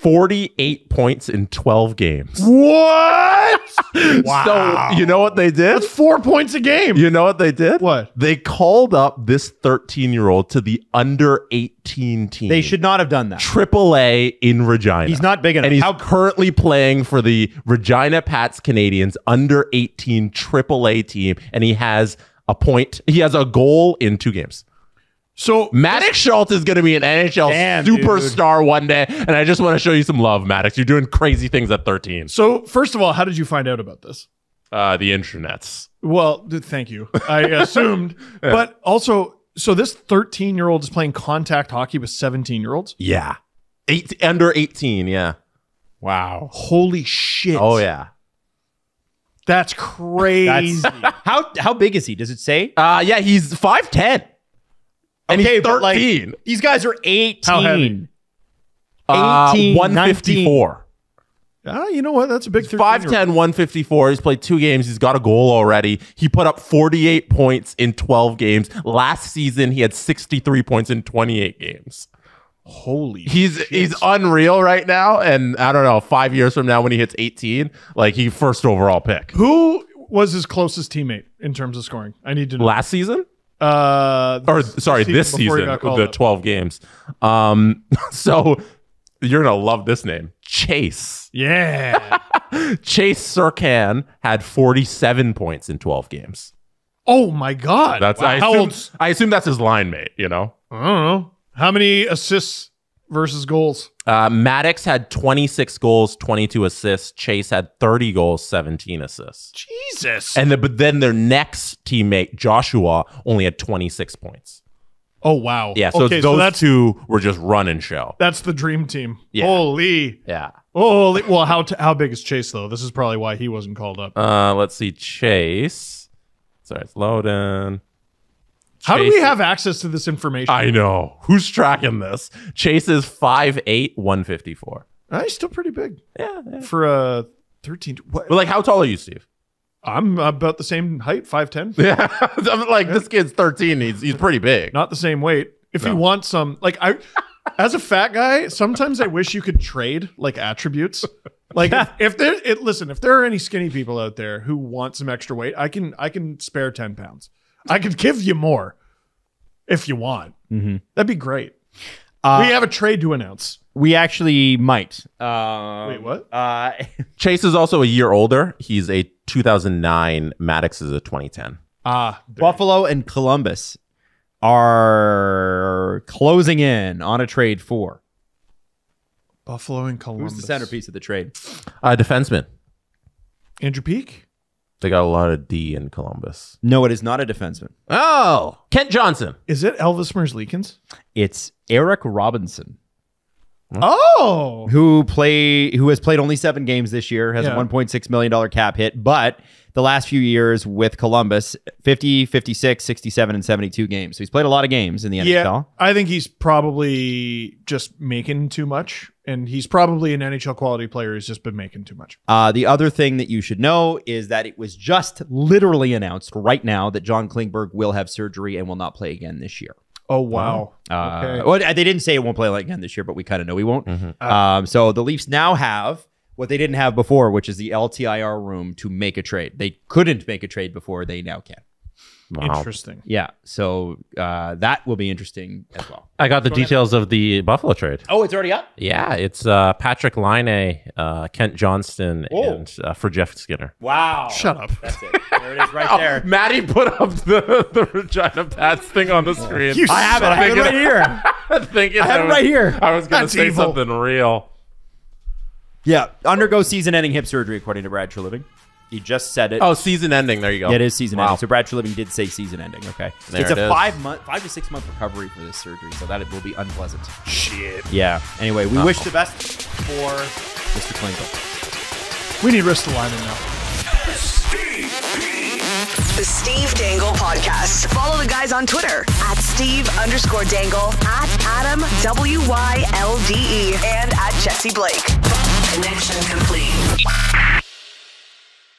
48 points in 12 games. What? Wow. So you know what they did? That's 4 points a game. You know what they did? What? They called up this 13-year-old to the under 18 team. They should not have done that. AAA in Regina. He's not big enough. And he's currently playing for the Regina Pats Canadians under 18 AAA team. And he has a point. He has a goal in 2 games. So Maddox Schultz is going to be an NHL superstar one day. And I just want to show you some love, Maddox. You're doing crazy things at 13. So first of all, how did you find out about this? The internets. Well, thank you. I assumed. Yeah. But also, so this 13-year-old is playing contact hockey with 17-year-olds? Yeah. Under 18, yeah. Wow. Holy shit. Oh, yeah. That's crazy. How big is he? Does it say? Yeah, he's 5'10". And Okay, he's 13. but like, these guys are 18. How heavy? 18, 154. You know what? That's a big 5'10", 154. He's played 2 games. He's got a goal already. He put up 48 points in 12 games. Last season, he had 63 points in 28 games. Holy He's unreal right now. And I don't know, 5 years from now when he hits 18, like he first overall pick. Who was his closest teamate in terms of scoring? I need to know. Last season? before This he season, got called the up. 12 games. So you're going to love this name. Chase. Yeah. Chase Sirkan had 47 points in 12 games. Oh my God. That's Wow. I assume that's his line mate, you know? I don't know. How many assists versus goals? Maddox had 26 goals, 22 assists. Chase had 30 goals, 17 assists. Jesus. But then their next teammate, Joshua, only had 26 points. Oh, wow. Yeah, so okay, those that's, two were just running show. That's the dream team. Yeah. Holy. Yeah. Holy. Well, how big is Chase, though? This is probably why he wasn't called up. Let's see. Chase. Sorry, it's loading. How do we have access to this information? I know. Who's tracking this? Chase is 5'8", 154. He's still pretty big. Yeah. For a 13. What? But like, how tall are you, Steve? I'm about the same height, 5'10". Yeah. I'm like, this kid's 13. He's pretty big. Not the same weight. If you want some, like as a fat guy, sometimes I wish you could trade like attributes. Like if there are any skinny people out there who want some extra weight, I can spare 10 pounds. I could give you more if you want. Mm-hmm. That'd be great. We have a trade to announce. We actually might. Wait, what? Chase is also a year older. He's a 2009. Maddox is a 2010. Buffalo and Columbus are closing in on a trade for. Buffalo and Columbus. Who's the centerpiece of the trade? Defenseman. Andrew Peeke? They got a lot of D in Columbus. No, it is not a defenseman. Oh, Kent Johnson. Is it Elvis Merzlikins? It's Eric Robinson, Oh. who has played only 7 games this year, has a Yeah. $1.6 million cap hit, but the last few years with Columbus, 50, 56, 67, and 72 games. So he's played a lot of games in the Yeah, NHL. I think he's probably just making too much, and he's probably an NHL quality player who's just been making too much. The other thing that you should know is that it was just literally announced right now that John Klingberg will have surgery and will not play again this year. Oh, wow. Okay. Well, they didn't say it won't play again this year, but we kind of know he won't. So the Leafs now have what they didn't have before, which is the LTIR room to make a trade. They couldn't make a trade before. They now can. Wow. Interesting. Yeah. So that will be interesting as well. I got the details of the Buffalo trade. Oh, it's already up? Yeah, it's Patrick Laine, Kent Johnston, Whoa. and for Jeff Skinner. Wow. Shut up. That's it. There it is right there. Maddie put up the Regina Pats thing on the screen. I have it. I have it right here. Thinking I have it right here. I was going to That's say evil. something real. Yeah. Undergo season-ending hip surgery, according to Brad Treliving. He just said it. Oh, season ending. There you go. Yeah, it is season ending. Wow. So Brad Treliving did say season ending. Okay. There It's it a is. 5 to 6 month recovery for this surgery, so that it will be unpleasant. Shit. Yeah. Anyway, we wish the best for Mr. Klinkle. We need Ristolainen now. The Steve Dangle Podcast. Follow the guys on Twitter at Steve_Dangle, at Adam WYLDE, and at Jesse Blake. Connection complete.